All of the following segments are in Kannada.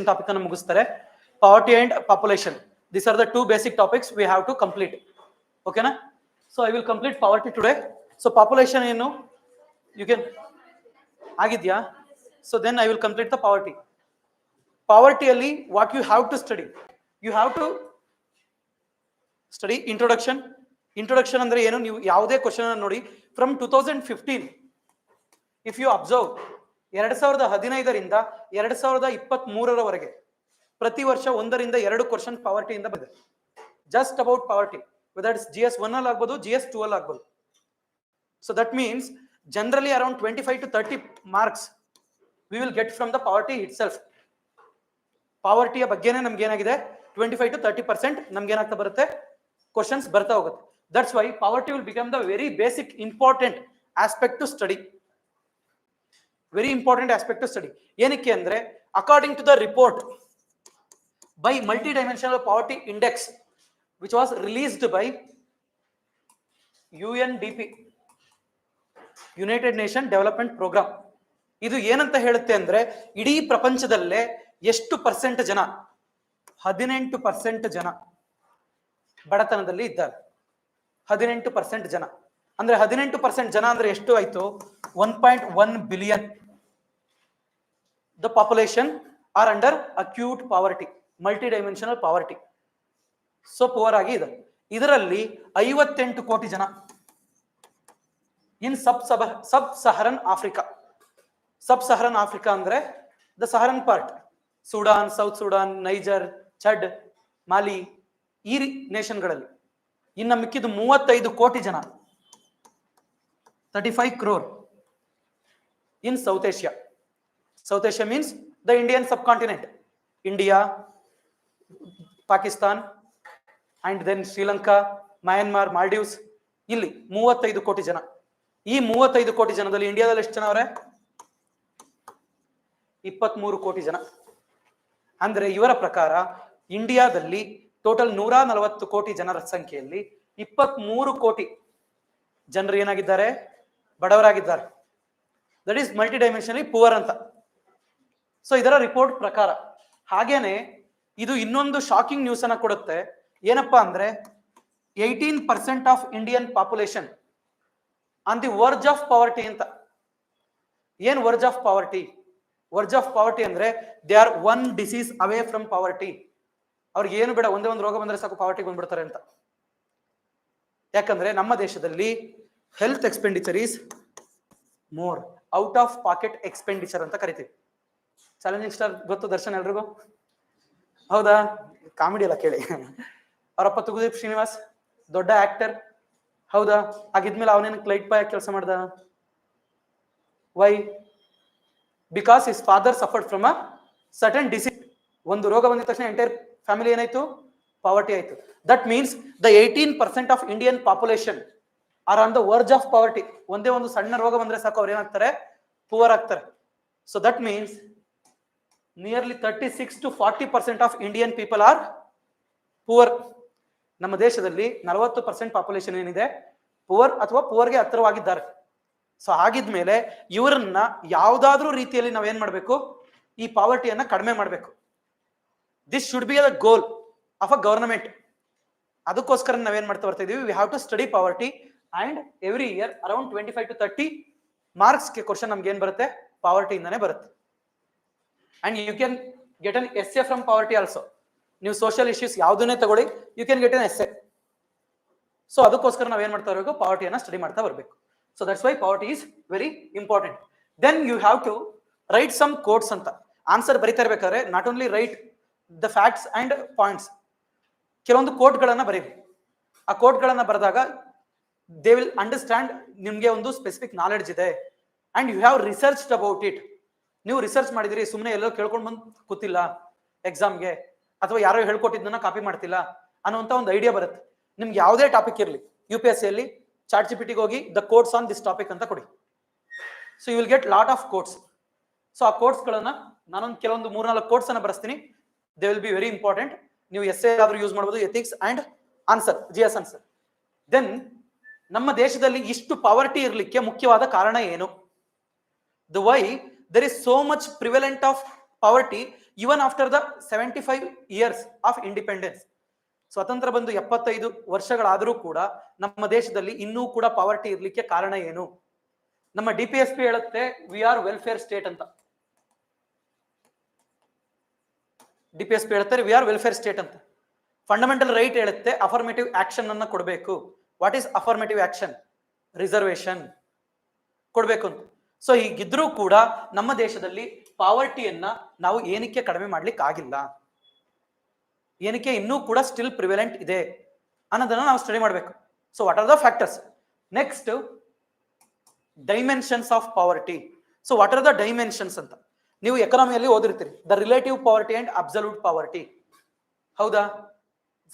topic ಅನ್ನು ಮುಗಿಸ್ತಾರೆ. Poverty and population. These are the two basic topics we have to complete. Okay na? So I will complete poverty today. So population ಏನು you can ಆಗಿದ್ಯಾ? So then I will complete the poverty. Poverty ಅಲ್ಲಿ what you have to study? You have to study introduction. Introduction ಅಂದ್ರೆ ಏನು? ನೀವು ಯಾವುದೇ ಕ್ವೆಶ್ಚನ್ ಅನ್ನು ನೋಡಿ from 2015 if you observe 2015ರಿಂದ 2023ರವರೆಗೆ ಪ್ರತಿ ವರ್ಷ 1ರಿಂದ 2 ಕ್ವೆಶ್ಚನ್ ಪಾವರ್ಟಿ ಇಂದ ಬಂದಿದೆ. Just about poverty, whether it's GS1 ಅಲ್ಲಿ ಆಗ್ಬೋದು, GS2 ಅಲ್ಲಿ ಆಗ್ಬೋದು. So that means generally around 25 to 30 marks we will get from the poverty itself. ಪಾವರ್ಟಿಯ ಬಗ್ಗೆನೇ ನಮ್ಗೆ ಏನಾಗಿದೆ 25 to 30% ನಮ್ಗೆ ಏನಾಗ್ತಾ ಬರುತ್ತೆ ಕ್ವಶನ್ಸ್ ಬರ್ತಾ ಹೋಗುತ್ತೆ. That's why poverty will become the very basic important aspect to study. Very important aspect to study. ಏನಕ್ಕೆ ಅಂದ್ರೆ according to the report by multi-dimensional poverty index which was released by UNDP, United Nations Development Program. ಇದು ಏನಂತ ಹೇಳುತ್ತೆ ಅಂದ್ರೆ ಇಡೀ ಪ್ರಪಂಚದಲ್ಲೇ ಎಷ್ಟು ಪರ್ಸೆಂಟ್ ಜನ 18% ಜನ ಬಡತನದಲ್ಲಿ ಇದ್ದಾರೆ. 18% ಜನ ಅಂದ್ರೆ 18% ಜನ ಅಂದ್ರೆ ಎಷ್ಟು ಆಯ್ತು? 1.1 billion. The population are under acute poverty, multi-dimensional poverty. So poor ಆಗಿ ಇದೆ. ಇದರಲ್ಲಿ 58 ಕೋಟಿ ಜನ in sub Saharan Africa. Sub Saharan Africa ಅಂದ್ರೆ the Saharan part, Sudan, South Sudan, Niger, Chad, Mali, ಈ ನೇಷನ್ಗಳಲ್ಲಿ. ಇನ್ನು ಮಿಕ್ಕಿದ್ದು 35 ಕೋಟಿ ಜನ, 35 crore in South Asia. South Asia means the Indian subcontinent, India, Pakistan and then Sri Lanka, Myanmar, Maldives. ಇಲ್ಲಿ 35 ಕೋಟಿ ಜನ. ಈ 35 ಕೋಟಿ ಜನದಲ್ಲಿ ಇಂಡಿಯಾದಲ್ಲಿ ಎಷ್ಟು ಜನ ಅವರೇ? 23 ಕೋಟಿ ಜನ. ಅಂದ್ರೆ ಇವರ ಪ್ರಕಾರ ಇಂಡಿಯಾದಲ್ಲಿ ಟೋಟಲ್ 140 ಕೋಟಿ ಜನರ ಸಂಖ್ಯೆಯಲ್ಲಿ 23 ಕೋಟಿ ಜನರು ಏನಾಗಿದ್ದಾರೆ? ಬಡವರಾಗಿದ್ದಾರೆ. That is multi dimensionally poor ಅಂತ. ಸೊ ಇದರ ರಿಪೋರ್ಟ್ ಪ್ರಕಾರ. ಹಾಗೇನೆ ಇದು ಇನ್ನೊಂದು ಶಾಕಿಂಗ್ ನ್ಯೂಸ್ ಅನ್ನ ಕೊಡುತ್ತೆ. ಏನಪ್ಪಾ ಅಂದ್ರೆ 18% of Indian population on the verge of poverty ಅಂತ. ಏನ್ verge of poverty? Verge of poverty ಅಂದ್ರೆ they are one disease away from poverty. ಅವ್ರಿಗೆ ಏನು ಬೇಡ, ಒಂದೇ ಒಂದು ರೋಗ ಬಂದ್ರೆ ಸಾಕು ಪಾವರ್ಟಿಗೆ ಬಂದ್ಬಿಡ್ತಾರೆ ಅಂತ. ಯಾಕಂದ್ರೆ ನಮ್ಮ ದೇಶದಲ್ಲಿ health expenditure is more, out of packet expenditure ಅಂತ ಕರಿತೀವಿ. ಚಾಲೆಂಜಿಂಗ್ ಸ್ಟಾರ್ ಗೊತ್ತು ದರ್ಶನ್ ಎಲ್ರಿಗೂ? ಹೌದಾ? ಕಾಮಿಡಿ ಎಲ್ಲ ಕೇಳಿ. ಅವರಪ್ಪ ತುಗುದೀಪ್ ಶ್ರೀನಿವಾಸ್ ದೊಡ್ಡ ಆಕ್ಟರ್, ಹೌದಾ? ಆಗಿದ್ಮೇಲೆ ಅವನೇನು ಲೈಟ್ ಬಾಯ್ ಕೆಲಸ ಮಾಡ್ದ? Why? Because his father suffered from a certain disease. ಒಂದು ರೋಗ ಬಂದಿದ ತಕ್ಷಣ ಎಂಟೈರ್ ಫ್ಯಾಮಿಲಿ ಏನಾಯ್ತು? ಪಾವರ್ಟಿ ಆಯ್ತು. That means the 18% of Indian population are on the verge of poverty. ಒಂದೇ ಒಂದು ಸಣ್ಣ ರೋಗ ಬಂದ್ರೆ ಸಾಕು ಅವ್ರು ಏನಾಗ್ತಾರೆ? ಪುವರ್ ಆಗ್ತಾರೆ. So that means nearly 36 to 40% of Indian people are poor. ನಮ್ಮ ದೇಶದಲ್ಲಿ 40% ಪಾಪ್ಯುಲೇಷನ್ ಏನಿದೆ ಪುವರ್ ಅಥವಾ ಪುವರ್ಗೆ ಹತ್ತಿರವಾಗಿದ್ದಾರೆ. ಸೊ ಆಗಿದ್ಮೇಲೆ ಇವರನ್ನ ಯಾವ್ದಾದ್ರೂ ರೀತಿಯಲ್ಲಿ ನಾವೇನ್ ಮಾಡ್ಬೇಕು? ಈ ಪಾವರ್ಟಿಯನ್ನ ಕಡಿಮೆ ಮಾಡ್ಬೇಕು. This should be the goal of a government. ಅದಕ್ಕೋಸ್ಕರ ನಾವೇನ್ ಮಾಡ್ತಾ ಬರ್ತಾ ಇದೀವಿ? We have to study poverty and every year around 25 to 30 ಮಾರ್ಕ್ಸ್ಗೆ ಕ್ವಶನ್ ನಮ್ಗೆ ಏನ್ ಬರುತ್ತೆ? ಪಾವರ್ಟಿಯಿಂದಾನೇ ಬರುತ್ತೆ. And you can get an essay from poverty also. ನೀವು ಸೋಷಿಯಲ್ ಇಶ್ಯೂಸ್ ಯಾವುದನ್ನೇ ತಗೊಳ್ಳಿ, you can get an essay. So ಅದಕ್ಕೋಸ್ಕರ ನಾವೇನ್ ಮಾಡ್ತಾ ಇರಬೇಕು? ಪಾವರ್ಟಿಯನ್ನ ಸ್ಟಡಿ ಮಾಡ್ತಾ ಬರಬೇಕು. So that's why poverty is very important. Then you have to write some quotes ಅಂತ. ಆನ್ಸರ್ ಬರಿತಾ ಇರ್ಬೇಕಾದ್ರೆ not only write the facts and points, ಕೆಲವೊಂದು ಕೋಟ್ಗಳನ್ನ ಬರೀರಿ. ಆ ಕೋಟ್ಗಳನ್ನ ಬರೆದಾಗ ದೇ ವಿಲ್ ಅಂಡರ್ಸ್ಟ್ಯಾಂಡ್ ನಿಮ್ಗೆ ಒಂದು ಸ್ಪೆಸಿಫಿಕ್ ನಾಲೆಡ್ಜ್ ಇದೆ and you have researched about it. ನೀವು ರಿಸರ್ಚ್ ಮಾಡಿದಿರಿ, ಸುಮ್ಮನೆ ಎಲ್ಲೋ ಕೇಳ್ಕೊಂಡು ಬಂದು ಕೂತಿಲ್ಲ ಎಕ್ಸಾಮ್ಗೆ, ಅಥವಾ ಯಾರೋ ಹೇಳ್ಕೊಟ್ಟಿದ್ದನ್ನ ಕಾಪಿ ಮಾಡ್ತಿಲ್ಲ ಅನ್ನೋಂಥ ಒಂದು ಐಡಿಯಾ ಬರುತ್ತೆ. ನಿಮ್ಗೆ ಯಾವುದೇ ಟಾಪಿಕ್ ಇರಲಿ, UPSC ಅಲ್ಲಿ ಚಾಟ್ GPTಗೆ ಹೋಗಿ the quotes on this topic ಅಂತ ಕೊಡಿ. So you will get lot of quotes. So ಆ ಕೋಟ್ಸ್ಗಳನ್ನ ನಾನೊಂದು ಕೆಲವೊಂದು 3-4 ಕೋಟ್ಸ್ ಅನ್ನ ಬರೆಸ್ತೀನಿ. They will be very important. ನೀವು ಎಸ್ಸೆ ಆದ್ರೂ ಯೂಸ್ ಮಾಡ್ಬೋದು, ethics and answer, GS answer. Then ನಮ್ಮ ದೇಶದಲ್ಲಿ ಇಷ್ಟು ಪಾವರ್ಟಿ ಇರಲಿಕ್ಕೆ ಮುಖ್ಯವಾದ ಕಾರಣ ಏನು? The why there is so much prevalent of poverty even after the 75 years of independence, ಸ್ವತಂತ್ರ ಬಂದು 75 ವರ್ಷಗಳಾದರೂ ಕೂಡ ನಮ್ಮ ದೇಶದಲ್ಲಿ ಇನ್ನೂ ಕೂಡ ಪಾವರ್ಟಿ ಇರ್ಲಿಕ್ಕೆ ಕಾರಣ ಏನು? ನಮ್ಮ DPSP ಹೇಳುತ್ತೆ ವಿ ಆರ್ ವೆಲ್ಫೇರ್ ಸ್ಟೇಟ್ ಅಂತ. DPSP ಹೇಳುತ್ತೆ ವಿ ಆರ್ ವೆಲ್ಫೇರ್ ಸ್ಟೇಟ್ ಅಂತ. ಫಂಡಮೆಂಟಲ್ ರೈಟ್ ಹೇಳುತ್ತೆ ಅಫರ್ಮೇಟಿವ್ ಆಕ್ಷನ್ ಅನ್ನ ಕೊಡಬೇಕು. What is affirmative action? Reservation ಕೊಡ್ಬೇಕು ಅಂತ. ಸೊ ಹೀಗಿದ್ರೂ ಕೂಡ ನಮ್ಮ ದೇಶದಲ್ಲಿ ಪಾವರ್ಟಿಯನ್ನ ನಾವು ಏನಕ್ಕೆ ಕಡಿಮೆ ಮಾಡ್ಲಿಕ್ಕೆ ಆಗಿಲ್ಲ, ಏನಕ್ಕೆ ಇನ್ನೂ ಕೂಡ ಸ್ಟಿಲ್ ಪ್ರಿವೆಲೆಂಟ್ ಇದೆ ಅನ್ನೋದನ್ನ ನಾವು ಸ್ಟಡಿ ಮಾಡಬೇಕು. So what are the factors? Next, dimensions of poverty. So what are the dimensions ಅಂತ ನೀವು ಎಕನಾಮಿಯಲ್ಲಿ ಓದಿರ್ತೀರಿ, the relative poverty and absolute poverty, ಹೌದಾ?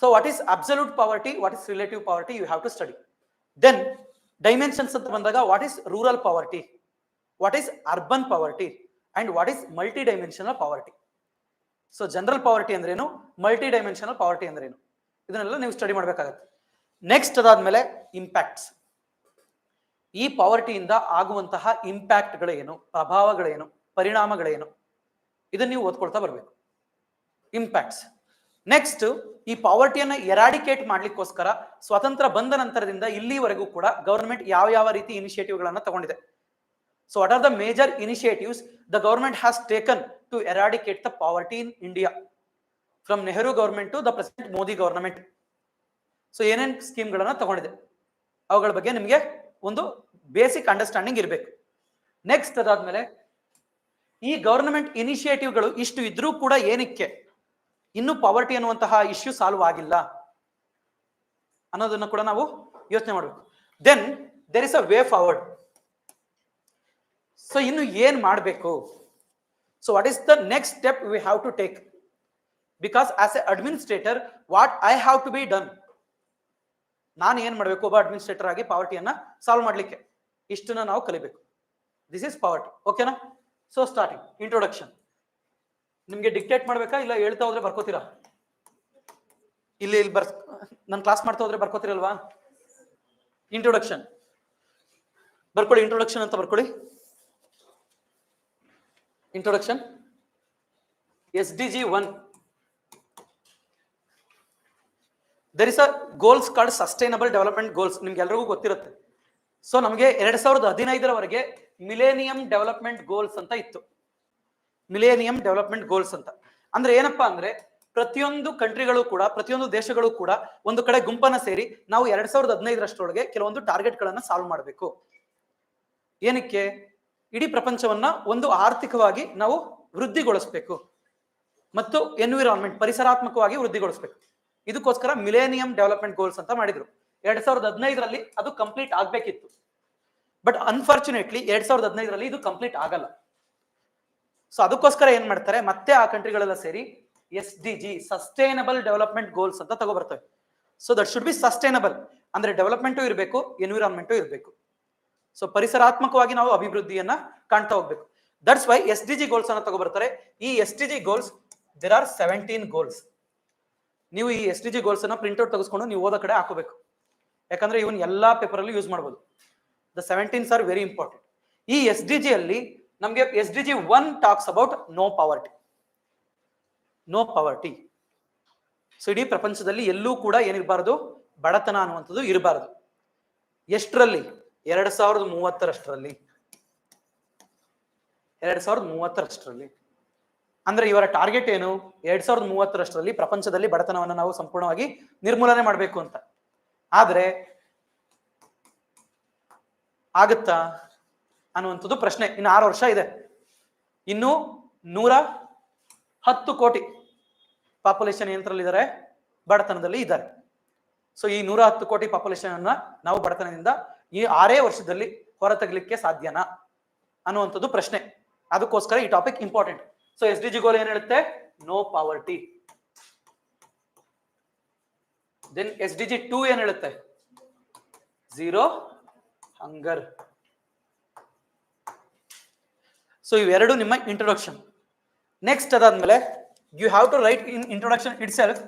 So what is absolute poverty, what is relative poverty, you have to study. Then dimensions ಅಂತ ಬಂದಾಗ what is rural poverty, what is urban poverty and what is multi dimensional poverty. So general poverty ಅಂದ್ರೇನು, ಮಲ್ಟಿ ಡೈಮೆನ್ಷನಲ್ ಪಾವರ್ಟಿ ಅಂದ್ರೇನು, ಇದನ್ನೆಲ್ಲ ನೀವು ಸ್ಟಡಿ ಮಾಡಬೇಕಾಗತ್ತೆ. ನೆಕ್ಸ್ಟ್ ಅದಾದ್ಮೇಲೆ ಇಂಪ್ಯಾಕ್ಟ್ಸ್. ಈ ಪಾವರ್ಟಿಯಿಂದ ಆಗುವಂತಹ ಇಂಪ್ಯಾಕ್ಟ್ಗಳೇನು, ಪ್ರಭಾವಗಳೇನು, ಪರಿಣಾಮಗಳೇನು, ಇದನ್ನ ನೀವು ಓದ್ಕೊಳ್ತಾ ಬರಬೇಕು. ಇಂಪ್ಯಾಕ್ಟ್ಸ್. ನೆಕ್ಸ್ಟ್, ಈ ಪಾವರ್ಟಿಯನ್ನ ಎರಾಡಿಕೇಟ್ ಮಾಡ್ಲಿಕ್ಕೋಸ್ಕರ ಸ್ವಾತಂತ್ರ್ಯ ಬಂದ ನಂತರದಿಂದ ಇಲ್ಲಿವರೆಗೂ ಕೂಡ ಗವರ್ಮೆಂಟ್ ಯಾವ ಯಾವ ರೀತಿ ಇನಿಷಿಯೇಟಿವ್ಗಳನ್ನ ತಗೊಂಡಿದೆ. So what are the major initiatives the government has taken to eradicate the poverty in India from Nehru government to the present Modi government. ಸೊ ಏನೇನ್ ಸ್ಕೀಮ್ಗಳನ್ನ ತಗೊಂಡಿದೆ ಅವುಗಳ ಬಗ್ಗೆ ನಿಮಗೆ ಒಂದು ಬೇಸಿಕ್ ಅಂಡರ್ಸ್ಟ್ಯಾಂಡಿಂಗ್ ಇರಬೇಕು. ನೆಕ್ಸ್ಟ್ ಅದಾದ್ಮೇಲೆ ಈ ಗವರ್ನಮೆಂಟ್ ಇನಿಷಿಯೇಟಿವ್ಗಳು ಇಷ್ಟು ಇದ್ರೂ ಕೂಡ ಏನಕ್ಕೆ ಇನ್ನು ಪಾವರ್ಟಿ ಅನ್ನುವಂತಹ ಇಶ್ಯೂ ಸಾಲ್ವ್ ಆಗಿಲ್ಲ ಅನ್ನೋದನ್ನ ಕೂಡ ನಾವು ಯೋಚನೆ ಮಾಡಬೇಕು. Then there is a way forward. So ಇನ್ನು ಏನ್ ಮಾಡಬೇಕು? So what is the next step we have to take? Because as a administrator what I have to be done, ನಾನು ಏನ್ ಮಾಡಬೇಕು ಒಬ್ಬ ಅಡ್ಮಿನಿಸ್ಟ್ರೇಟರ್ ಆಗಿ ಪಾವರ್ಟಿಯನ್ನ ಸಾಲ್ವ್ ಮಾಡ್ಲಿಕ್ಕೆ, ಇಷ್ಟನ್ನ ನಾವು ಕಲಿಬೇಕು. This is poverty. ಓಕೆನಾ? So starting introduction. ನಿಮ್ಗೆ ಡಿಕ್ಟೇಟ್ ಮಾಡ್ಬೇಕಾ ಇಲ್ಲ ಹೇಳ್ತಾ ಹೋದ್ರೆ ಬರ್ಕೋತೀರಾ? ಇಲ್ಲಿ ನಾನು ಕ್ಲಾಸ್ ಮಾಡ್ತಾ ಹೋದ್ರೆ ಬರ್ಕೋತೀರಲ್ವಾ? ಇಂಟ್ರೊಡಕ್ಷನ್ ಬರ್ಕೊಳ್ಳಿ, ಇಂಟ್ರೊಡಕ್ಷನ್ ಅಂತ ಬರ್ಕೊಳ್ಳಿ. Introduction SDG 1. There is a goals called sustainable development goals, ನಿಮ್ಗೆ ಎಲ್ರಿಗೂ ಗೊತ್ತಿರುತ್ತೆ. ಸೊ ನಮಗೆ 2015ರವರೆಗೆ ಮಿಲೇನಿಯಂ ಡೆವಲಪ್ಮೆಂಟ್ ಗೋಲ್ಸ್ ಅಂತ ಇತ್ತು. ಮಿಲೇನಿಯಂ ಡೆವಲಪ್ಮೆಂಟ್ ಗೋಲ್ಸ್ ಅಂತ ಅಂದ್ರೆ ಏನಪ್ಪಾ ಅಂದ್ರೆ ಪ್ರತಿಯೊಂದು ಕಂಟ್ರಿಗಳು ಕೂಡ, ಪ್ರತಿಯೊಂದು ದೇಶಗಳು ಕೂಡ ಒಂದು ಕಡೆ ಗುಂಪನ್ನ ಸೇರಿ ನಾವು 2015ರಷ್ಟರೊಳಗೆ ಕೆಲವೊಂದು ಟಾರ್ಗೆಟ್ ಗಳನ್ನ ಸಾಲ್ವ್ ಮಾಡಬೇಕು. ಏನಕ್ಕೆ? ಇಡೀ ಪ್ರಪಂಚವನ್ನ ಒಂದು ಆರ್ಥಿಕವಾಗಿ ನಾವು ವೃದ್ಧಿಗೊಳಿಸಬೇಕು ಮತ್ತು ಎನ್ವಿರಾನ್ಮೆಂಟ್ ಪರಿಸರಾತ್ಮಕವಾಗಿ ವೃದ್ಧಿಗೊಳಿಸಬೇಕು. ಇದಕ್ಕೋಸ್ಕರ ಮಿಲೇನಿಯಂ ಡೆವಲಪ್ಮೆಂಟ್ ಗೋಲ್ಸ್ ಅಂತ ಮಾಡಿದ್ರು. 2015ರಲ್ಲಿ ಅದು ಕಂಪ್ಲೀಟ್ ಆಗ್ಬೇಕಿತ್ತು. ಬಟ್ ಅನ್ಫಾರ್ಚುನೇಟ್ಲಿ 2015ರಲ್ಲಿ ಇದು ಕಂಪ್ಲೀಟ್ ಆಗಲ್ಲ. ಸೊ ಅದಕ್ಕೋಸ್ಕರ ಏನ್ ಮಾಡ್ತಾರೆ, ಮತ್ತೆ ಆ ಕಂಟ್ರಿಗಳೆಲ್ಲ ಸೇರಿ SDG ಸಸ್ಟೈನಬಲ್ ಡೆವಲಪ್ಮೆಂಟ್ ಗೋಲ್ಸ್ ಅಂತ ತಗೋಬರ್ತವೆ. So that should be sustainable, ಅಂದ್ರೆ ಡೆವಲಪ್ಮೆಂಟು ಇರಬೇಕು, ಎನ್ವಿರಾನ್ಮೆಂಟು ಇರಬೇಕು. ಸೊ ಪರಿಸರಾತ್ಮಕವಾಗಿ ನಾವು ಅಭಿವೃದ್ಧಿಯನ್ನ ಕಾಣ್ತಾ ಹೋಗ್ಬೇಕು. ದಟ್ಸ್ ವೈ SDG ಗೋಲ್ಸ್ ಅನ್ನ ತಗೋಬರ್ತಾರೆ. ಈ SDG goals there are 17 goals. ನೀವು ಈ SDG ಗೋಲ್ಸ್ ಅನ್ನ ಪ್ರಿಂಟ್ ಔಟ್ ತೆಗೆಸ್ಕೊಂಡು ನೀವು ಓದೋ ಕಡೆ ಹಾಕೋಬೇಕು, ಯಾಕಂದ್ರೆ ಇವನ್ ಎಲ್ಲಾ ಪೇಪರ್ ಅಲ್ಲಿ ಯೂಸ್ ಮಾಡಬಹುದು. The 17s are very important. ಈ SDG ಅಲ್ಲಿ ನಮಗೆ SDG 1 talks about no poverty. No poverty. So ಇಡೀ ಪ್ರಪಂಚದಲ್ಲಿ ಎಲ್ಲೂ ಕೂಡ ಏನಿರಬಾರದು, ಬಡತನ ಅನ್ನುವಂಥದ್ದು ಇರಬಾರದು. ಎಷ್ಟರಲ್ಲಿ? 2030ರಷ್ಟರಲ್ಲಿ. 2030ರಷ್ಟರಲ್ಲಿ ಅಂದ್ರೆ ಇವರ ಟಾರ್ಗೆಟ್ ಏನು? 2030ರಷ್ಟರಲ್ಲಿ ಪ್ರಪಂಚದಲ್ಲಿ ಬಡತನವನ್ನು ನಾವು ಸಂಪೂರ್ಣವಾಗಿ ನಿರ್ಮೂಲನೆ ಮಾಡಬೇಕು ಅಂತ. ಆದ್ರೆ ಆಗುತ್ತಾ ಅನ್ನುವಂಥದ್ದು ಪ್ರಶ್ನೆ. ಇನ್ನು 6 ವರ್ಷ ಇದೆ. ಇನ್ನು 110 ಕೋಟಿ ಪಾಪ್ಯುಲೇಷನ್ ಯಂತ್ರದಲ್ಲಿದ್ದಾರೆ, ಬಡತನದಲ್ಲಿ ಇದ್ದಾರೆ. ಸೊ ಈ 110 ಕೋಟಿ ಪಾಪ್ಯುಲೇಷನ್ ಅನ್ನ ನಾವು ಬಡತನದಿಂದ ಈ 6 ವರ್ಷದಲ್ಲಿ ಹೊರತೆಗಲಿಕ್ಕೆ ಸಾಧ್ಯನಾ ಅನ್ನುವಂಥದ್ದು ಪ್ರಶ್ನೆ. ಅದಕ್ಕೋಸ್ಕರ ಈ ಟಾಪಿಕ್ ಇಂಪಾರ್ಟೆಂಟ್. ಸೊ SDG ಗೋಲ್ ಏನ್ ಹೇಳುತ್ತೆ? No poverty. ದೆನ್ SDG 2 ಏನ್ ಹೇಳುತ್ತೆ? ಝೀರೋ ಹಂಗರ್. ಸೊ ಇವೆರಡು ನಿಮ್ಮ ಇಂಟ್ರೊಡಕ್ಷನ್. ನೆಕ್ಸ್ಟ್ ಅದಾದ್ಮೇಲೆ you have to write in introduction itself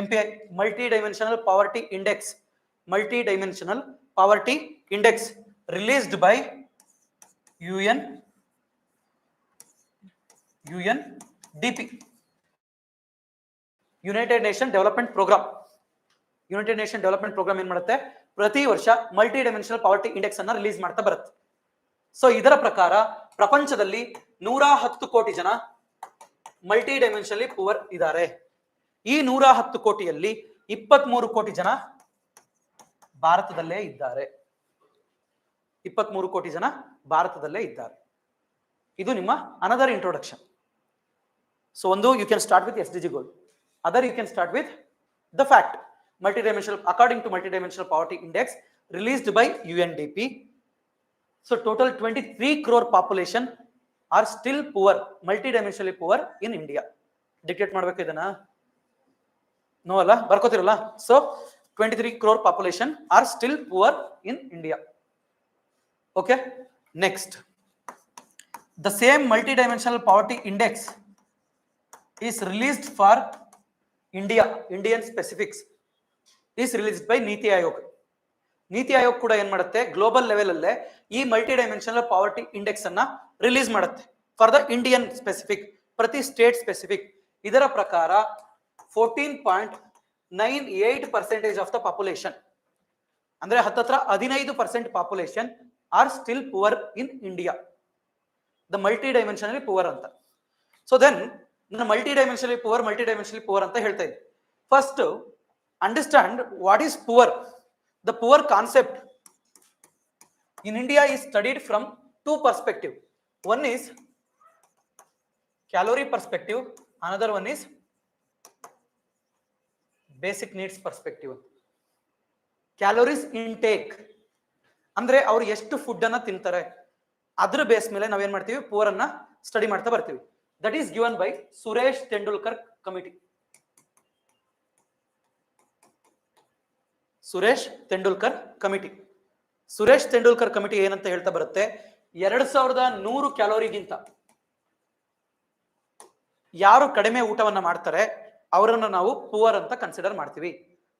MPI multi dimensional poverty index. Multi dimensional poverty index released by UN DP, United Nation Development Programme. United Nation Development Programme ಏನ್ ಮಾಡುತ್ತೆ, ಪ್ರತಿ ವರ್ಷ ಮಲ್ಟಿ ಡೈಮೆನ್ಷನಲ್ ಪಾವರ್ಟಿ ಇಂಡೆಕ್ಸ್ ಅನ್ನ ರಿಲೀಸ್ ಮಾಡ್ತಾ ಬರುತ್ತೆ. ಸೊ ಇದರ ಪ್ರಕಾರ ಪ್ರಪಂಚದಲ್ಲಿ 110 ಕೋಟಿ ಜನ ಮಲ್ಟಿ ಡೈಮೆನ್ಷನಲಿ ಪುವರ್ ಇದ್ದಾರೆ. ಈ 110 ಕೋಟಿಯಲ್ಲಿ 23 ಕೋಟಿ ಜನ ಭಾರತದಲ್ಲೇ ಇದ್ದಾರೆ. 23 ಕೋಟಿ ಜನ ಭಾರತದಲ್ಲೇ ಇದ್ದಾರೆ. ಇದು ನಿಮ್ಮ ಅನದರ್ ಇಂಟ್ರೊಡಕ್ಷನ್. ಸೊ ಒಂದು, you can start with SDG goal. Other, you can start with the fact. According to multidimensional poverty index released by UNDP, so total 23 crore population are still poor, multidimensionally poor in India. Dictate ಮಾಡಬೇಕು ಇದನ್ನ? ನೋ ಅಲ್ಲ, ಬರ್ಕೋತಿರಲ್ಲ. So 23 crore population are still poor in India. Okay, next, the same multidimensional poverty index is released for Indian specifics is released by ನೀತಿ ಆಯೋಗ್. ನೀತಿ ಆಯೋಗ್ ಕೂಡ ಏನ್ ಮಾಡುತ್ತೆ, ಗ್ಲೋಬಲ್ ಲೆವೆಲ್ ಅಲ್ಲೇ ಈ ಮಲ್ಟಿ ಡೈಮೆನ್ಷನಲ್ ಪಾವರ್ಟಿ ಇಂಡೆಕ್ಸ್ ಅನ್ನ ರಿಲೀಸ್ ಮಾಡುತ್ತೆ ಫಾರ್ ದ ಇಂಡಿಯನ್ ಸ್ಪೆಸಿಫಿಕ್, ಪ್ರತಿ ಸ್ಟೇಟ್ ಸ್ಪೆಸಿಫಿಕ್. ಇದರ ಪ್ರಕಾರ 14.98% ಆಫ್ ದ ಪಾಪ್ಯುಲೇಷನ್, ಅಂದ್ರೆ ಹತ್ತತ್ರ 15% population are still poor in India, the multi dimensionally poor ಅಂತ. ಸೊ ದೆನ್ ನಾನು ಮಲ್ಟಿ ಡೈಮೆನ್ಷನಲಿ ಪುವರ್ ಅಂತ ಹೇಳ್ತಾ ಇದ್ದೆ. First understand what is poor. The poor concept in India is studied from two perspective. One is calorie perspective, another one is basic needs perspective. Calories intake ಅಂದ್ರೆ ಅವ್ರು ಎಷ್ಟು ಫುಡ್ ಅನ್ನ ತಿಂತಾರೆ, ಅದ್ರ ಬೇಸ್ ಮೇಲೆ ನಾವೇನ್ ಮಾಡ್ತೀವಿ, ಪುವರ್ ಅನ್ನ ಸ್ಟಡಿ ಮಾಡ್ತಾ ಬರ್ತೀವಿ. That is given by Suresh Tendulkar committee. Suresh Tendulkar committee. Suresh Tendulkar committee ಏನಂತ ಹೇಳ್ತಾ ಬರುತ್ತೆ, 2100 ಕ್ಯಾಲೋರಿಗಿಂತ ಯಾರು ಕಡಿಮೆ ಊಟವನ್ನ ಮಾಡ್ತಾರೆ ಅವರನ್ನ ನಾವು ಪುವರ್ ಅಂತ ಕನ್ಸಿಡರ್ ಮಾಡ್ತೀವಿ.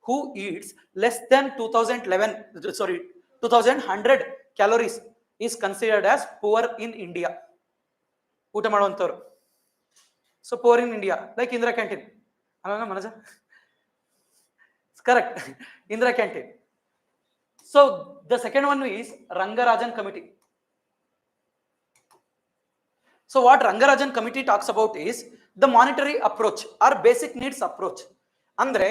Who eats less than 2100 calories is considered as poor in India. ಊಟ ಮಾಡುವಂತವ್ರು. So poor in India, like Indira Canteen. Alana Manaja? Correct. Indira Canteen. So the second one is Rangarajan committee. So what Rangarajan committee talks about is the monetary approach or basic needs approach. ಅಂದ್ರೆ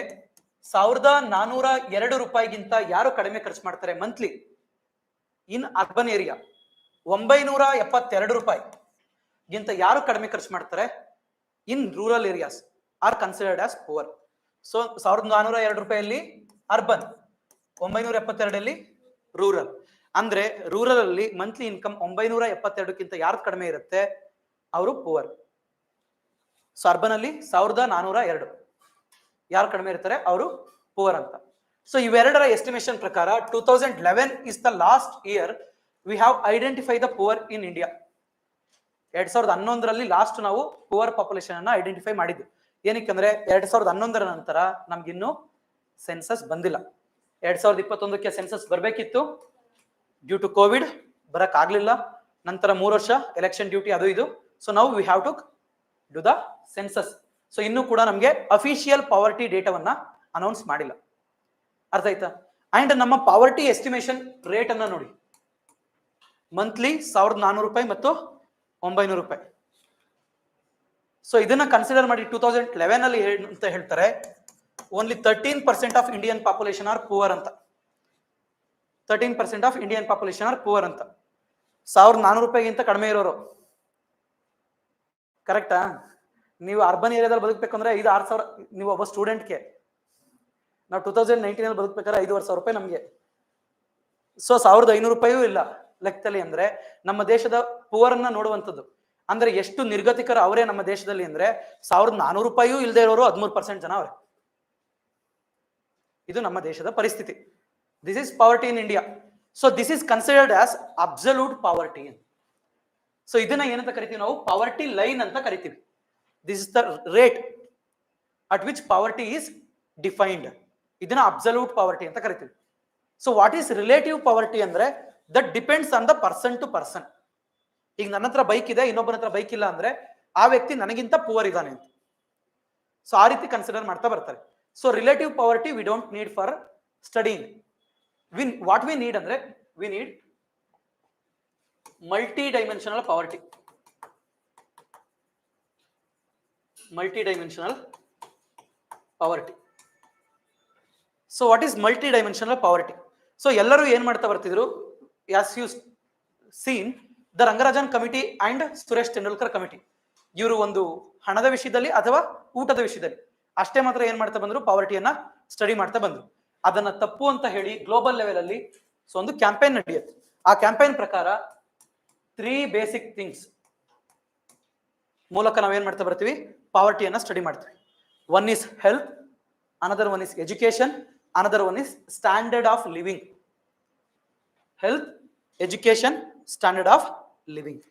1402 ರೂಪಾಯಿಗಿಂತ ಯಾರು ಕಡಿಮೆ ಖರ್ಚು ಮಾಡ್ತಾರೆ ಮಂತ್ಲಿ ಇನ್ ಅರ್ಬನ್ ಏರಿಯಾ, 972 ರೂಪಾಯಿ ಗಿಂತ ಯಾರು ಕಡಿಮೆ ಖರ್ಚು ಮಾಡ್ತಾರೆ in rural areas are considered as poor. So 1402 ರೂಪಾಯಲ್ಲಿ ಅರ್ಬನ್, 972 ರೂರಲ್. ಅಂದ್ರೆ ರೂರಲ್ ಅಲ್ಲಿ ಮಂತ್ಲಿ ಇನ್ಕಮ್ 972ಕ್ಕಿಂತ ಯಾರು ಕಡಿಮೆ ಇರುತ್ತೆ ಅವರು ಪುವರ್. ಸೊ ಅರ್ಬನ್ ಅಲ್ಲಿ 1402 ಯಾರು ಕಡಿಮೆ ಇರ್ತಾರೆ ಅವರು ಪುವರ್ ಅಂತ. ಸೊ ಇವೆರಡರ ಎಸ್ಟಿಮೇಷನ್ ಪ್ರಕಾರ 2011 is the last year we have identified the poor in India. 2011ರಲ್ಲಿ ಲಾಸ್ಟ್ ನಾವು ಪುವರ್ ಪಾಪ್ಯುಲೇಷನ್ ಅನ್ನ ಐಡೆಂಟಿಫೈ ಮಾಡಿದ್ವಿ. ಏನಕ್ಕಂದ್ರೆ 2011ರ ನಂತರ ನಮ್ಗಿನ್ನು ಸೆನ್ಸಸ್ ಬಂದಿಲ್ಲ. 2021ಕ್ಕೆ ಸೆನ್ಸಸ್ ಬರ್ಬೇಕಿತ್ತು, ಡ್ಯೂ ಟು ಕೋವಿಡ್ ಬರಕ್ ಆಗ್ಲಿಲ್ಲ. ನಂತರ 3 ವರ್ಷ ಎಲೆಕ್ಷನ್ ಡ್ಯೂಟಿ ಅದು ಇದು. ಸೊ ನಾವು we have to do the census. So ಇನ್ನೂ ಕೂಡ ನಮ್ಗೆ ಅಫಿಷಿಯಲ್ ಪಾವರ್ಟಿ ಡೇಟಾವನ್ನ ಅನೌನ್ಸ್ ಮಾಡಿಲ್ಲ. ಅರ್ಥ ಆಯ್ತಾ? ಅಂಡ್ ನಮ್ಮ ಪಾವರ್ಟಿ ಎಸ್ಟಿಮೇಷನ್ ರೇಟ್ ಅನ್ನ ನೋಡಿ, ಮಂತ್ಲಿ 1400 ರೂಪಾಯಿ ಮತ್ತು 900 ರೂಪಾಯಿ. ಸೊ ಇದನ್ನ ಕನ್ಸಿಡರ್ ಮಾಡಿ 2011 ಅಲ್ಲಿ ಅಂತ ಹೇಳ್ತಾರೆ only 13% of Indian population are poor ಅಂತ. 13% of Indian population are poor ಅಂತ. 1400 ರೂಪಾಯಿಗಿಂತ ಕಡಿಮೆ ಇರೋರು. ಕರೆಕ್ಟಾ? ನೀವು ಅರ್ಬನ್ ಏರಿಯಾದಲ್ಲಿ ಬದುಕಬೇಕಂದ್ರೆ 5-6 ಸಾವಿರ, ನೀವು ಒಬ್ಬ ಸ್ಟೂಡೆಂಟ್ಗೆ ನಾವು 2019 ಅಲ್ಲಿ ಬದುಕಬೇಕಾದ್ರೆ 5,500 ರೂಪಾಯಿ ನಮಗೆ. ಸೊ 1500 ರೂಪಾಯಿಯೂ ಇಲ್ಲ ಲೆಕ್ಕದಲ್ಲಿ. ಅಂದ್ರೆ ನಮ್ಮ ದೇಶದ ಪುವರ್ ಅನ್ನ ನೋಡುವಂಥದ್ದು ಅಂದ್ರೆ ಎಷ್ಟು ನಿರ್ಗತಿಕರ ಅವರೇ ನಮ್ಮ ದೇಶದಲ್ಲಿ ಅಂದ್ರೆ 1400 ರೂಪಾಯಿಯೂ ಇಲ್ಲದೆ ಇರೋರು 13% ಜನ ಅವರೇ. ಇದು ನಮ್ಮ ದೇಶದ ಪರಿಸ್ಥಿತಿ. This is poverty in India. So this is considered as absolute poverty. ಸೊ ಇದನ್ನ ಏನಂತ ಕರಿತೀವಿ ನಾವು? ಪಾವರ್ಟಿ ಲೈನ್ ಅಂತ ಕರಿತೀವಿ. This is the rate at which poverty is defined. ಇದನ್ನ ಅಬ್ಸಲ್ಯೂಟ್ ಪಾವರ್ಟಿ ಅಂತ ಕರಿತೀವಿ. So what is relative poverty ಅಂದ್ರೆ that depends on the person to person. ಈಗ ನನ್ನ ಹತ್ರ ಬೈಕ್ ಇದೆ, ಇನ್ನೊಬ್ಬನ ಹತ್ರ ಬೈಕ್ ಇಲ್ಲ ಅಂದ್ರೆ ಆ ವ್ಯಕ್ತಿ ನನಗಿಂತ ಪುವರ್ ಇದ್ದಾನೆ ಅಂತ. ಸೊ ಆ ರೀತಿ ಕನ್ಸಿಡರ್ ಮಾಡ್ತಾ ಬರ್ತಾರೆ. So relative poverty we don't need for studying. What we need ಅಂದ್ರೆ we need multi dimensional poverty. Multi dimensional poverty. So what is multi dimensional poverty? So ಎಲ್ಲರೂ ಏನ್ ಮಾಡ್ತಾ ಬರ್ತಿದ್ರು, as you seen the Rangarajan committee and Suresh Tendulkar committee, ಇವರು ಒಂದು ಹಣದ ವಿಷಯದಲ್ಲಿ ಅಥವಾ ಊಟದ ವಿಷಯದಲ್ಲಿ ಅಷ್ಟೇ ಮಾತ್ರ ಏನ್ ಮಾಡ್ತಾ ಬಂದ್ರು, ಪಾವರ್ಟಿಯನ್ನ ಸ್ಟಡಿ ಮಾಡ್ತಾ ಬಂದ್ರು. ಅದನ್ನ ತಪ್ಪು ಅಂತ ಹೇಳಿ ಗ್ಲೋಬಲ್ ಲೆವೆಲ್ ಅಲ್ಲಿ ಸೊ ಒಂದು ಕ್ಯಾಂಪೇನ್ ನಡೆಯುತ್ತೆ. ಆ ಕ್ಯಾಂಪೇನ್ ಪ್ರಕಾರ 3 ಬೇಸಿಕ್ ಥಿಂಗ್ಸ್ ಮೂಲಕ ನಾವೇನ್ ಮಾಡ್ತಾ ಬರ್ತೀವಿ, ಪಾವರ್ಟಿಯನ್ನ ಸ್ಟಡಿ ಮಾಡ್ತೀವಿ. One is health, another one is education, another one is standard of living. Health, education, standard of living.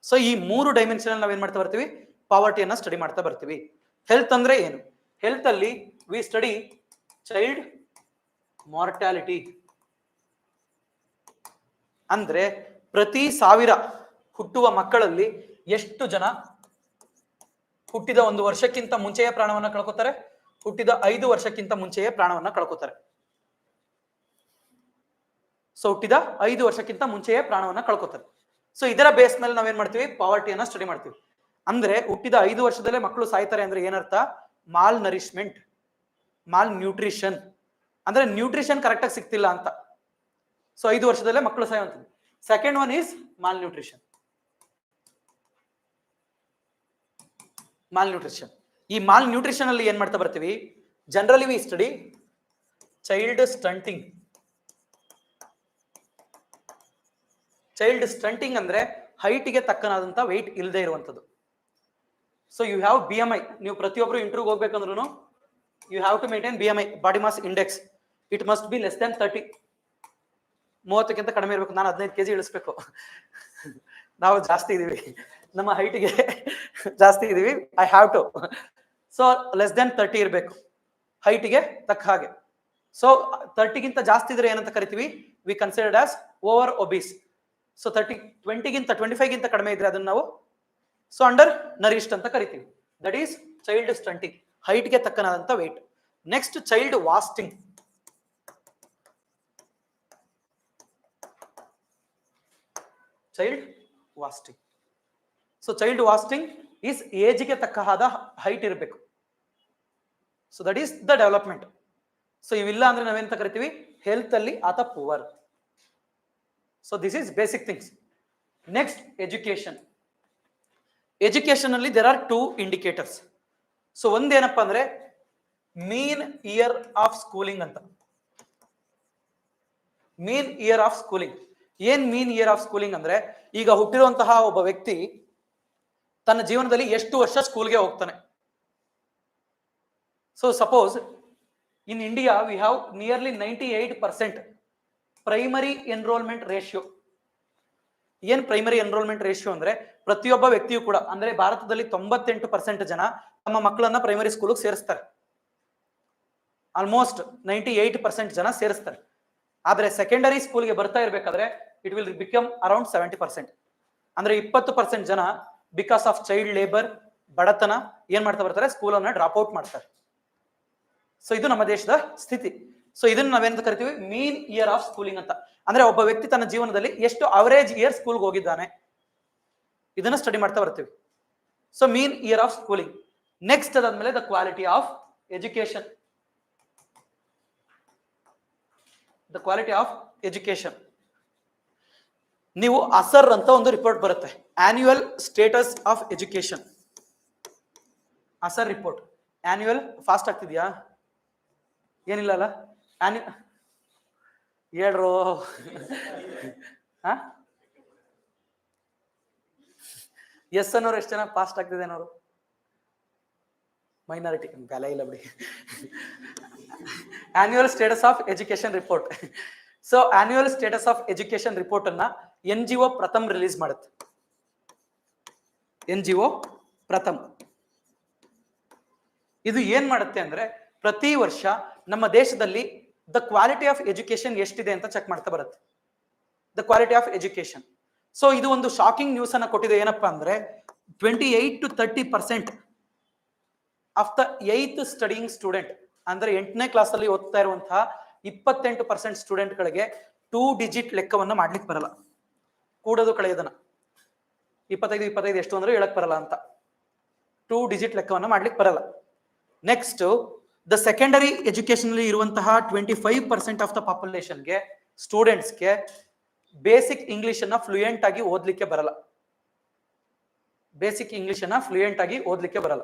So ಈ 3 ಡೈಮೆನ್ಷನ್ ನಾವೇನ್ ಮಾಡ್ತಾ ಬರ್ತೀವಿ, ಪಾವರ್ಟಿಯನ್ನ ಸ್ಟಡಿ ಮಾಡ್ತಾ ಬರ್ತೀವಿ. ಹೆಲ್ತ್ ಅಂದ್ರೆ ಏನು? ಹೆಲ್ತ್ ಅಲ್ಲಿ ವಿ ಸ್ಟಡಿ ಚೈಲ್ಡ್ ಮಾರ್ಟಾಲಿಟಿ. ಅಂದ್ರೆ ಪ್ರತಿ 1000 ಹುಟ್ಟುವ ಮಕ್ಕಳಲ್ಲಿ ಎಷ್ಟು ಜನ ಹುಟ್ಟಿದ 1 ವರ್ಷಕ್ಕಿಂತ ಮುಂಚೆಯೇ ಪ್ರಾಣವನ್ನ ಕಳ್ಕೊತಾರೆ, ಹುಟ್ಟಿದ 5 ವರ್ಷಕ್ಕಿಂತ ಮುಂಚೆಯೇ ಪ್ರಾಣವನ್ನ ಕಳ್ಕೊತಾರೆ. ಸೊ ಹುಟ್ಟಿದ 5 ವರ್ಷಕ್ಕಿಂತ ಮುಂಚೆಯೇ ಪ್ರಾಣವನ್ನ ಕಳ್ಕೊತಾರೆ. ಸೊ ಇದರ ಬೇಸ್ ಮೇಲೆ ನಾವೇನ್ ಮಾಡ್ತೀವಿ, ಪಾವರ್ಟಿಯನ್ನ ಸ್ಟಡಿ ಮಾಡ್ತೀವಿ. ಅಂದ್ರೆ ಹುಟ್ಟಿದ 5 ವರ್ಷದಲ್ಲೇ ಮಕ್ಕಳು ಸಾಯ್ತಾರೆ ಅಂದ್ರೆ ಏನರ್ಥ, ಮಾಲ್ ನರಿಶ್ಮೆಂಟ್, ಮಾಲ್ ನ್ಯೂಟ್ರಿಷನ್, ಅಂದ್ರೆ ನ್ಯೂಟ್ರಿಷನ್ ಕರೆಕ್ಟ್ ಆಗಿ ಸಿಗ್ತಿಲ್ಲ ಅಂತ. ಸೊ 5 ವರ್ಷದಲ್ಲೇ ಮಕ್ಕಳು ಸಾಯುವಂಥದ್ದು. Second one is malnutrition. Malnutrition. ಈ ಮಾಲ್ ನ್ಯೂಟ್ರಿಷನ್ ಅಲ್ಲಿ ಏನ್ ಮಾಡ್ತಾ ಬರ್ತೀವಿ, generally we study child stunting. Child stunting ಅಂದ್ರೆ ಹೈಟ್ಗೆ ತಕ್ಕನಾದಂತ ವೆಯ್ಟ್ ಇಲ್ಲದೆ ಇರುವಂತದ್ದು. So you have BMI. ನೀವು ಪ್ರತಿಯೊಬ್ಬರು ಇಂಟರ್ವ್ಯೂಗೆ ಹೋಗ್ಬೇಕಂದ್ರೂ you have to maintain BMI, body mass index. It must be less than 30. 30ಕ್ಕಿಂತ ಕಡಿಮೆ ಇರಬೇಕು. ನಾನು 15 kg ಇಳಿಸ್ಬೇಕು. ನಾವು ಜಾಸ್ತಿ ಇದೀವಿ, ನಮ್ಮ ಹೈಟ್ಗೆ ಜಾಸ್ತಿ ಇದೀವಿ. I have to. So less than 30 ಇರಬೇಕು ಹೈಟ್ಗೆ ತಕ್ಕ ಹಾಗೆ. ಸೊ 30ಗಿಂತ ಜಾಸ್ತಿ ಇದ್ರೆ ಏನಂತ ಕರಿತೀವಿ, we considered as over obese. ಸೊ 25ಗಿಂತ ಕಡಿಮೆ ಇದ್ರೆ ಅದನ್ನ ನಾವು ಸೊ ಅಂಡರ್ ನರಿಷ್ಡ್ ಅಂತ ಕರಿತೀವಿ. ದಟ್ ಈಸ್ ಚೈಲ್ಡ್ ಸ್ಟಂಟಿಂಗ್, ಹೈಟ್ಗೆ ತಕ್ಕನಾದಂತ weight. Next child wasting. Child wasting. So child wasting is ಏಜ್ಗೆ ತಕ್ಕ ಆದ ಹೈಟ್ ಇರಬೇಕು. So that is the development. So ಇವಿಲ್ಲ ಅಂದ್ರೆ ನಾವೇಂತ ಕರಿತೀವಿ, ಹೆಲ್ತ್ ಅಲ್ಲಿ ಆತ poor. So this is basic things. Next education. Education ಅಲ್ಲಿ ದೇರ್ ಆರ್ 2 ಇಂಡಿಕೇಟರ್ಸ್. ಸೊ ಒಂದೇನಪ್ಪ ಅಂದ್ರೆ ಮೀನ್ ಇಯರ್ ಆಫ್ ಸ್ಕೂಲಿಂಗ್ ಅಂತ. ಮೀನ್ ಇಯರ್ ಆಫ್ ಸ್ಕೂಲಿಂಗ್. ಏನ್ ಮೀನ್ ಇಯರ್ ಆಫ್ ಸ್ಕೂಲಿಂಗ್ ಅಂದ್ರೆ, ಈಗ ಹುಟ್ಟಿರುವಂತಹ ಒಬ್ಬ ವ್ಯಕ್ತಿ ತನ್ನ ಜೀವನದಲ್ಲಿ ಎಷ್ಟು ವರ್ಷ ಸ್ಕೂಲ್ಗೆ ಹೋಗ್ತಾನೆ. So suppose in India we have nearly 98% primary enrolment ratio. ಏನ್ ಪ್ರೈಮರಿ ಎನ್ರೋಲ್ಮೆಂಟ್ ರೇಷಿಯೋ ಅಂದ್ರೆ, ಪ್ರತಿಯೊಬ್ಬ ವ್ಯಕ್ತಿಯು ಕೂಡ ಅಂದ್ರೆ ಭಾರತದಲ್ಲಿ 98% ಜನ ತಮ್ಮ ಮಕ್ಕಳನ್ನ ಪ್ರೈಮರಿ ಸ್ಕೂಲ್ಗೆ ಸೇರಿಸ್ತಾರೆ. ಆಲ್ಮೋಸ್ಟ್ 98% ಜನ ಸೇರಿಸ್ತಾರೆ. ಆದ್ರೆ ಸೆಕೆಂಡರಿ ಸ್ಕೂಲ್ಗೆ ಬರ್ತಾ ಇರ್ಬೇಕಾದ್ರೆ ಇಟ್ ವಿಲ್ ಬಿಕಮ್ ಅರೌಂಡ್ 70%. ಅಂದ್ರೆ 20% ಜನ ಬಿಕಾಸ್ ಆಫ್ ಚೈಲ್ಡ್ ಲೇಬರ್, ಬಡತನ ಏನ್ ಮಾಡ್ತಾ ಬರ್ತಾರೆ, ಸ್ಕೂಲನ್ನ ಡ್ರಾಪ್ ಔಟ್ ಮಾಡ್ತಾರೆ. ಸೊ ಇದು ನಮ್ಮ ದೇಶದ ಸ್ಥಿತಿ. ಸೊ ಇದನ್ನ ನಾವೇನಂತ ಕರಿತೀವಿ, ಮೀನ್ ಇಯರ್ ಆಫ್ ಸ್ಕೂಲಿಂಗ್ ಅಂತ. ಅಂದ್ರೆ ಒಬ್ಬ ವ್ಯಕ್ತಿ ತನ್ನ ಜೀವನದಲ್ಲಿ ಎಷ್ಟು ಅವರೇಜ್ ಇಯರ್ ಸ್ಕೂಲ್ಗೆ ಹೋಗಿದ್ದಾನೆ, ಇದನ್ನ ಸ್ಟಡಿ ಮಾಡ್ತಾ ಬರ್ತೀವಿ. So mean year of schooling. Next ಅದಾದ್ಮೇಲೆ the quality of education. The quality of education. ನೀವು ಅಸರ್ ಅಂತ ಒಂದು ರಿಪೋರ್ಟ್ ಬರುತ್ತೆ, annual status of education. ASER report. Annual fast ಆಗ್ತಿದ್ಯಾ? ಏನಿಲ್ಲ ಅಲ್ಲ? ಹೇಳ್ರು. ಎಸ್ ಅನ್ನೋರು ಎಷ್ಟು ಜನ ಫಾಸ್ಟ್ ಆಗ್ತಿದೆ ಅನ್ನೋರು? ಮೈನಾರಿಟಿ, ಬೆಲೆ ಇಲ್ಲ ಬಿಡಿ. Annual status of education report. So annual status of education report ಅನ್ನ NGO ಪ್ರಥಮ್ ರಿಲೀಸ್ ಮಾಡುತ್ತೆ. NGO ಪ್ರಥಮ್. ಇದು ಏನ್ ಮಾಡುತ್ತೆ ಅಂದ್ರೆ, ಪ್ರತಿ ವರ್ಷ ನಮ್ಮ ದೇಶದಲ್ಲಿ ದ ಕ್ವಾಲಿಟಿ ಆಫ್ ಎಜುಕೇಶನ್ ಎಷ್ಟಿದೆ ಅಂತ ಚೆಕ್ ಮಾಡ್ತಾ ಬರುತ್ತೆ. The quality of education. So ಇದು ಒಂದು ಶಾಕಿಂಗ್ ನ್ಯೂಸ್ ಅನ್ನ ಕೊಟ್ಟಿದೆ. ಏನಪ್ಪಾ ಅಂದ್ರೆ, 28 to 30% of the 8th studying student, ಅಂದ್ರೆ 8ನೇ ಕ್ಲಾಸ್ ಅಲ್ಲಿ ಓದ್ತಾ ಇರುವಂತಹ 28% ಸ್ಟೂಡೆಂಟ್ಗಳಿಗೆ 2 ಡಿಜಿಟ್ ಲೆಕ್ಕವನ್ನ ಮಾಡ್ಲಿಕ್ಕೆ ಬರಲ್ಲ. ಕೂಡೋದು ಕಳೆಯೋದನ್ನ 25 ಎಷ್ಟು ಅಂದ್ರೆ ಹೇಳಕ್ ಬರಲ್ಲ ಅಂತ 2 ಡಿಜಿಟ್ ಲೆಕ್ಕವನ್ನ ಮಾಡ್ಲಿಕ್ಕೆ ಬರಲ್ಲ. ನೆಕ್ಸ್ಟ್ ದ ಸೆಕೆಂಡರಿ ಎಜುಕೇಶನ್ ಅಲ್ಲಿ ಇರುವಂತಹ 25% ಆಫ್ ದ ಪಾಪ್ಯುಲೇಷನ್ಗೆ ಸ್ಟೂಡೆಂಟ್ಸ್ಗೆ ಬೇಸಿಕ್ ಇಂಗ್ಲಿಷ್ ಅನ್ನ ಫ್ಲೂಯೆಂಟ್ ಆಗಿ ಓದ್ಲಿಕ್ಕೆ ಬರಲ್ಲ. ಬೇಸಿಕ್ ಇಂಗ್ಲಿಷ್ ಅನ್ನ ಫ್ಲೂಯೆಂಟ್ ಆಗಿ ಓದ್ಲಿಕ್ಕೆ ಬರಲ್ಲ.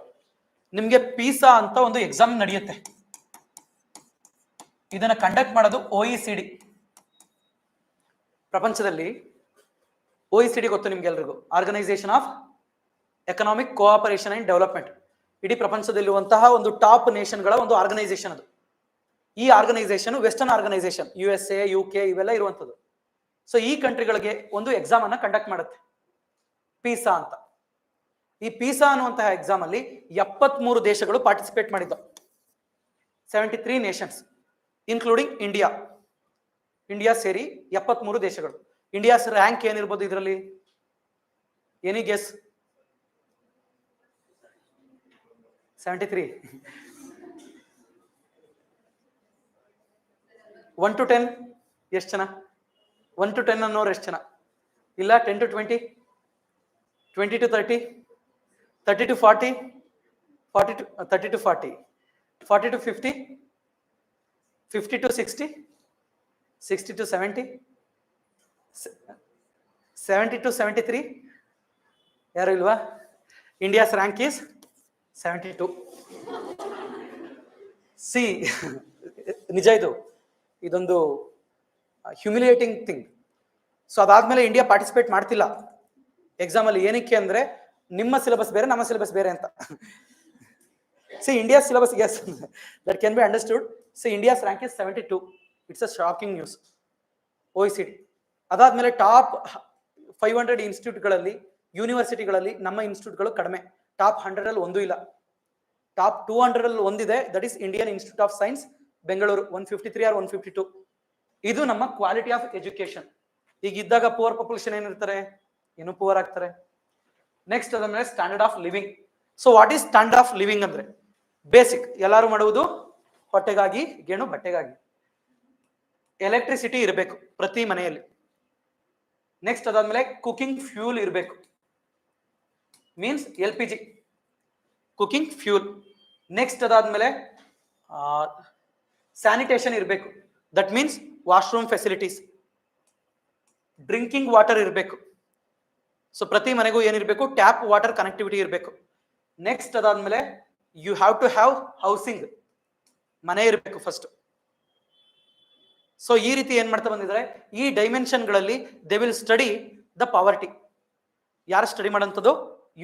ನಿಮ್ಗೆ ಪಿಸಾ ಅಂತ ಒಂದು ಎಕ್ಸಾಮ್ ನಡೆಯುತ್ತೆ. ಇದನ್ನ ಕಂಡಕ್ಟ್ ಮಾಡೋದು OECD. ಪ್ರಪಂಚದಲ್ಲಿ OECD ಗೊತ್ತು ನಿಮ್ಗೆ ಎಲ್ರಿಗೂ, Organisation of Economic Cooperation and Development. ಇಡೀ ಪ್ರಪಂಚದಲ್ಲಿರುವಂತಹ ಒಂದು ಟಾಪ್ ನೇಷನ್ಗಳ ಒಂದು ಆರ್ಗನೈಸೇಷನ್ ಅದು. ಈ organisation western organisation, USA, UK ಇವೆಲ್ಲ ಇರುವಂತದ್ದು. ಸೊ ಈ ಕಂಟ್ರಿಗಳಿಗೆ ಒಂದು ಎಕ್ಸಾಮ್ ಅನ್ನ ಕಂಡಕ್ಟ್ ಮಾಡುತ್ತೆ, ಪಿಸಾ ಅಂತ. ಈ ಪಿಸಾ ಅನ್ನುವಂತಹ ಎಕ್ಸಾಮ್ ಅಲ್ಲಿ 73 ದೇಶಗಳು ಪಾರ್ಟಿಸಿಪೇಟ್ ಮಾಡಿದ್ದವು. 73 ನೇಷನ್ಸ್ ಇನ್ಕ್ಲೂಡಿಂಗ್ ಇಂಡಿಯಾ. ಇಂಡಿಯಾ ಸೇರಿ 73 ದೇಶಗಳು. ಇಂಡಿಯಾಸ್ ರ್ಯಾಂಕ್ ಏನಿರ್ಬೋದು ಇದರಲ್ಲಿ? Any guess? 73. 1 to 10 ಎಷ್ಟು ಜನ? 1 to 10 ಅನ್ನೋರು ಎಷ್ಟು ಜನ? ಇಲ್ಲ 10 to 20, 20 to 30, 30 to 40, 30 to 40, 40 to 50, 50 to 60, 60 to 70, 70 to 73. ಯಾರು ಇಲ್ವಾ? India's rank is 72. ಸಿ ನಿಜ ಇದೊಂದು ಹ್ಯೂಮಿಲಿಯೇಟಿಂಗ್ ಥಿಂಗ್. ಸೊ ಅದಾದ್ಮೇಲೆ ಇಂಡಿಯಾ ಪಾರ್ಟಿಸಿಪೇಟ್ ಮಾಡ್ತಿಲ್ಲ ಎಕ್ಸಾಮ್ ಅಲ್ಲಿ. ಏನಕ್ಕೆ ಅಂದ್ರೆ ನಿಮ್ಮ ಸಿಲೆಬಸ್ ಬೇರೆ, ನಮ್ಮ ಸಿಲೆಬಸ್ ಬೇರೆ ಅಂತ. See, India's syllabus, yes, that can be understood. See, India's rank is 72. It's a shocking news. OECD. ಅದಾದ್ಮೇಲೆ ಟಾಪ್ 500 ಇನ್ಸ್ಟಿಟ್ಯೂಟ್ಗಳಲ್ಲಿ, ಯೂನಿವರ್ಸಿಟಿಗಳಲ್ಲಿ ನಮ್ಮ ಇನ್ಸ್ಟಿಟ್ಯೂಟ್ಗಳು ಕಡಿಮೆ. ಟಾಪ್ 100 ಅಲ್ಲಿ ಒಂದೂ ಇಲ್ಲ. ಟಾಪ್ 200 ಅಲ್ಲಿ ಒಂದಿದೆ, that is Indian institute of science Bengaluru, 153 or 152. ಇದು ನಮ್ಮ ಕ್ವಾಲಿಟಿ ಆಫ್ ಎಜುಕೇಶನ್. ಈಗ ಇದ್ದಾಗ ಪುವರ್ ಪಾಪ್ಯುಲೇಷನ್ ಏನಿರ್ತಾರೆ, ಏನು ಪುವರ್ ಆಗ್ತಾರೆ. ನೆಕ್ಸ್ಟ್ ಅದಾದ್ಮೇಲೆ standard of living. So what is standard of living ಅಂದ್ರೆ ಬೇಸಿಕ್, ಎಲ್ಲರೂ ಮಾಡುವುದು ಹೊಟ್ಟೆಗಾಗಿ, ಗೇಣು ಬಟ್ಟೆಗಾಗಿ. ಎಲೆಕ್ಟ್ರಿಸಿಟಿ ಇರಬೇಕು ಪ್ರತಿ ಮನೆಯಲ್ಲಿ. ನೆಕ್ಸ್ಟ್ ಅದಾದ್ಮೇಲೆ ಕುಕಿಂಗ್ ಫ್ಯೂಲ್ ಇರಬೇಕು, means LPG cooking fuel. Next ಅದಾದ್ಮೇಲೆ ಸ್ಯಾನಿಟೇಷನ್ ಇರಬೇಕು, that means washroom facilities. Drinking water ಇರಬೇಕು. ಸೊ ಪ್ರತಿ ಮನೆಗೂ ಏನಿರಬೇಕು? ಟ್ಯಾಪ್ ವಾಟರ್ ಕನೆಕ್ಟಿವಿಟಿ ಇರಬೇಕು. ನೆಕ್ಸ್ಟ್ ಅದಾದ್ಮೇಲೆ you have to have housing, ಮನೆ ಇರಬೇಕು ಫಸ್ಟ್. ಸೊ ಈ ರೀತಿ ಏನ್ ಮಾಡ್ತಾ ಬಂದಿದ್ದಾರೆ, ಈ ಡೈಮೆನ್ಷನ್ಗಳಲ್ಲಿ they will study the poverty. ಯಾರು ಸ್ಟಡಿ ಮಾಡೋಂಥದ್ದು?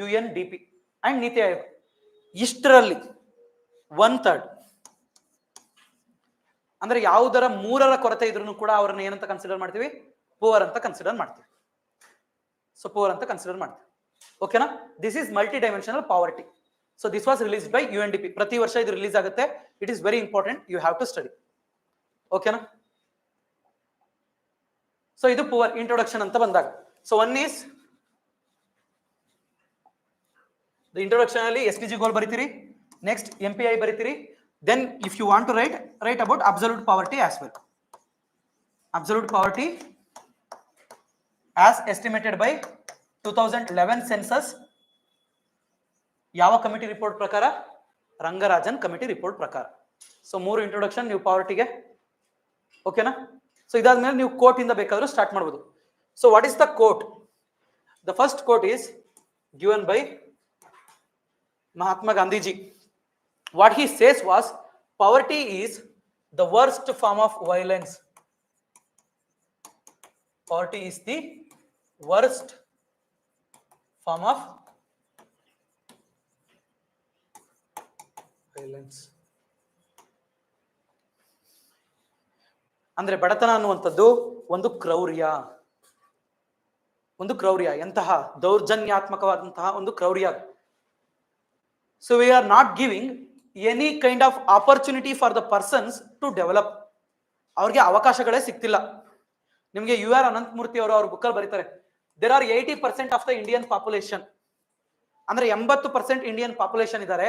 UNDP and NITI Aayog. ಇಷ್ಟರಲ್ಲಿ 1/3 ಅಂದ್ರೆ ಯಾವುದರ 3ರ ಕೊರತೆ ಇದ್ರೂ ಕೂಡ ಅವ್ರನ್ನ ಏನಂತ ಕನ್ಸಿಡರ್ ಮಾಡ್ತೀವಿ? ಪುವರ್ ಅಂತ ಕನ್ಸಿಡರ್ ಮಾಡ್ತೀವಿ. ಸೊ ಪುವರ್ ಅಂತ ಕನ್ಸಿಡರ್ ಮಾಡ್ತೀವಿ. ಓಕೆನಾ? This is multi dimensional poverty. So this was released by UNDP. ಪ್ರತಿ ವರ್ಷ ಇದು ರಿಲೀಸ್ ಆಗುತ್ತೆ. It is very important, you have to study. ಓಕೆನಾ? ಸೊ ಇದು ಪುವರ್ ಇಂಟ್ರೊಡಕ್ಷನ್ ಅಂತ ಬಂದಾಗ. So one is the introduction ಅಲ್ಲಿ SDG ಗೋಲ್ ಬರೀತೀರಿ, ನೆಕ್ಸ್ಟ್ MPI ಬರೀತೀರಿ. Then if you want to write about absolute poverty as well. Absolute poverty as estimated by 2011 census. ಯಾವ ಕಮಿಟಿ ರಿಪೋರ್ಟ್ ಪ್ರಕಾರ? ರಂಗರಾಜನ್ ಕಮಿಟಿ ರಿಪೋರ್ಟ್ ಪ್ರಕಾರ. ಸೊ 3 ಇಂಟ್ರೊಡಕ್ಷನ್ ನೀವು ಪಾವರ್ಟಿಗೆ. ಓಕೆನಾ? ಸೊ ಇದಾದ್ಮೇಲೆ ನೀವು ಕೋಟ್ ಇಂದ ಬೇಕಾದ್ರೂ ಸ್ಟಾರ್ಟ್ ಮಾಡಬಹುದು. So what is the quote? The first quote is given by Mahatma Gandhi. What he says was, poverty is the worst form of violence. Poverty is the worst form of violence. ಅಂದ್ರೆ ಬಡತನ ಅನ್ನುವಂಥದ್ದು ಒಂದು ಕ್ರೌರ್ಯ, ಎಂತಹ ದೌರ್ಜನ್ಯಾತ್ಮಕವಾದಂತಹ ಒಂದು ಕ್ರೌರ್ಯ. So we are not giving any kind of opportunity for the persons to develop. ಅವ್ರಿಗೆ ಅವಕಾಶಗಳೇ ಸಿಗ್ತಿಲ್ಲ. ನಿಮಗೆ UR ಅನಂತಮೂರ್ತಿ ಅವರು ಅವ್ರ ಬುಕ್ಕಲ್ಲಿ ಬರೀತಾರೆ, there are 80% of the Indian population ಅಂದ್ರೆ 80% ಇಂಡಿಯನ್ ಪಾಪ್ಯುಲೇಷನ್ ಇದ್ದಾರೆ,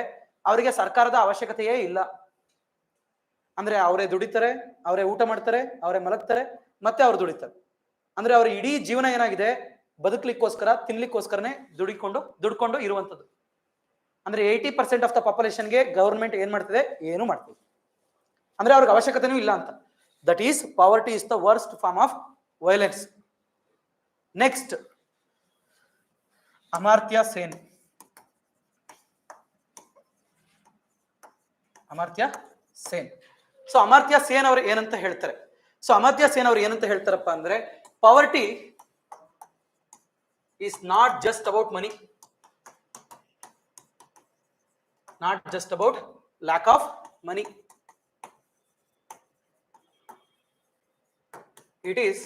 ಅವರಿಗೆ ಸರ್ಕಾರದ ಅವಶ್ಯಕತೆಯೇ ಇಲ್ಲ. ಅಂದ್ರೆ ಅವರೇ ದುಡಿತಾರೆ, ಅವರೇ ಊಟ ಮಾಡ್ತಾರೆ, ಅವರೇ ಮಲಗ್ತಾರೆ, ಮತ್ತೆ ಅವ್ರು ದುಡಿತಾರೆ. ಅಂದ್ರೆ ಅವ್ರ ಇಡೀ ಜೀವನ ಏನಾಗಿದೆ, ಬದುಕಲಿಕ್ಕೋಸ್ಕರ, ತಿನ್ಲಿಕ್ಕೋಸ್ಕರನೇ ದುಡ್ಕೊಂಡು ಇರುವಂತದ್ದು. ಅಂದ್ರೆ 80% ಆಫ್ ದ ಪಾಪ್ಯುಲೇಷನ್ಗೆ ಗವರ್ಮೆಂಟ್ ಏನ್ ಮಾಡ್ತಿದೆ, ಏನು ಮಾಡ್ತಿದೆ, ಅಂದ್ರೆ ಅವ್ರಿಗೆ ಅವಶ್ಯಕತೆನೂ ಇಲ್ಲ ಅಂತ. That is poverty is the worst form of violence. Next, Amartya Sen. Amartya Sen. So Amartya Sen ಅವರು ಏನಂತ ಹೇಳ್ತಾರೆ? ಸೊ ಅಮರ್ತ್ಯ ಸೇನ್ ಅವರು ಏನಂತ ಹೇಳ್ತಾರಪ್ಪ ಅಂದ್ರೆ, poverty is not just about money, not just about lack of money, it is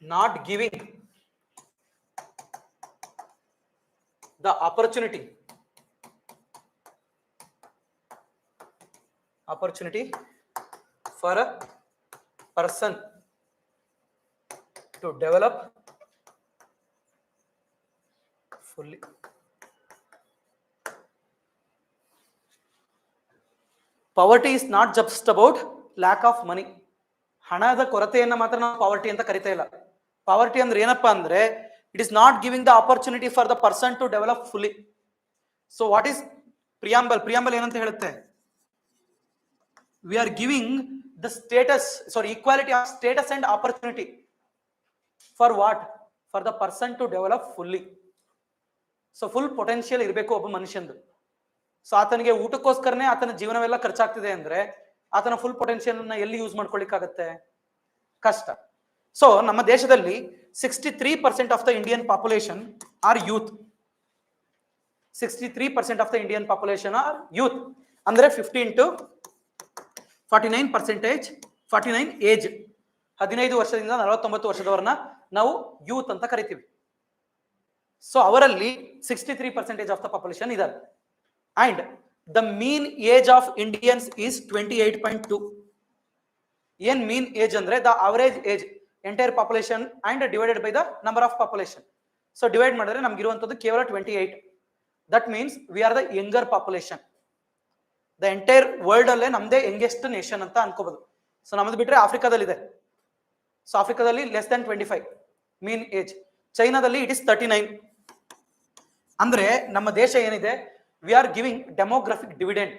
not giving the opportunity for a person to develop fully. Poverty is not just about lack of money. ಹಣದ ಕೊರತೆಯನ್ನ ಮಾತ್ರ ನಾವು ಪಾವರ್ಟಿ ಅಂತ ಕರಿತಾ ಇಲ್ಲ. ಪಾವರ್ಟಿ ಅಂದ್ರೆ ಏನಪ್ಪಾ ಅಂದ್ರೆ, it is not giving the opportunity for the person to develop fully. So what is preamble? Preamble ಏನಂತ ಹೇಳುತ್ತೆ? We are giving the status, equality of status and opportunity for what? For the person to develop fully. So full potential ಇರಬೇಕು ಒಬ್ಬ ಮನುಷ್ಯಂದು. ಸೊ ಆತನಿಗೆ ಊಟಕ್ಕೋಸ್ಕರನೇ ಆತನ ಜೀವನವೆಲ್ಲ ಖರ್ಚಾಗ್ತಿದೆ ಅಂದ್ರೆ, ಆತನ ಫುಲ್ ಪೊಟೆನ್ಶಿಯಲ್ ಅನ್ನ ಎಲ್ಲಿ ಯೂಸ್ ಮಾಡ್ಕೊಳ್ಳಿಕ್ಕಾಗತ್ತೆ? ಕಷ್ಟ. ಸೊ ನಮ್ಮ ದೇಶದಲ್ಲಿ 63% of the Indian population are youth. 63% of the Indian population are youth. ಅಂದ್ರೆ 15 to 49%, 49 ಏಜ್, 15 ವರ್ಷದಿಂದ 49 ವರ್ಷದವರನ್ನ ನಾವು ಯೂತ್ ಅಂತ ಕರಿತೀವಿ. ಸೊ ಅವರಲ್ಲಿ 63% ಆಫ್ ದ ಪಾಪ್ಯುಲೇಷನ್ ಇದ್ದಾರೆ. And the mean age of Indians is 28.2. ಏನ್ ಮೀನ್ ಏಜ್ ಅಂದ್ರೆ, the average age entire population and divided by the number of population. So divide ಮಾಡಿದ್ರೆ ನಮ್ಗೆ ಇರುವಂತದ್ದು ಕೇವಲ 28. That means we are the younger population. The entire world ಅಲ್ಲೇ ನಮ್ದೇ ಯಂಗೆಸ್ಟ್ ನೇಷನ್ ಅಂತ ಅನ್ಕೋಬಹುದು. ಸೊ ನಮ್ದು ಬಿಟ್ರೆ ಆಫ್ರಿಕಾದಲ್ಲಿ ಇದೆ. ಸೊ ಆಫ್ರಿಕಾದಲ್ಲಿ ಲೆಸ್ ದನ್ 25 ಮೀನ್ ಏಜ್. ಚೈನಾದಲ್ಲಿ ಇಟ್ ಇಸ್ 39. ಅಂದ್ರೆ ನಮ್ಮ ದೇಶ ಏನಿದೆ, we are giving demographic dividend.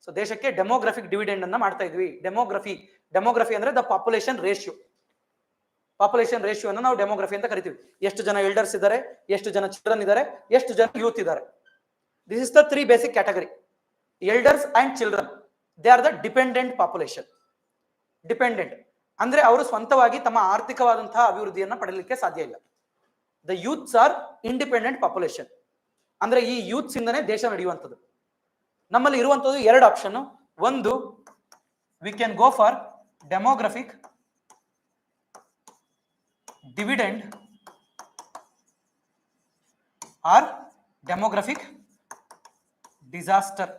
So ದೇಶಕ್ಕೆ ಡೆಮೋಗ್ರಫಿಕ್ ಡಿವಿಡೆಂಡ್ ಅನ್ನ ಮಾಡ್ತಾ ಇದ್ವಿ. ಡೆಮೋಗ್ರಫಿ ಅಂದ್ರೆ the population ratio. Population ratio ಅನ್ನು ನಾವು ಡೆಮೋಗ್ರಫಿ ಅಂತ ಕರಿತೀವಿ. ಎಷ್ಟು ಜನ ಎಲ್ಡರ್ಸ್ ಇದ್ದಾರೆ, ಎಷ್ಟು ಜನ ಚಿಲ್ಡ್ರನ್ ಇದ್ದಾರೆ, ಎಷ್ಟು ಜನ ಯೂತ್ ಇದ್ದಾರೆ. This is the 3 basic category. Elders and children, they are the dependent population. Dependent ಅಂದ್ರೆ ಅವರು ಸ್ವಂತವಾಗಿ ತಮ್ಮ ಆರ್ಥಿಕವಾದಂತಹ ಅಭಿವೃದ್ಧಿಯನ್ನ ಪಡೆಯಲಿಕ್ಕೆ ಸಾಧ್ಯ ಇಲ್ಲ. The youths are independent population. ಅಂದ್ರೆ ಈ ಯೂತ್ಸ್ ಇಂದನೇ ದೇಶ ನಡೆಯುವಂಥದ್ದು. ನಮ್ಮಲ್ಲಿ ಇರುವಂತದ್ದು 2 ಆಪ್ಷನ್. ಒಂದು, we can go for demographic dividend or demographic disaster.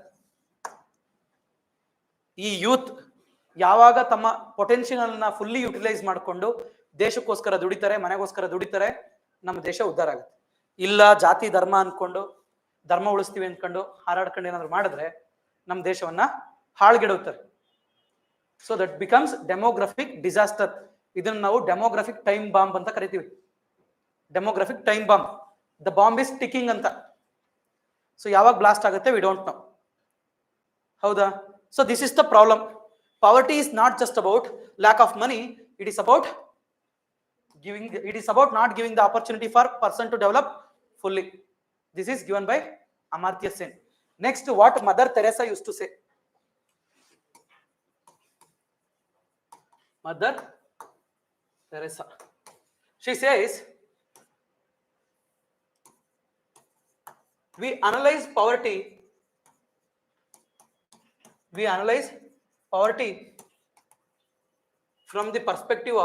ಈ ಯೂತ್ ಯಾವಾಗ ತಮ್ಮ ಪೊಟೆನ್ಶಿಯಲ್ ಅನ್ನ ಫುಲ್ಲಿ ಯುಟಿಲೈಸ್ ಮಾಡಿಕೊಂಡು ದೇಶಕ್ಕೋಸ್ಕರ ದುಡಿತಾರೆ, ಮನೆಗೋಸ್ಕರ ದುಡಿತಾರೆ, ನಮ್ಮ ದೇಶ ಉದ್ಧಾರ ಆಗುತ್ತೆ. ಇಲ್ಲ ಜಾತಿ ಧರ್ಮ ಅನ್ಕೊಂಡು, ಧರ್ಮ ಉಳಿಸ್ತೀವಿ ಅನ್ಕೊಂಡು ಹಾರಾಡ್ಕೊಂಡು ಏನಾದ್ರು ಮಾಡಿದ್ರೆ ನಮ್ಮ ದೇಶವನ್ನ ಹಾಳ್ಗೆಡುತ್ತಾರೆ. So that becomes demographic disaster. ಇದನ್ನ ನಾವು ಡೆಮೋಗ್ರಫಿಕ್ ಟೈಮ್ ಬಾಂಬ್ ಅಂತ ಕರಿತೀವಿ. Demographic time bomb. The bomb is ticking ಅಂತ. ಸೊ ಯಾವಾಗ ಬ್ಲಾಸ್ಟ್ ಆಗುತ್ತೆ ವಿ ಡೋಂಟ್ ನೋ. ಹೌದಾ? So this is the problem. Poverty is not just about lack of money, it is about not giving the opportunity for person to develop fully. This is given by Amartya Sen. Next, what Mother Teresa used to say. Mother Teresa, she says, we analyze poverty from the perspective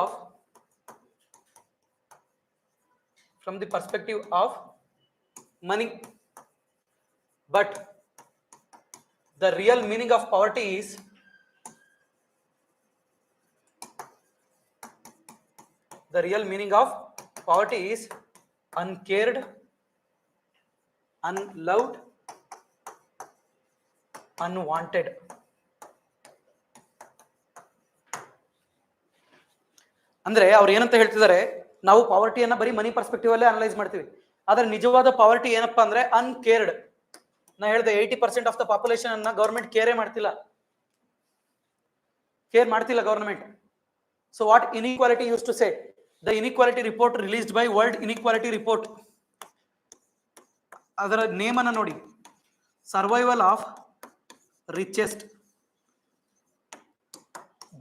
of money, but the real meaning of poverty is uncared unloved, unwanted. ಅಂದ್ರೆ ಅವ್ರು ಏನಂತ ಹೇಳ್ತಿದ್ದಾರೆ, ನಾವು ಪಾವರ್ಟಿಯನ್ನ ಬರೀ ಮನಿ ಪರ್ಸ್ಪೆಕ್ಟಿವ್ ಅಲ್ಲೇ ಅನಲೈಸ್ ಮಾಡ್ತೀವಿ, ಆದ್ರೆ ನಿಜವಾದ ಪಾವರ್ಟಿ ಏನಪ್ಪಾ ಅಂದ್ರೆ ಅನ್ಕೇರ್ಡ್. ನಾ ಹೇಳಿದೆ 80% ಆಫ್ ದ ಪಾಪ್ಯುಲೇಷನ್ ಅನ್ನ ಗವರ್ಮೆಂಟ್ ಕೇರೇ ಮಾಡ್ತಿಲ್ಲ, ಕೇರ್ ಮಾಡ್ತಿಲ್ಲ government. So what inequality used to say, the inequality report released by world inequality report, ಅದರ ನೇಮ್ ಅನ್ನ ನೋಡಿ, survival of richest,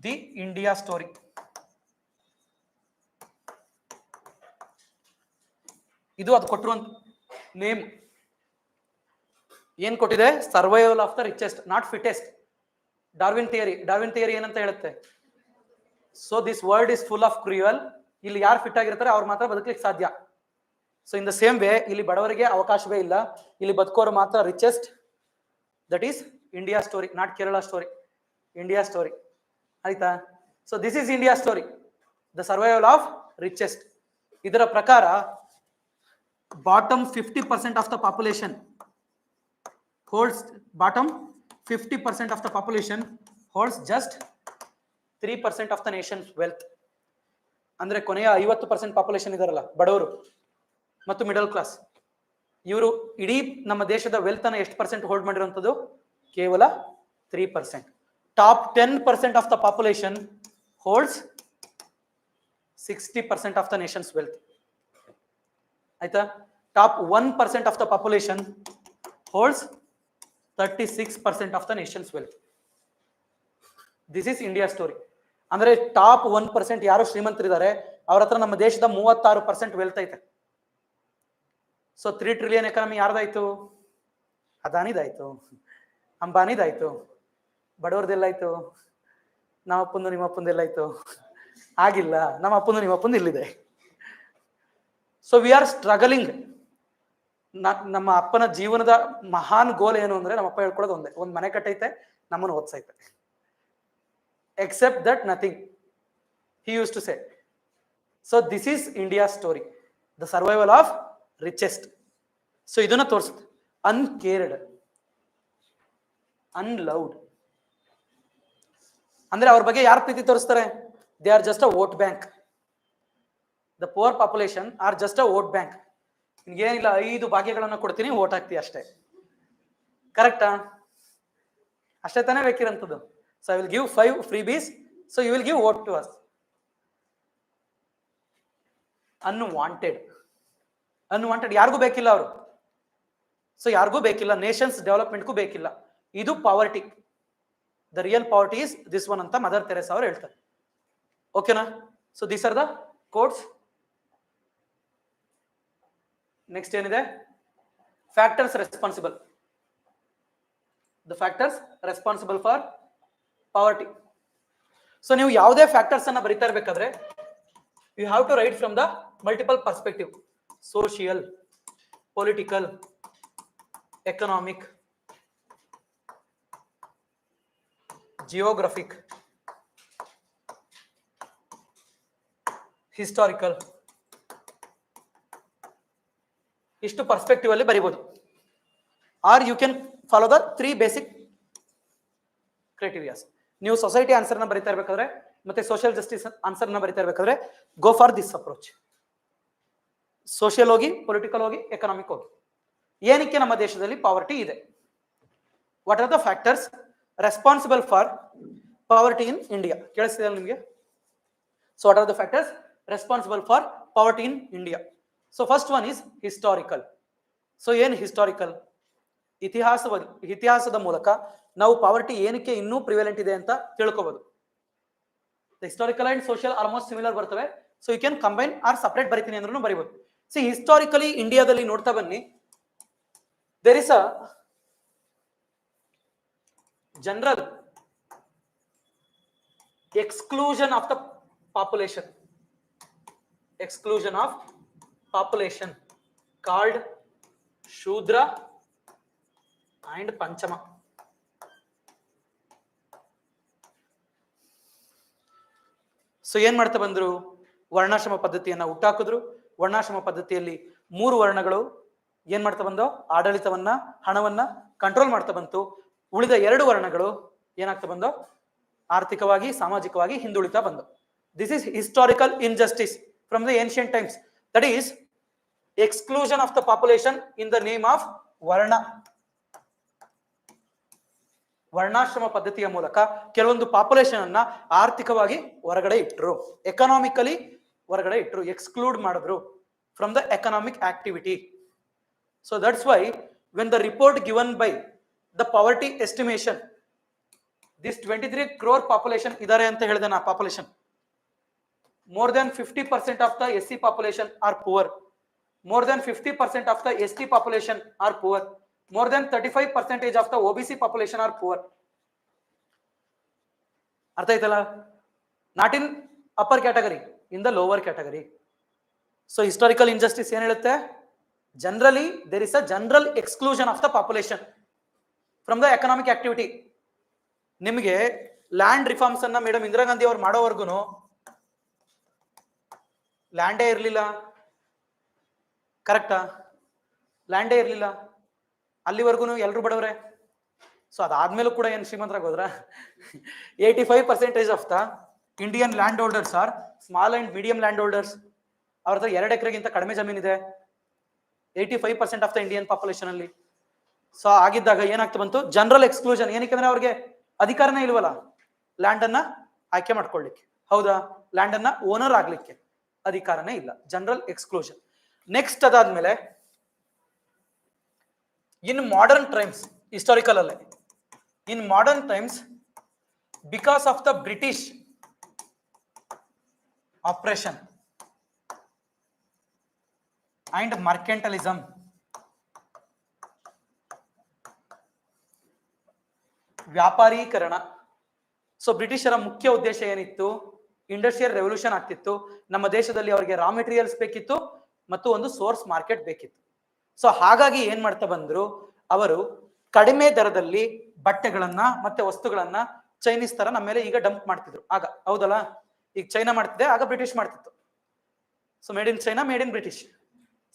the India story. ಇದು ಅದು ಕೊಟ್ಟಿರುವಂತ ನೇಮ್ ಏನ್ ಕೊಟ್ಟಿದೆ, survival of the richest, not fittest. Darwin theory ಏನಂತ ಹೇಳುತ್ತೆ, so this world is full of cruel, ಇಲ್ಲಿ ಯಾರು ಫಿಟ್ ಆಗಿರ್ತಾರೆ ಅವ್ರು ಮಾತ್ರ ಬದುಕಲಿಕ್ಕೆ ಸಾಧ್ಯ. So in the same way ಇಲ್ಲಿ ಬಡವರಿಗೆ ಅವಕಾಶವೇ ಇಲ್ಲ, ಇಲ್ಲಿ ಬದುಕೋರು ಮಾತ್ರ richest. That is India story, not Kerala story, India story. ಆಯ್ತಾ? So this is India story, the survival of richest. ಇದರ ಪ್ರಕಾರ bottom 50% of the population holds, bottom 50% of the population holds just 3% of the nation's wealth. ಅಂದ್ರೆ ಕೊನೆಯ 50% ಪಾಪ್ಯುಲೇಷನ್ ಇದಾರಲ್ಲ ಬಡವರು ಮತ್ತು ಮಿಡಲ್ ಕ್ಲಾಸ್, ಇವರು ಇಡೀ ನಮ್ಮ ದೇಶದ ವೆಲ್ತ್ ಅನ್ನ ಎಷ್ಟು ಪರ್ಸೆಂಟ್ ಹೋಲ್ಡ್ ಮಾಡಿರುವಂತದ್ದು, ಕೇವಲ 3%. Top 10% of the population holds 60% of the nation's wealth. ಆಯ್ತಾ? Top 1% of the population holds 36% of the nation's wealth. This is India story. ಅಂದ್ರೆ ಟಾಪ್ 1% ಯಾರು ಶ್ರೀಮಂತರಿದ್ದಾರೆ ಅವ್ರ ಹತ್ರ ನಮ್ಮ ದೇಶದ 36% ವೆಲ್ತ್ ಐತೆ. ಸೊ 3 ಟ್ರಿಲಿಯನ್ ಎಕಾನಮಿ ಯಾರ್ದಾಯ್ತು? ಅದಾನಿದಾಯ್ತು, ಅಂಬಾನಿದಾಯ್ತು. ಬಡವ್ರದೆಲ್ಲಾಯ್ತು? ನಮ್ಮ ಅಪ್ಪಂದು ನಿಮ್ಮ ಅಪ್ಪಂದು ಎಲ್ಲಾಯ್ತು? ಆಗಿಲ್ಲ, ನಮ್ಮ ಅಪ್ಪಂದು ನಿಮ್ಮ ಅಪ್ಪಂದು ಇಲ್ಲಿದೆ. So we are struggling. ನಮ್ಮ ಅಪ್ಪನ ಜೀವನದ ಮಹಾನ್ ಗೋಲ್ ಏನು ಅಂದ್ರೆ, ನಮ್ಮಪ್ಪ ಹೇಳ್ಕೊಳ್ಳೋದು ಒಂದೇ, ಒಂದ್ ಮನೆ ಕಟ್ಟೈತೆ, ನಮ್ಮನ್ನು ಓದ್ಸೈತೆ. Except that nothing he use to say. So this is India story, the survival of richest. So ಇದನ್ನ ತೋರಿಸುತ್ತೆ. ಅನ್ಕೇರ್ಡ್, ಅನ್ಲವ್ಡ್ ಅಂದ್ರೆ ಅವ್ರ ಬಗ್ಗೆ ಯಾರು ಪ್ರೀತಿ ತೋರಿಸ್ತಾರೆ? They are just a vote bank. The poor population are just a vote bank. ನಿನ್ಗೇನಿಲ್ಲ, 5 ಭಾಗ್ಯಗಳನ್ನ ಕೊಡ್ತೀನಿ, ವೋಟ್ ಹಾಕ್ತೀವಿ ಅಷ್ಟೇ. ಕರೆಕ್ಟಾ? ಅಷ್ಟೇ ತಾನೇ ಬೇಕಿರಂಥದ್ದು. So I will give 5 freebies, so you will give vote to us. Unwanted ಯಾರಿಗೂ ಬೇಕಿಲ್ಲ ಅವರು. ಸೊ ಯಾರಿಗೂ ಬೇಕಿಲ್ಲ, ನೇಷನ್ಸ್ ಡೆವಲಪ್ಮೆಂಟ್ಗೂ ಬೇಕಿಲ್ಲ. ಇದು poverty. The real poverty is this one ಅಂತ ಮದರ್ ತೆರೇಸಾ ಅವರು ಹೇಳ್ತಾರೆ. ಓಕೆನಾ? So these are the quotes. Next ಏನಿದೆ? Factors responsible. The factors responsible for poverty. So ನೀವು ಯಾವುದೇ ಫ್ಯಾಕ್ಟರ್ಸ್ ಅನ್ನ ಬರಿತಾ ಇರಬೇಕಾದ್ರೆ you have to write from the multiple perspective: social, political, economic, geographic, historical. ಇಷ್ಟು ಪರ್ಸ್ಪೆಕ್ಟಿವ್ ಅಲ್ಲಿ ಬರಿಬಹುದು. Or you can follow the 3 basic criterias. ನೀವು ಸೊಸೈಟಿ ಆನ್ಸರ್ನ ಬರಿತಾ ಇರಬೇಕಾದ್ರೆ ಮತ್ತೆ ಸೋಷಿಯಲ್ ಜಸ್ಟಿಸ್ ಆನ್ಸರ್ನ ಬರಿತಾ ಇರಬೇಕಾದ್ರೆ go for this approach. Social ಹೋಗಿ, ಪೊಲಿಟಿಕಲ್ ಹೋಗಿ, ಎಕನಾಮಿಕ್ ಹೋಗಿ. ಏನಕ್ಕೆ ನಮ್ಮ ದೇಶದಲ್ಲಿ ಪಾವರ್ಟಿ ಇದೆ? What are the factors responsible for poverty in India? ಕೇಳಿಸ್ತಿದೆ ನಿಮಗೆ? So what are the factors responsible for poverty in India? So first one is historical. So ಏನ್ ಹಿಸ್ಟಾರಿಕಲ್? ಇತಿಹಾಸದ ಮೂಲಕ ನಾವು ಪಾವರ್ಟಿ ಏನಕ್ಕೆ ಇನ್ನೂ ಪ್ರಿವೆಲೆಂಟ್ ಇದೆ ಅಂತ ತಿಳ್ಕೋಬಹುದು. Historical and social almost similar ಬರ್ತವೆ. So you can combine or separate ಬರಿತೀನಿ ಅಂದ್ರೂ ಬರಿಬಹುದು. ಸಿ ಹಿಸ್ಟಾರಿಕಲಿ ಇಂಡಿಯಾದಲ್ಲಿ ನೋಡ್ತಾ ಬನ್ನಿ, there is a general exclusion of the population, exclusion of population called Shudra and Panchama. So ಏನ್ ಮಾಡ್ತಾ ಬಂದ್ರು? ವರ್ಣಾಶ್ರಮ ಪದ್ಧತಿಯನ್ನ ಹುಟ್ಟಾಕಿದ್ರು. ವರ್ಣಾಶ್ರಮ ಪದ್ಧತಿಯಲ್ಲಿ 3 ವರ್ಣಗಳು ಏನ್ ಮಾಡ್ತಾ ಬಂದು ಆಡಳಿತವನ್ನ ಹಣವನ್ನ ಕಂಟ್ರೋಲ್ ಮಾಡ್ತಾ ಬಂತು. ಉಳಿದ 2 ವರ್ಣಗಳು ಏನಾಗ್ತಾ ಬಂದು ಆರ್ಥಿಕವಾಗಿ ಸಾಮಾಜಿಕವಾಗಿ ಹಿಂದುಳಿತಾ ಬಂದು. This is historical injustice from the ancient times, that is exclusion of the population in the name of ವರ್ಣ. ವರ್ಣಾಶ್ರಮ ಪದ್ಧತಿಯ ಮೂಲಕ ಕೆಲವೊಂದು ಪಾಪ್ಯುಲೇಷನ್ ಅನ್ನ ಆರ್ಥಿಕವಾಗಿ ಹೊರಗಡೆ ಇಟ್ಟರು, ಎಕನಾಮಿಕಲಿ ಹೊರಗಡೆ ಇಟ್ಟರು, ಎಕ್ಸ್ಕ್ಲೂಡ್ ಮಾಡಿದ್ರು from the economic activity. So that's Y when the report given by the poverty estimation, this 23 crore population ಇದಾರೆ ಅಂತ ಹೇಳಿದೆ ನಾ. Population more than 50% of the SC population are poor, more than 50% of the ST population are poor, more than 35% of the OBC population are poor. ಅರ್ಥ ಆಯ್ತಲ್ಲ? Not in upper category, in the lower category. So historical injustice ಏನ್ ಹೇಳುತ್ತೆ? Generally there is a general exclusion of the population from the economic activity. ನಿಮಗೆ ಲ್ಯಾಂಡ್ ರಿಫಾರ್ಮ್ಸ್ ಅನ್ನ ಮೇಡಮ್ ಇಂದಿರಾ ಗಾಂಧಿ ಅವ್ರು ಮಾಡೋವರೆಗೂ ಲ್ಯಾಂಡೇ ಇರಲಿಲ್ಲ. ಕರೆಕ್ಟಾ? ಲ್ಯಾಂಡೇ ಇರಲಿಲ್ಲ ಅಲ್ಲಿವರೆಗೂ, ಎಲ್ರು ಬಡವ್ರೆ. ಸೊ ಅದಾದ್ಮೇಲೂ ಕೂಡ ಏನು ಶ್ರೀಮಂತರಾಗ ಹೋದ್ರ? 85% of the Indian land holders R small and medium land holders. ಅವ್ರ ಹತ್ರ 2 ಎಕರೆಗಿಂತ ಕಡಿಮೆ ಜಮೀನಿದೆ 85% ಆಫ್ ದ ಇಂಡಿಯನ್ ಪಾಪ್ಯುಲೇಷನ್ ಅಲ್ಲಿ. ಸೊ ಆಗಿದ್ದಾಗ ಏನಾಗ್ತಾ ಬಂತು? General exclusion. ಏನಕ್ಕೆ? ಅವ್ರಿಗೆ ಅಧಿಕಾರನೇ ಇಲ್ವಲ್ಲ ಲ್ಯಾಂಡ್ ಅನ್ನ ಆಯ್ಕೆ ಮಾಡ್ಕೊಳ್ಳಿಕ್ಕೆ. ಹೌದಾ? ಲ್ಯಾಂಡ್ ಅನ್ನ ಓನರ್ ಆಗ್ಲಿಕ್ಕೆ ಅಧಿಕಾರನೇ ಇಲ್ಲ. General exclusion. ನೆಕ್ಸ್ಟ್ ಅದಾದ್ಮೇಲೆ ಇನ್ ಮಾಡರ್ನ್ ಟೈಮ್ಸ್, ಹಿಸ್ಟಾರಿಕಲ್ ಅಲ್ಲೇ, in modern times because of the British operation and mercantilism, ವ್ಯಾಪಾರೀಕರಣ. ಸೊ ಬ್ರಿಟಿಷರ ಮುಖ್ಯ ಉದ್ದೇಶ ಏನಿತ್ತು? ಇಂಡಸ್ಟ್ರಿಯಲ್ ರೆವಲ್ಯೂಷನ್ ಆಗ್ತಿತ್ತು. ನಮ್ಮ ದೇಶದಲ್ಲಿ ಅವರಿಗೆ ರಾ ಮೆಟೀರಿಯಲ್ಸ್ ಬೇಕಿತ್ತು ಮತ್ತು ಒಂದು ಸೋರ್ಸ್ ಮಾರ್ಕೆಟ್ ಬೇಕಿತ್ತು. ಸೊ ಹಾಗಾಗಿ ಏನ್ ಮಾಡ್ತಾ ಬಂದ್ರು? ಅವರು ಕಡಿಮೆ ದರದಲ್ಲಿ ಬಟ್ಟೆಗಳನ್ನ ಮತ್ತೆ ವಸ್ತುಗಳನ್ನ ಚೈನೀಸ್ ತರ ನಮ್ಮ ಮೇಲೆ ಈಗ ಡಂಪ್ ಮಾಡ್ತಿದ್ರು ಆಗ. ಹೌದಲ್ಲ? ಈಗ ಚೈನಾ ಮಾಡ್ತಿದೆ, ಆಗ ಬ್ರಿಟಿಷ್ ಮಾಡ್ತಿತ್ತು. So made in China, made in British.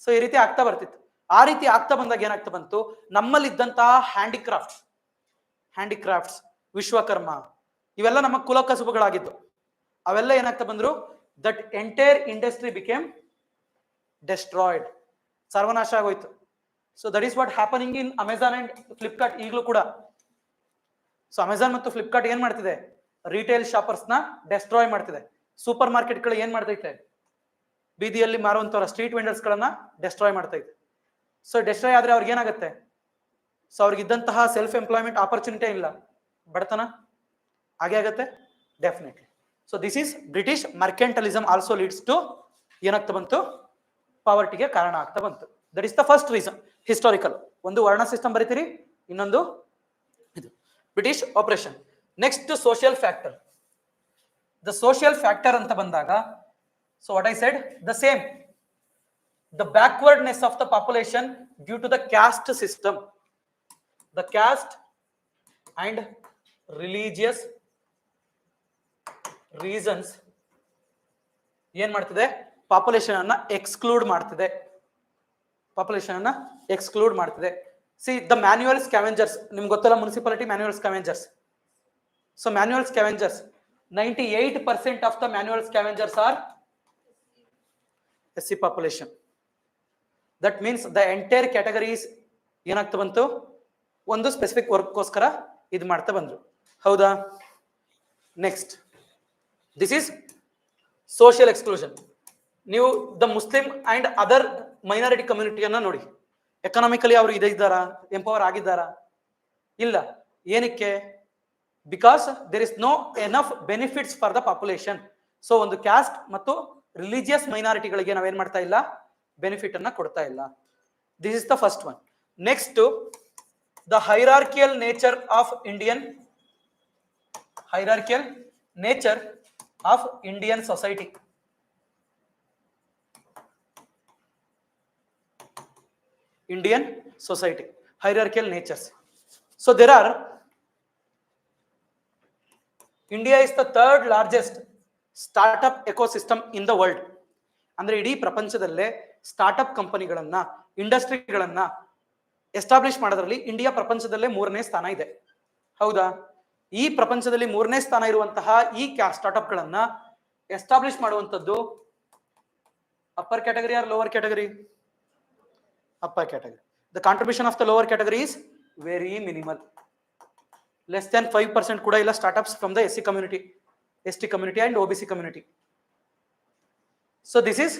So ಈ ರೀತಿ ಆಗ್ತಾ ಬರ್ತಿತ್ತು. ಆ ರೀತಿ ಆಗ್ತಾ ಬಂದಾಗ ಏನಾಗ್ತಾ ಬಂತು? ನಮ್ಮಲ್ಲಿದ್ದಂತಹ ಹ್ಯಾಂಡಿಕ್ರಾಫ್ಟ್ಸ್, ವಿಶ್ವಕರ್ಮ, ಇವೆಲ್ಲ ನಮ್ಮ ಕುಲಕಸುಬುಗಳಾಗಿದ್ದು. ಅವೆಲ್ಲ ಏನಾಗ್ತಾ ಬಂದ್ರು? That entire industry became destroyed, ಸರ್ವನಾಶ ಆಗೋಯ್ತು. So that is what happening in Amazon and Flipkart ಈಗಲೂ ಕೂಡ. ಸೊ ಅಮೆಜಾನ್ ಮತ್ತು ಫ್ಲಿಪ್ಕಾರ್ಟ್ ಏನ್ ಮಾಡ್ತಿದೆ? ರಿಟೇಲ್ ಶಾಪರ್ಸ್ ನ ಡೆಸ್ಟ್ರಾಯ್ ಮಾಡ್ತಿದೆ. ಸೂಪರ್ ಮಾರ್ಕೆಟ್ಗಳು ಏನ್ ಮಾಡ್ತೈತೆ? ಬೀದಿಯಲ್ಲಿ ಮಾರುವಂತವರ ಸ್ಟ್ರೀಟ್ ವೆಂಡರ್ಸ್ ಗಳನ್ನ ಡೆಸ್ಟ್ರಾಯ್ ಮಾಡ್ತೈತೆ. ಸೊ ಡೆಸ್ಟ್ರಾಯ್ ಆದ್ರೆ ಅವ್ರಿಗೆ ಏನಾಗುತ್ತೆ? ಸೊ ಅವ್ರಿಗಿದ್ದಂತಹ ಸೆಲ್ಫ್ ಎಂಪ್ಲಾಯ್ಮೆಂಟ್ ಆಪರ್ಚುನಿಟಿ ಇಲ್ಲ, ಬಡತನ ಹಾಗೆ ಆಗತ್ತೆ definitely. So this is British mercantilism also leads to ಏನಾಗ್ತಾ ಬಂತು? ಪಾವರ್ಟಿಗೆ ಕಾರಣ ಆಗ್ತಾ ಬಂತು. That is the first reason. Historical ಒಂದು ವರ್ಣ ಸಿಸ್ಟಮ್ ಬರೀತೀರಿ, ಇನ್ನೊಂದು ಇದು British operation. Next social factor. The social factor ಅಂತ ಬಂದಾಗ, so what I said, the same, the backwardness of the population due to the caste system, the caste and religious reasons ಏನ್ ಮಾಡ್ತಿದೆ? ಪಾಪ್ಯುಲೇಷನ್ ಅನ್ನ ಎಕ್ಸ್ಕ್ಲೂಡ್ ಮಾಡ್ತಿದೆ. ಪಾಪ್ಯುಲೇಷನ್ ಅನ್ನ ಎಕ್ಸ್ಕ್ಲೂಡ್ ಮಾಡ್ತಿದೆ. ಸಿ ದ ಮ್ಯಾನ್ಯುಯಲ್ ಸ್ಕ್ಯಾವೆಂಜರ್ಸ್, ನಿಮ್ಗೆ ಗೊತ್ತಲ್ಲ municipality manual scavengers. So manual scavengers 98% of the manual scavengers are SC population. That means the entire categories ಏನಾಗ್ತಾ ಬಂತು? ಒಂದು ಸ್ಪೆಸಿಫಿಕ್ ವರ್ಕ್ಗೋಸ್ಕರ ಇದು ಮಾಡ್ತಾ ಬಂದ್ರು. ಹೌದಾ? Next this is social exclusion. ನೀವು the Muslim and other minority ಕಮ್ಯುನಿಟಿಯನ್ನ ನೋಡಿ. ಎಕನಾಮಿಕಲಿ ಅವರು ಇದ್ದಾರಾ? ಎಂಪವರ್ ಆಗಿದ್ದಾರಾ? ಇಲ್ಲ. ಏನಕ್ಕೆ? Because there is no enough benefits for the population. So ಒಂದು ಕ್ಯಾಸ್ಟ್ ಮತ್ತು ರಿಲಿಜಿಯಸ್ ಮೈನಾರಿಟಿಗಳಿಗೆ ನಾವೇನ್ ಮಾಡ್ತಾ ಇಲ್ಲ? ಬೆನಿಫಿಟ್ ಅನ್ನ ಕೊಡ್ತಾ ಇಲ್ಲ. This is the first one. Next, the hierarchical nature of Indian society. Indian society, hierarchical natures. So there are, India is the third largest startup ecosystem in the world. ಅಂದ್ರೆ ಇಡೀ ಪ್ರಪಂಚದಲ್ಲೇ ಸ್ಟಾರ್ಟ್ಅಪ್ ಕಂಪನಿಗಳನ್ನ, ಇಂಡಸ್ಟ್ರಿಗಳನ್ನ ಎಸ್ಟಾಬ್ಲಿಷ್ ಮಾಡೋದ್ರಲ್ಲಿ ಇಂಡಿಯಾ ಪ್ರಪಂಚದಲ್ಲೇ 3ನೇ ಸ್ಥಾನ ಇದೆ. ಹೌದಾ? ಈ ಪ್ರಪಂಚದಲ್ಲಿ 3ನೇ ಸ್ಥಾನ ಇರುವಂತಹ ಈ ಸ್ಟಾರ್ಟ್ಅಪ್ ಗಳನ್ನ ಎಸ್ಟಾಬ್ಲಿಷ್ ಮಾಡುವಂತದ್ದು upper category or lower category? Upper category. The contribution of the lower category is very minimal. Less than 5% ಕೂಡ ಇಲ್ಲ startups from the SC community, ST community and OBC community. So this is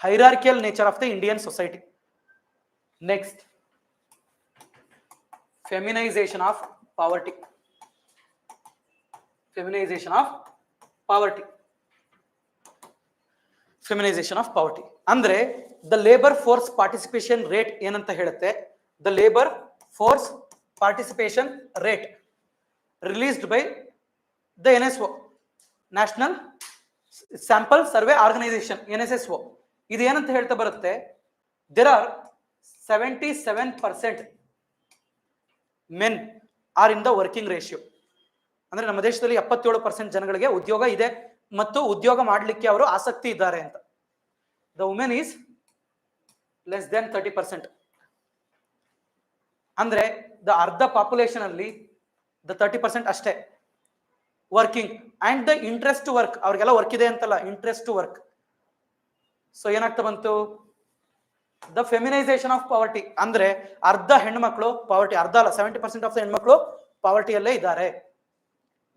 hierarchical nature of the Indian society. Next, feminization of poverty. Feminization of poverty. Feminization of poverty. ಅಂದ್ರೆ the labor force participation rate ಏನಂತ ಹೇಳುತ್ತೆ? The labor force participation rate released by the NSO, National Sample Survey Organization, NSSO. ಇದು ಏನಂತ ಹೇಳ್ತಾ ಬರುತ್ತೆ? There are 77% men are in the working ratio. ಅಂದ್ರೆ ನಮ್ಮ ದೇಶದಲ್ಲಿ 77% ಜನಗಳಿಗೆ ಉದ್ಯೋಗ ಇದೆ ಮತ್ತು ಉದ್ಯೋಗ ಮಾಡಲಿಕ್ಕೆ ಅವರು ಆಸಕ್ತಿ ಇದ್ದಾರೆ ಅಂತ. The women is less than 30%. ಅಂದ್ರೆ the ಅರ್ಧ ಪಾಪ್ಯುಲೇಷನ್ ಅಲ್ಲಿ the 30% ಅಷ್ಟೇ working and the interest to work. ಅವ್ರಿಗೆಲ್ಲ ವರ್ಕ್ ಇದೆ ಅಂತಲ್ಲ, ಇಂಟ್ರೆಸ್ಟ್ ಟು ವರ್ಕ್. ಸೊ ಏನಾಗ್ತಾ ಬಂತು? The feminisation of poverty. ಅಂದ್ರೆ ಅರ್ಧ ಹೆಣ್ಮಕ್ಳು ಪಾವರ್ಟಿ, ಅರ್ಧ ಅಲ್ಲ 70% ಆಫ್ ದ ಹೆಣ್ಮಕ್ಳು ಪಾವರ್ಟಿಯಲ್ಲೇ ಇದ್ದಾರೆ.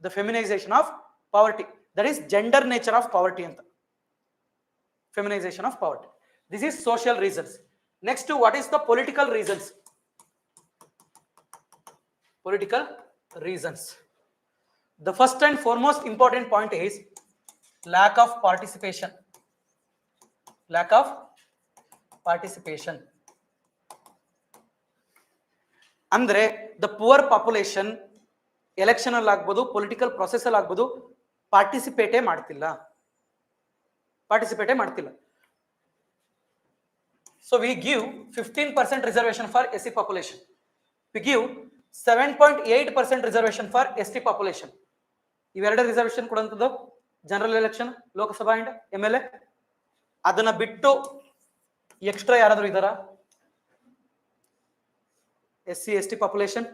The feminisation of poverty, that is gender nature of poverty ಅಂತ. Feminisation of poverty. This is social reasons. Next, what is the political reasons? Political reasons. The first and foremost important point is lack of participation. Lack of participation. ಅಂದ್ರೆ the poor population ಎಲೆಕ್ಷನ್ ಅಲ್ಲಿ ಆಗ್ಬೋದು, ಪೊಲಿಟಿಕಲ್ ಪ್ರೊಸೆಸ್ ಅಲ್ಲಿ ಆಗ್ಬೋದು, ಪಾರ್ಟಿಸಿಪೇಟೇ ಮಾಡ್ತಿಲ್ಲ. So we give 15% reservation for SC population. We give 7.8% reservation for ST population. ಇವೆರಡೇ ರಿಸರ್ವೇಶನ್ ಕೊಡುವಂಥದ್ದು general election, Lok Sabha and MLA. ಅದನ್ನ ಬಿಟ್ಟು ಎಕ್ಸ್ಟ್ರಾ ಯಾರಾದ್ರೂ ಇದಾರಾ? SC ST ಪಾಪ್ಯುಲೇಷನ್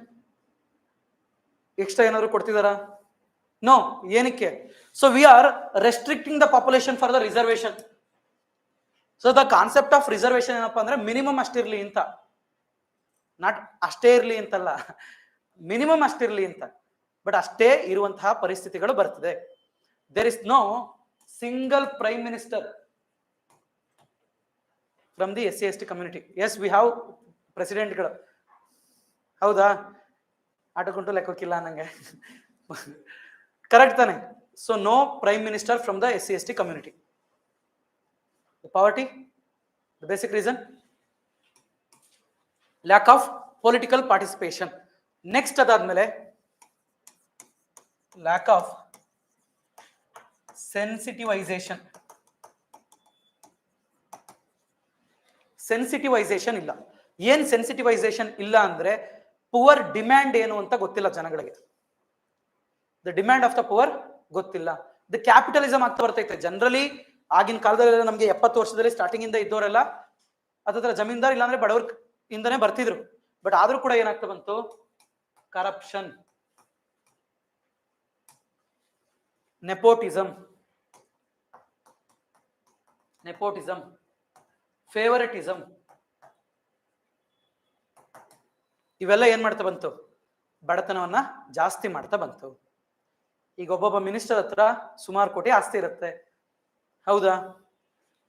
ಎಕ್ಸ್ಟ್ರಾ ಏನಾದ್ರು ಕೊಡ್ತಿದಾರಾ? ನೋ. ಏನಕ್ಕೆ? So we are restricting the population for the reservation. So the concept of reservation ಏನಪ್ಪಾ ಅಂದ್ರೆ ಮಿನಿಮಮ್ ಅಷ್ಟಿರ್ಲಿ ಅಂತ, ನಾಟ್ ಅಷ್ಟೇ ಇರ್ಲಿ ಅಂತಲ್ಲ, ಮಿನಿಮಮ್ ಅಷ್ಟಿರ್ಲಿ ಅಂತ. ಬಟ್ ಅಷ್ಟೇ ಇರುವಂತಹ ಪರಿಸ್ಥಿತಿಗಳು ಬರ್ತದೆ. There is no single prime minister from the SC ST community. Yes, we have ಪ್ರೆಸಿಡೆಂಟ್ಗಳು. ಹೌದಾ? ಆಟಕ್ಕುಂಟು ಲೆಕ್ಕಕ್ಕಿಲ್ಲ ನಂಗೆ. ಕರೆಕ್ಟ್ ತಾನೆ? So no prime minister from the SC ST community. Poverty, the basic reason, lack of political participation. Next ಅದಾದ್ಮೇಲೆ ಲ್ಯಾಕ್ ಆಫ್ ಸೆನ್ಸಿಟಿವೈಸೇಷನ್. ಸೆನ್ಸಿಟಿವೈಸೇಷನ್ ಇಲ್ಲ. ಏನ್ ಸೆನ್ಸಿಟಿವೈಸೇಷನ್ ಇಲ್ಲ ಅಂದ್ರೆ ಪುವರ್ ಡಿಮ್ಯಾಂಡ್ ಏನು ಅಂತ ಗೊತ್ತಿಲ್ಲ ಜನಗಳಿಗೆ. The demand of the poor ಗೊತ್ತಿಲ್ಲ. ದ ಕ್ಯಾಪಿಟಲಿಸಮ್ ಆಗ್ತಾ ಬರ್ತೈತೆ. ಜನರಲಿ ಆಗಿನ ಕಾಲದಲ್ಲಿ ನಮ್ಗೆ 70 ವರ್ಷದಲ್ಲಿ ಸ್ಟಾರ್ಟಿಂಗ್ ಇಂದ ಇದ್ದವರೆಲ್ಲ ಅದರ ಜಮೀನ್ದಾರ್ ಇಲ್ಲಾಂದ್ರೆ ಬಡವ್ರ ಇಂದನೇ ಬರ್ತಿದ್ರು. ಬಟ್ ಆದ್ರೂ ಕೂಡ ಏನಾಗ್ತಾ ಬಂತು? ಕರಪ್ಷನ್, ನೆಪೋಟಿಸಮ್, ಫೇವರಿಟಿಸಮ್, ಇವೆಲ್ಲ ಏನ್ ಮಾಡ್ತಾ ಬಂತು? ಬಡತನವನ್ನ ಜಾಸ್ತಿ ಮಾಡ್ತಾ ಬಂತು. ಈಗ ಒಬ್ಬೊಬ್ಬ ಮಿನಿಸ್ಟರ್ ಹತ್ರ ಸುಮಾರು ಕೋಟಿ ಆಸ್ತಿ ಇರುತ್ತೆ. ಹೌದಾ?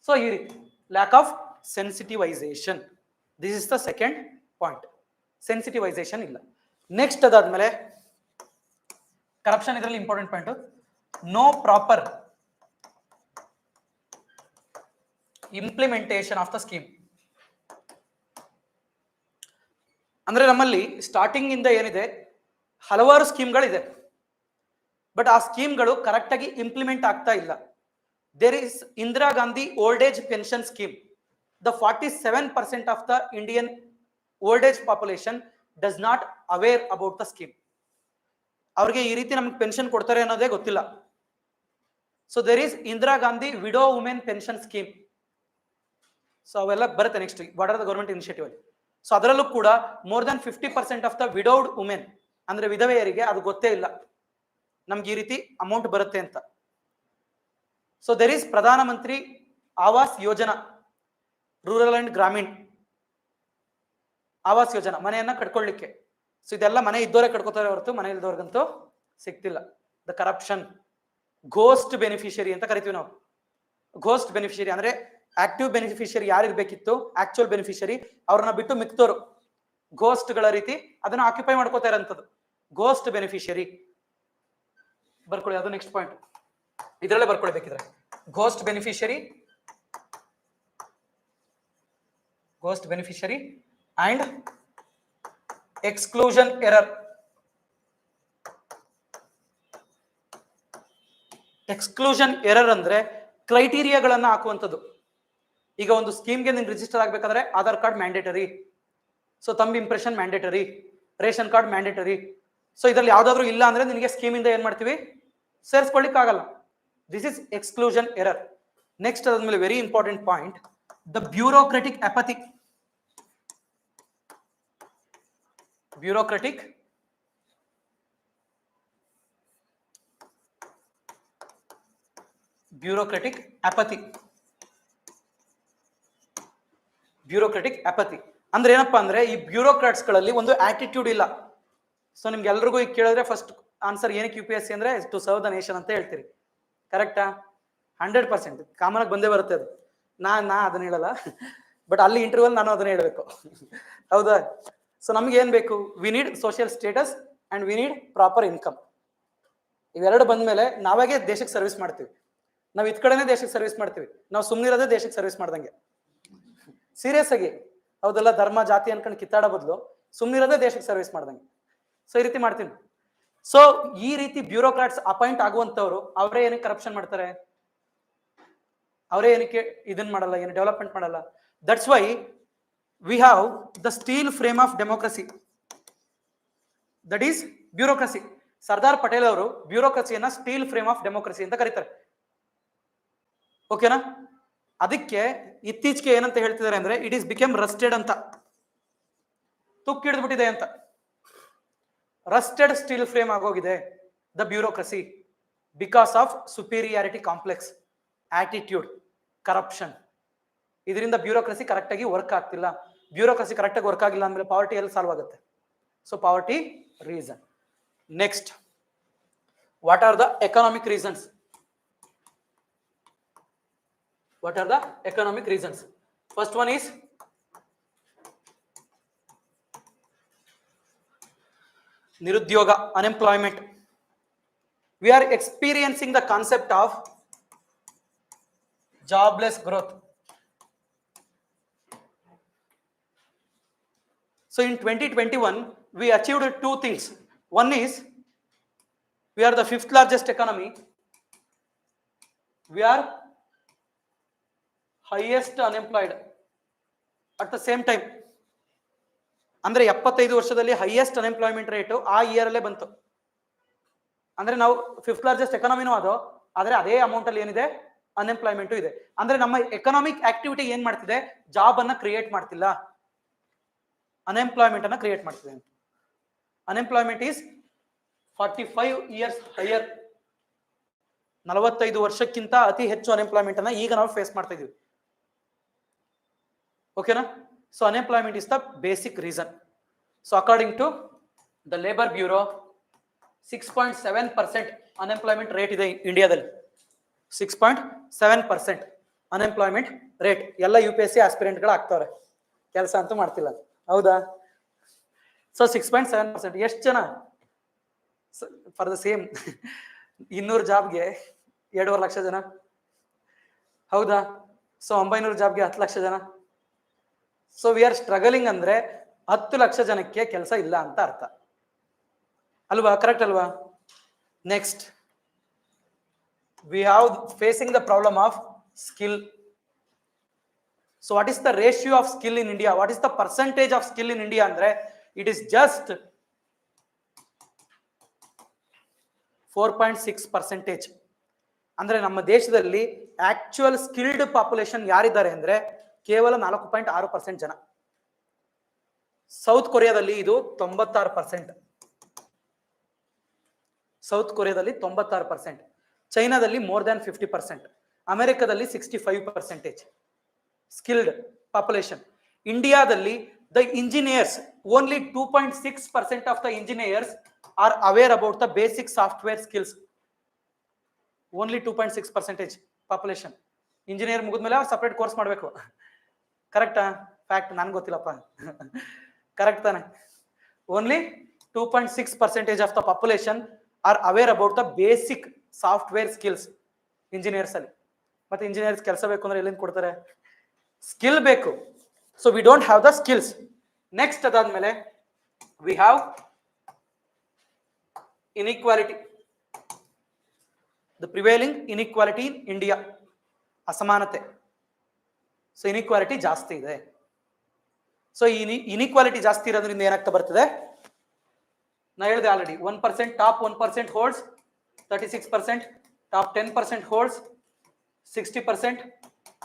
ಸೊ ಈ ರೀತಿ lack of sensitisation. This is the second point. Sensitisation ಇಲ್ಲ. ನೆಕ್ಸ್ಟ್ ಅದಾದ್ಮೇಲೆ ಕರಪ್ಷನ್. ಇದರಲ್ಲಿ important point, no proper implementation of the scheme. ಅಂದ್ರೆ ನಮ್ಮಲ್ಲಿ ಸ್ಟಾರ್ಟಿಂಗ್ ಇಂದ ಏನಿದೆ ಹಲವಾರು ಸ್ಕೀಮ್ಗಳಿದೆ, ಬಟ್ ಆ ಸ್ಕೀಮ್ಗಳು ಕರೆಕ್ಟ್ ಆಗಿ ಇಂಪ್ಲಿಮೆಂಟ್ ಆಗ್ತಾ ಇಲ್ಲ. There is Indira Gandhi old age pension scheme. The 47% of the Indian old age population does not aware about the scheme. ಅವ್ರಿಗೆ ಈ ರೀತಿ ನಮ್ಗೆ ಪೆನ್ಷನ್ ಕೊಡ್ತಾರೆ ಅನ್ನೋದೇ ಗೊತ್ತಿಲ್ಲ. So there is Indira Gandhi widow women pension scheme. So ಅವೆಲ್ಲ ಬರುತ್ತೆ next what are the government initiative ಅಲ್ಲಿ. ಸೊ ಅದರಲ್ಲೂ ಕೂಡ more than 50% of the widowed women, ಅಂದ್ರೆ ವಿಧವೆಯರಿಗೆ ಅದು ಗೊತ್ತೇ ಇಲ್ಲ ನಮ್ಗೆ ಈ ರೀತಿ ಅಮೌಂಟ್ ಬರುತ್ತೆ ಅಂತ. ಸೊ ದೇರ್ ಈಸ್ ಪ್ರಧಾನ ಮಂತ್ರಿ ಆವಾಸ್ ಯೋಜನಾ, ರೂರಲ್ ಅಂಡ್ ಗ್ರಾಮೀಣ್ ಆವಾಸ್ ಯೋಜನಾ, ಮನೆಯನ್ನ ಕಟ್ಕೊಳ್ಳಿಕ್ಕೆ. ಸೊ ಇದೆಲ್ಲ ಮನೆ ಇದ್ದವರೇ ಕಟ್ಕೋತಾರೆ ಹೊರತು ಮನೆ ಇಲ್ದವ್ರಿಗಂತೂ ಸಿಗ್ತಿಲ್ಲ. ದ ಕರಪ್ಷನ್, ಘೋಸ್ಟ್ ಬೆನಿಫಿಷಿಯರಿ ಅಂತ ಕರಿತೀವಿ ನಾವು. ಘೋಸ್ಟ್ ಬೆನಿಫಿಷಿಯರಿ ಅಂದ್ರೆ ಆಕ್ಟಿವ್ ಬೆನಿಫಿಷಿಯರಿ ಯಾರು ಇರ್ಬೇಕಿತ್ತು, ಆಕ್ಚುಯಲ್ ಬೆನಿಫಿಷಿಯರಿ ಅವ್ರನ್ನ ಬಿಟ್ಟು ಮಿಕ್ತೋರು ಘೋಸ್ಟ್ ಗಳ ರೀತಿ ಅದನ್ನ ಆಕ್ಯುಪೈ ಮಾಡ್ಕೋತಾ ಇರೋಂಥದ್ದು ಘೋಸ್ಟ್ ಬೆನಿಫಿಷಿಯರಿ. ಬರ್ಕೊಳ್ಳಿ, ಅದು ನೆಕ್ಸ್ಟ್ ಪಾಯಿಂಟ್, ಇದರಲ್ಲೇ ಬರ್ಕೊಳ್ಬೇಕಿದ್ರೆ. Ghost beneficiary, ghost beneficiary and exclusion error. Exclusion error ಅಂದ್ರೆ ಕ್ರೈಟೀರಿಯಾಗಳನ್ನ ಹಾಕುವಂಥದ್ದು. ಈಗ ಒಂದು ಸ್ಕೀಮ್ಗೆ ನೀನು ರಿಜಿಸ್ಟರ್ ಆಗ್ಬೇಕಾದ್ರೆ Aadhaar card mandatory, so thumb impression mandatory, ration card mandatory. So ಇದ್ರಲ್ಲಿ ಯಾವ್ದಾದ್ರು ಇಲ್ಲ ಅಂದ್ರೆ ನಿನಗೆ ಸ್ಕೀಮಿಂದ ಏನ್ ಮಾಡ್ತೀವಿ, ಸೇರಿಸ್ಕೊಳ್ಳಿಕ್ ಆಗಲ್ಲ. This is exclusion error. Next ಅದಾದ್ಮೇಲೆ very important point, the bureaucratic apathy. Bureaucratic bureaucratic apathy. Bureaucratic apathy ಅಂದ್ರೆ ಏನಪ್ಪಾ ಅಂದ್ರೆ ಈ ಬ್ಯೂರೋಕ್ರಾಟ್ಸ್ ಗಳಲ್ಲಿ ಒಂದು ಆಟಿಟ್ಯೂಡ್ ಇಲ್ಲ. ಸೊ ನಿಮ್ಗೆ ಎಲ್ರಿಗೂ ಈಗ ಕೇಳಿದ್ರೆ ಫಸ್ಟ್ ಆನ್ಸರ್ ಏನಕ್ಕೆ UPSC ಅಂದ್ರೆ ಟು ಸರ್ವ್ ದ ನೇಷನ್ ಅಂತ ಹೇಳ್ತೀರಿ. ಕರೆಕ್ಟಾ? 100% ಕಾಮನ್ ಆಗಿ ಬಂದೇ ಬರುತ್ತೆ ಅದು. ನಾ ಅದನ್ನ ಹೇಳಲ್ಲ, ಬಟ್ ಅಲ್ಲಿ ಇಂಟರ್ವ್ಯೂಲ್ ನಾನು ಅದನ್ನ ಹೇಳ್ಬೇಕು. ಹೌದಾ? ಸೊ ನಮ್ಗೆ ಏನ್ ಬೇಕು, we need social status and we need proper income. ಇವೆರಡು ಬಂದ್ಮೇಲೆ ನಾವಾಗೆ ದೇಶಕ್ಕೆ ಸರ್ವಿಸ್ ಮಾಡ್ತೀವಿ. ನಾವು ಇದ್ ಕಡೆನೆ ದೇಶಕ್ಕೆ ಸರ್ವಿಸ್ ಮಾಡ್ತೀವಿ, ನಾವು ಸುಮ್ಮನಿರೋದೇ ದೇಶಕ್ಕೆ ಸರ್ವಿಸ್ ಮಾಡ್ದಂಗೆ. ಸೀರಿಯಸ್ ಆಗಿ, ಹೌದಲ್ಲ? ಧರ್ಮ ಜಾತಿ ಅನ್ಕೊಂಡು ಕಿತ್ತಾಡೋ ಬದಲು ಸುಮ್ಮನಿರೋದೇ ದೇಶಕ್ಕೆ ಸರ್ವಿಸ್ ಮಾಡ್ದಂಗೆ. ಸೊ ಈ ರೀತಿ ಮಾಡ್ತೀನಿ. ಸೊ ಈ ರೀತಿ ಬ್ಯೂರೋಕ್ರಾಟ್ಸ್ ಅಪಾಯಿಂಟ್ ಆಗುವಂತವ್ರು ಅವರೇ ಏನಕ್ಕೆ ಕರಪ್ಷನ್ ಮಾಡ್ತಾರೆ, ಅವರೇ ಏನಕ್ಕೆ ಇದನ್ನ ಮಾಡಲ್ಲ, ಏನು ಡೆವಲಪ್ಮೆಂಟ್ ಮಾಡಲ್ಲ. That's why we have the steel frame of democracy, that is bureaucracy. Sardar Patel ಅವರು ಬ್ಯೂರೋಕ್ರಸಿಯನ್ನ ಸ್ಟೀಲ್ ಫ್ರೇಮ್ ಆಫ್ ಡೆಮೋಕ್ರಸಿ ಅಂತ ಕರೀತಾರೆ. ಓಕೆನಾ? ಅದಕ್ಕೆ ಇತ್ತೀಚೆಗೆ ಏನಂತ ಹೇಳ್ತಿದ್ದಾರೆ ಅಂದ್ರೆ ಇಟ್ ಈಸ್ ಬಿಕಮ್ ರಸ್ಟೆಡ್ ಅಂತ, ತುಕ್ಕು ಹಿಡಿದ್ಬಿಟ್ಟಿದೆ ಅಂತ. ರಸ್ಟೆಡ್ ಸ್ಟೀಲ್ ಫ್ರೇಮ್ ಆಗೋಗಿದೆ the bureaucracy because of superiority complex, attitude, corruption. ಇದರಿಂದ ಬ್ಯೂರೋಕ್ರಸಿ ಕರೆಕ್ಟ್ ಆಗಿ ವರ್ಕ್ ಆಗ್ತಿಲ್ಲ. ಬ್ಯೂರೋಕ್ರಸಿ ಕರೆಕ್ಟ್ ಆಗಿ ವರ್ಕ್ ಆಗಿಲ್ಲ ಅಂದ್ರೆ ಪಾವರ್ಟಿ ಎಲ್ಲಿ ಸಾಲ್ವ್ ಆಗುತ್ತೆ? So poverty reason. Next, what are the economic reasons? What are the economic reasons? First one is nirudyoga, unemployment. We are experiencing the concept of jobless growth. So in 2021 we achieved two things. One is we are the fifth largest economy, we are highest unemployed at the same time. ಅಂದ್ರೆ 75 ವರ್ಷದಲ್ಲಿ ಹೈಯೆಸ್ಟ್ ಅನ್ಎಂಪ್ಲಾಯ್ಮೆಂಟ್ ರೇಟ್ ಆ ಇಯರ್ ಅಲ್ಲೇ ಬಂತು. ಅಂದ್ರೆ ನಾವು ಫಿಫ್ತ್ ಲಾರ್ಜೆಸ್ಟ್ ಎಕಾನಮಿನೂ ಅದು, ಆದ್ರೆ ಅದೇ ಅಮೌಂಟ್ ಅಲ್ಲಿ ಏನಿದೆ, ಅನ್ಎಂಪ್ಲಾಯ್ಮೆಂಟ್ ಇದೆ. ಅಂದ್ರೆ ನಮ್ಮ ಎಕನಾಮಿಕ್ ಆಕ್ಟಿವಿಟಿ ಏನ್ ಮಾಡ್ತಿದೆ, ಜಾಬ್ ಅನ್ನ ಕ್ರಿಯೇಟ್ ಮಾಡ್ತಿಲ್ಲ, ಅನ್ಎಂಪ್ಲಾಯ್ಮೆಂಟ್ ಅನ್ನ ಕ್ರಿಯೇಟ್ ಮಾಡ್ತಿದೆ. Unemployment is 45 years higher. 45 ವರ್ಷಕ್ಕಿಂತ ಅತಿ ಹೆಚ್ಚು ಅನ್ಎಂಪ್ಲಾಯ್ಮೆಂಟ್ ಅನ್ನ ಈಗ ನಾವು ಫೇಸ್ ಮಾಡ್ತಾ ಇದೀವಿ. ಓಕೆನಾ? So unemployment is the basic reason. So according to the labor bureau 6.7% unemployment rate ಇದೆ ಇಂಡಿಯಾದಲ್ಲಿ. 6.7% unemployment rate. ಎಲ್ಲ UPSC ಆಸ್ಪಿರೆಂಟ್ ಗಳು ಆಗ್ತವ್ರೆ, ಕೆಲಸ ಅಂತೂ ಮಾಡ್ತಿಲ್ಲ. ಹೌದಾ? ಸೊ 6.7%. ಎಷ್ಟು ಜನ ಫಾರ್ ದ ಸೇಮ್ 200 ಜಾಬ್ಗೆ 2.5 ಲಕ್ಷ ಜನ. ಹೌದಾ? ಸೊ 900 ಜಾಬ್ಗೆ 10 ಲಕ್ಷ ಜನ. ಸೊ ವಿ ಆರ್ ಸ್ಟ್ರಗಲಿಂಗ್ ಅಂದ್ರೆ 10 ಲಕ್ಷ ಜನಕ್ಕೆ ಕೆಲಸ ಇಲ್ಲ ಅಂತ ಅರ್ಥ ಅಲ್ವಾ? ಕರೆಕ್ಟ್ ಅಲ್ವಾ? Next, we have facing the problem of skill. So what is the ratio of skill in India? What is the percentage of skill in India ಅಂದ್ರೆ ಇಟ್ ಇಸ್ ಜಸ್ಟ್ 4.6%. ಅಂದ್ರೆ ನಮ್ಮ ದೇಶದಲ್ಲಿ ಆಕ್ಚುಯಲ್ ಸ್ಕಿಲ್ಡ್ ಪಾಪ್ಯುಲೇಷನ್ ಯಾರಿದ್ದಾರೆ ಅಂದ್ರೆ ಕೇವಲ 4.6% ಜನ. ಸೌತ್ ಕೊರಿಯಾದಲ್ಲಿ ಇದು 96%. ಸೌತ್ ಕೊರಿಯಾದಲ್ಲಿ 96%. ಚೈನಾದಲ್ಲಿ ಮೋರ್ ದ್ಯಾನ್ 50%. ಅಮೆರಿಕದಲ್ಲಿ 65% ಸ್ಕಿಲ್ಡ್ ಪಾಪ್ಯುಲೇಷನ್. ಇಂಡಿಯಾದಲ್ಲಿ the engineers only 2.6% of the engineers are aware about the basic software skills. Only 2.6% population. Engineer ಮುಗಿದ್ಮೇಲೆ ಸಪರೇಟ್ ಕೋರ್ಸ್ ಮಾಡಬೇಕು. ಕರೆಕ್ಟಾ? ಫ್ಯಾಕ್ಟ್ ನನ್ಗೆ ಗೊತ್ತಿಲ್ಲಪ್ಪ. ಕರೆಕ್ಟ್ ತಾನೆ? Only 2.6% of the population are aware about the basic software skills engineers ಅಲ್ಲಿ. ಮತ್ತೆ ಇಂಜಿನಿಯರ್ಸ್ ಕೆಲಸ ಬೇಕು ಅಂದ್ರೆ ಎಲ್ಲಿಂದ ಕೊಡ್ತಾರೆ? ಸ್ಕಿಲ್ ಬೇಕು. So we don't have the skills. Next ಅದಾದ್ಮೇಲೆ we have inequality. The prevailing inequality in India, ಅಸಮಾನತೆ. ಸೊ ಇನ್ಇಕ್ವಾಲಿಟಿ ಜಾಸ್ತಿ ಇದೆ. ಸೊ ಇನ್ಇಕ್ವಾಲಿಟಿ ಜಾಸ್ತಿ ಇರೋದ್ರಿಂದ ಏನಾಗ್ತಾ ಬರ್ತದೆ? ನಾ ಹೇಳಿದೆ already, 1% top 1% holds 36%, top 10% holds 60%,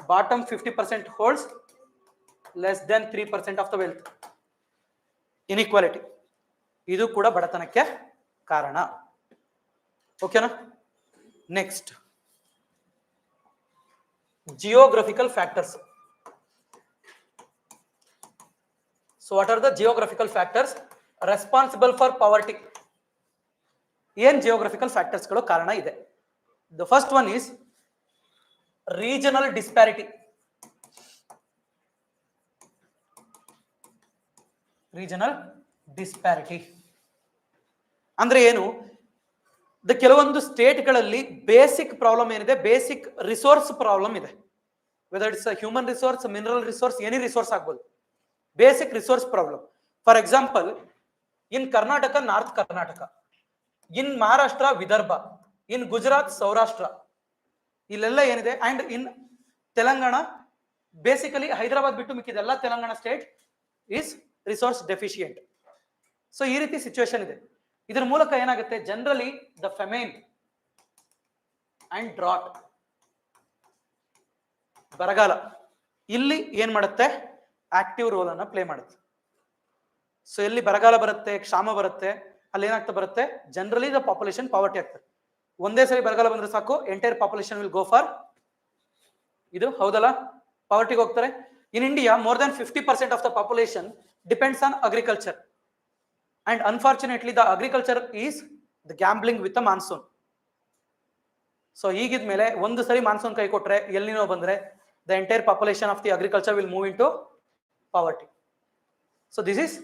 bottom 50% holds less than 3% of the wealth. Inequality ಇದು ಕೂಡ ಬಡತನಕ್ಕೆ ಕಾರಣ. ಓಕೆನಾ? Next, geographical factors. So what are the geographical factors responsible for poverty? ಏನ್ ಜಿಯೋಗ್ರಫಿಕಲ್ ಫ್ಯಾಕ್ಟರ್ಸ್ಗಳು ಕಾರಣ ಇದೆ? The first one is regional disparity. Regional disparity ಅಂದ್ರೆ ಏನು? ಕೆಲವೊಂದು ಸ್ಟೇಟ್ಗಳಲ್ಲಿ ಬೇಸಿಕ್ ಪ್ರಾಬ್ಲಮ್ ಏನಿದೆ, ಬೇಸಿಕ್ ರಿಸೋರ್ಸ್ ಪ್ರಾಬ್ಲಮ್ ಇದೆ. Whether it's human resource, mineral resource, any resource ಆಗ್ಬೋದು. Basic resource problem. For example, in Karnataka north Karnataka, in Maharashtra Vidarbha, in Gujarat Saurashtra, ಇಲ್ಲೆಲ್ಲ ಏನಿದೆ. And in Telangana, basically Hyderabad ಬಿಟ್ಟು ಮಿಕ್ಕಿದೆಲ್ಲ Telangana state is resource deficient. So ಈ ರೀತಿ ಸಿಚುವೇಶನ್ ಇದೆ. ಇದರ ಮೂಲಕ ಏನಾಗುತ್ತೆ? Generally the famine and drought, ಬರಗಾಲ ಇಲ್ಲಿ ಏನ್ ಮಾಡುತ್ತೆ? ಆಕ್ಟಿವ್ ರೋಲ್ ಅನ್ನ ಪ್ಲೇ ಮಾಡುತ್ತೆ. ಸೊ ಎಲ್ಲಿ ಬರಗಾಲ ಬರುತ್ತೆ, ಕ್ಷಾಮ ಬರುತ್ತೆ, ಅಲ್ಲಿ ಏನಾಗ್ತಾ ಬರುತ್ತೆ? ಜನರಲಿ ದ ಪಾಪ್ಯುಲೇಷನ್ ಪಾವರ್ಟಿ ಆಗ್ತದೆ. ಒಂದೇ ಸರಿ ಬರಗಾಲ ಬಂದ್ರೆ ಸಾಕು, entire population will go for ಇದು. ಹೌದಲ್ಲ? ಪಾವರ್ಟಿಗೆ ಹೋಗ್ತಾರೆ. In India more than 50% of the population depends on agriculture. And unfortunately the agriculture is the gambling with the monsoon. So ಹೀಗಿದ್ಮೇಲೆ ಒಂದು ಸರಿ ಮಾನ್ಸೂನ್ ಕೈ ಕೊಟ್ರೆ, ಎಲ್ಲಿನೋ ಬಂದ್ರೆ, the entire population of the agriculture will move in to poverty. So this is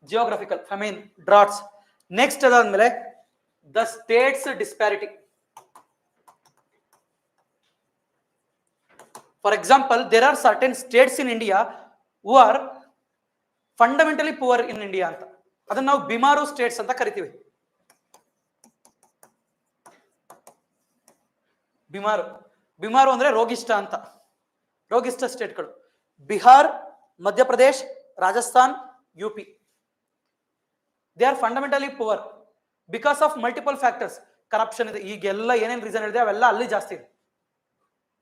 geographical famine, droughts. Next ಅದಾದ್ಮೇಲೆ the states disparity. For example, there are certain States in India who are fundamentally poor in India ಅಂತ. ಅದನ್ನ ನಾವು ಬಿಮಾರು ಸ್ಟೇಟ್ಸ್ ಅಂತ ಕರಿತೀವಿ. ಬಿಮಾರು ಅಂದ್ರೆ ರೋಗಿಷ್ಠ ಅಂತ. ರೋಗಿಷ್ಠ ಸ್ಟೇಟ್ಗಳು Bihar, Madhya Pradesh, Rajasthan, UP. They are fundamentally poor because of multiple factors. Corruption ಇದೆ, ಈಗೆಲ್ಲ ಏನೇನು ರೀಸನ್ ಇದೆ ಅವೆಲ್ಲ ಅಲ್ಲಿ ಜಾಸ್ತಿ ಇದೆ.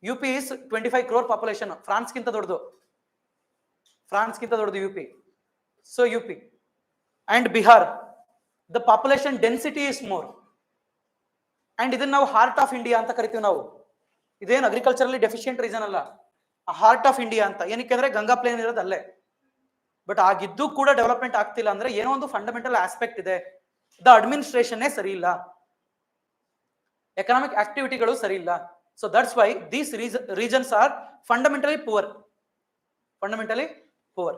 ಯುಪಿ ಇಸ್ 25 crore ಪಾಪ್ಯುಲೇಷನ್, ಫ್ರಾನ್ಸ್ಗಿಂತ ದೊಡ್ಡದು UP. So UP and Bihar, the population density is more. And ಇದನ್ನ ನಾವು ಹಾರ್ಟ್ ಆಫ್ ಇಂಡಿಯಾ ಅಂತ ಕರಿತೀವಿ ನಾವು. ಇದೇನು ಅಗ್ರಿಕಲ್ಚರಲಿ ಡೆಫಿಷಿಯಂಟ್ ರೀಸನ್ ಅಲ್ಲ, ಹಾರ್ಟ್ ಆಫ್ ಇಂಡಿಯಾ ಅಂತ. ಏನಕ್ಕೆ ಅಂದ್ರೆ ಗಂಗಾ ಪ್ಲೇನ್ ಇರೋದು ಅಲ್ಲೇ. ಬಟ್ ಆಗಿದ್ದು ಕೂಡ ಡೆವಲಪ್ಮೆಂಟ್ ಆಗ್ತಿಲ್ಲ ಅಂದ್ರೆ ಏನೋ ಒಂದು ಫಂಡಮೆಂಟಲ್ ಆಸ್ಪೆಕ್ಟ್ ಇದೆ. ದ ಅಡ್ಮಿನಿಸ್ಟ್ರೇಷನ್ನೇ ಸರಿ ಇಲ್ಲ, ಎಕನಾಮಿಕ್ ಆಕ್ಟಿವಿಟಿಗಳು ಸರಿ ಇಲ್ಲ. So that's why these reasons are fundamentally poor.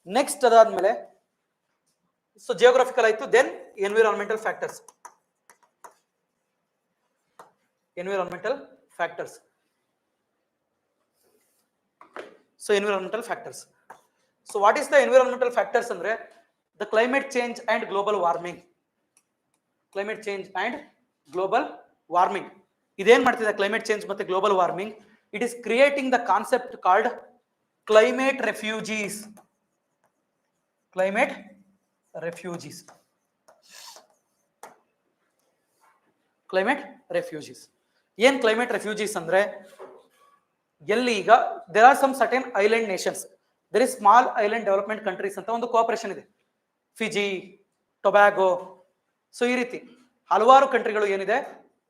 Next ಅದಾದ್ಮೇಲೆ, ಸೊ ಜಿಯೋಗ್ರಫಿಕಲ್ ಆಯ್ತು. Then environmental factors. So environmental factors. So what is the environmental factors andre? The climate change and global warming. Idén ಮಾಡ್ತಿದೆ climate change ಮತ್ತೆ global warming. It is creating the concept called climate refugees. ಏನ್ ಕ್ಲೈಮೇಟ್ ರೆಫ್ಯೂಜೀಸ್ ಅಂದ್ರೆ, ಎಲ್ಲಿ ಈಗ there are some certain island nations, there is small island development countries ಅಂತ ಒಂದು ಕೋಆಪರೇಷನ್ ಇದೆ, ಫಿಜಿ, ಟೊಬ್ಯಾಗೋ. ಸೊ ಈ ರೀತಿ ಹಲವಾರು ಕಂಟ್ರಿಗಳು ಏನಿದೆ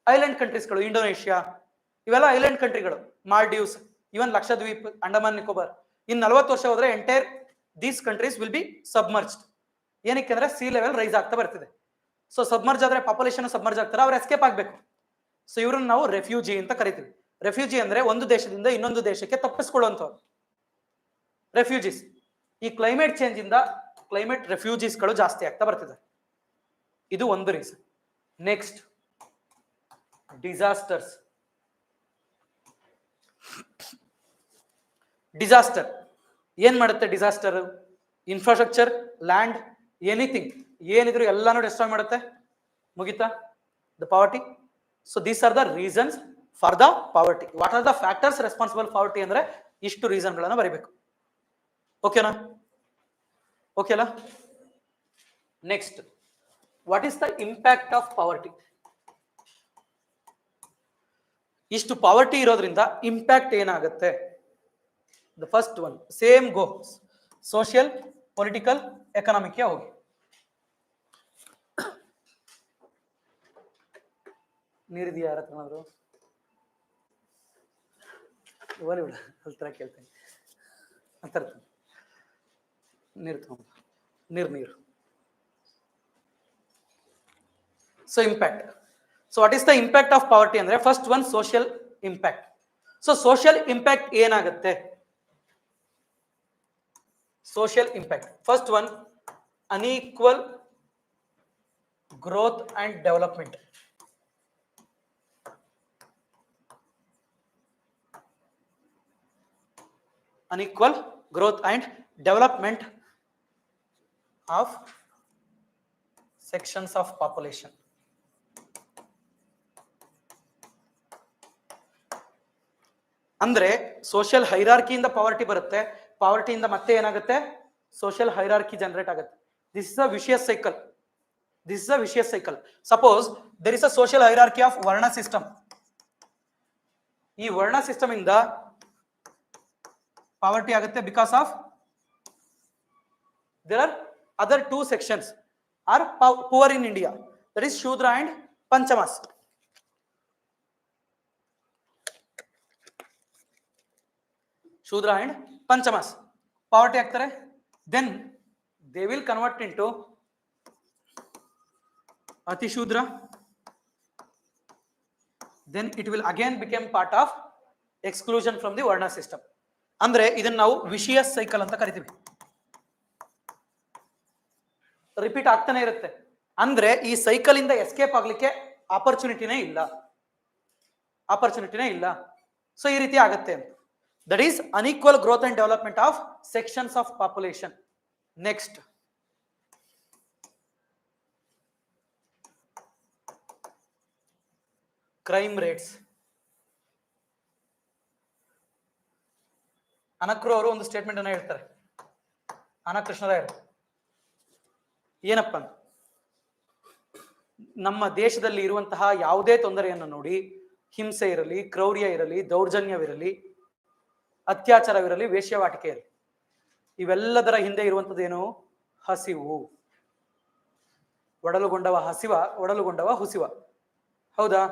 ಐಲ್ಯಾಂಡ್ ಕಂಟ್ರೀಸ್ಗಳು, ಇಂಡೋನೇಷ್ಯಾ, ಇವೆಲ್ಲ ಐಲ್ಯಾಂಡ್ ಕಂಟ್ರಿಗಳು, ಮಾಲ್ಡೀವ್ಸ್, ಇವನ್ ಲಕ್ಷದ್ವೀಪ್, ಅಂಡಮಾನ್ ನಿಕೋಬಾರ್. ಇನ್ 40 ವರ್ಷ ಹೋದ್ರೆ entire these countries will be submerged. ಏನಕ್ಕೆ ಅಂದ್ರೆ ಸಿ ಲೆವೆಲ್ ರೈಸ್ ಆಗ್ತಾ ಬರ್ತಿದೆ. ಸೊ ಸಬ್ಮರ್ಜ್ ಆದ್ರೆ ಪಾಪ್ಯುಲೇಷನ್ ಸಬ್ಮರ್ಜ್ ಆಗ್ತಾರೆ, ಅವ್ರು ಎಸ್ಕೇಪ್ ಆಗ್ಬೇಕು. ಸೊ ಇವ್ರನ್ನ ನಾವು ರೆಫ್ಯೂಜಿ ಅಂತ ಕರಿತೀವಿ. ರೆಫ್ಯೂಜಿ ಅಂದ್ರೆ ಒಂದು ದೇಶದಿಂದ ಇನ್ನೊಂದು ದೇಶಕ್ಕೆ ತಪ್ಪಿಸ್ಕೊಳ್ಳುವಂಥವ್ರು ರೆಫ್ಯೂಜೀಸ್. ಈ ಕ್ಲೈಮೇಟ್ ಚೇಂಜ್ ಇಂದ ಕ್ಲೈಮೇಟ್ ರೆಫ್ಯೂಜೀಸ್ಗಳು ಜಾಸ್ತಿ ಆಗ್ತಾ ಬರ್ತಿದೆ, ಇದು ಒಂದು ರೀಸನ್. Next, disasters. ಡಿಸಾಸ್ಟರ್ ಏನ್ ಮಾಡುತ್ತೆ? ಡಿಸಾಸ್ಟರ್ ಇನ್ಫ್ರಾಸ್ಟ್ರಕ್ಚರ್, ಲ್ಯಾಂಡ್, ಎನಿಥಿಂಗ್ ಏನಿದ್ರು ಎಲ್ಲಾನು ಡಿಸ್ಟ್ರಾಯ್ ಮಾಡುತ್ತೆ. ಮುಗಿತಾ? The poverty. So these are the reasons for the poverty. What are the factors responsible poverty ಅಂದ್ರೆ ಇಷ್ಟು ರೀಸನ್ ಗಳನ್ನ ಬರೀಬೇಕು. ಓಕೆನಾ? ಓಕೆನಾ? Next, what is the impact of poverty? ಇಷ್ಟು ಪಾವರ್ಟಿ ಇರೋದ್ರಿಂದ ಇಂಪ್ಯಾಕ್ಟ್ ಏನಾಗುತ್ತೆ? The first one same go social, political, economic ಹೋಗಿ. ನೀರಿದೆಯಾ ಯಾರ ಹತ್ರನಾದ್ರು? ಓಲಿ ಬಿಡ, ಅಲ್ತರ ಕೇಳ್ತೇನೆ ಅಂತ. ನೀರು ತಗೊಂಡು ನೀರು. So impact. So what is the impact of poverty ಅಂದ್ರೆ first one social impact. So social impact ಏನಾಗುತ್ತೆ? Social impact first one unequal growth and development. unequal growth and development of sections of population. ಅಂದ್ರೆ ಸೋಷಿಯಲ್ ಹೈರಾರ್ಕಿಯಿಂದ ಪಾವರ್ಟಿ ಬರುತ್ತೆ, ಪಾವರ್ಟಿಯಿಂದ ಮತ್ತೆ ಏನಾಗುತ್ತೆ? ಸೋಷಿಯಲ್ ಹೈರಾರ್ಕಿ ಜನರೇಟ್ ಆಗುತ್ತೆ. This is a vicious cycle. This is a vicious cycle. Suppose there is a social hierarchy of varna system. ಈ ವರ್ಣ ಸಿಸ್ಟಮ್ ಇಂದ ಪಾವರ್ಟಿ ಆಗುತ್ತೆ because of there are other two sections are poor in India, that is Shudra and Panchamas. Shudra and Panchamas poverty ಆಗ್ತಾರೆ, then they will convert into Ati Shudra, then it will again become part of exclusion from the Varna system. ಅಂದ್ರೆ ಇದನ್ನ ನಾವು ವಿಶಿಯಸ್ ಸೈಕಲ್ ಅಂತ ಕರಿತೀವಿ. ರಿಪೀಟ್ ಆಗ್ತಾನೆ ಇರುತ್ತೆ. ಅಂದ್ರೆ ಈ ಸೈಕಲ್ ಇಂದ ಎಸ್ಕೇಪ್ ಆಗ್ಲಿಕ್ಕೆ ಆಪರ್ಚುನಿಟಿನೇ ಇಲ್ಲ. ಸೊ ಈ ರೀತಿ ಆಗುತ್ತೆ. That is unequal growth and development of sections of population. Next, crime rates. Anakru ಅವರು ಒಂದು ಸ್ಟೇಟ್ಮೆಂಟ್ ಅನ್ನ ಹೇಳ್ತಾರೆ, ಅನ ಕೃಷ್ಣರಾಯರು. ಏನಪ್ಪ, ನಮ್ಮ ದೇಶದಲ್ಲಿ ಇರುವಂತಹ ಯಾವುದೇ ತೊಂದರೆಯನ್ನು ನೋಡಿ, ಹಿಂಸೆ ಇರಲಿ, ಕ್ರೌರ್ಯ ಇರಲಿ, ದೌರ್ಜನ್ಯವಿರಲಿ, ಅತ್ಯಾಚಾರವಿರಲಿ, ವೇಶ್ಯವಾಟಿಕೆ ಇರಲಿ, ಇವೆಲ್ಲದರ ಹಿಂದೆ ಇರುವಂತದ್ದೇನು? ಹಸಿವು. ಒಡಲುಗೊಂಡವ ಹುಸಿವ. ಹೌದಾ?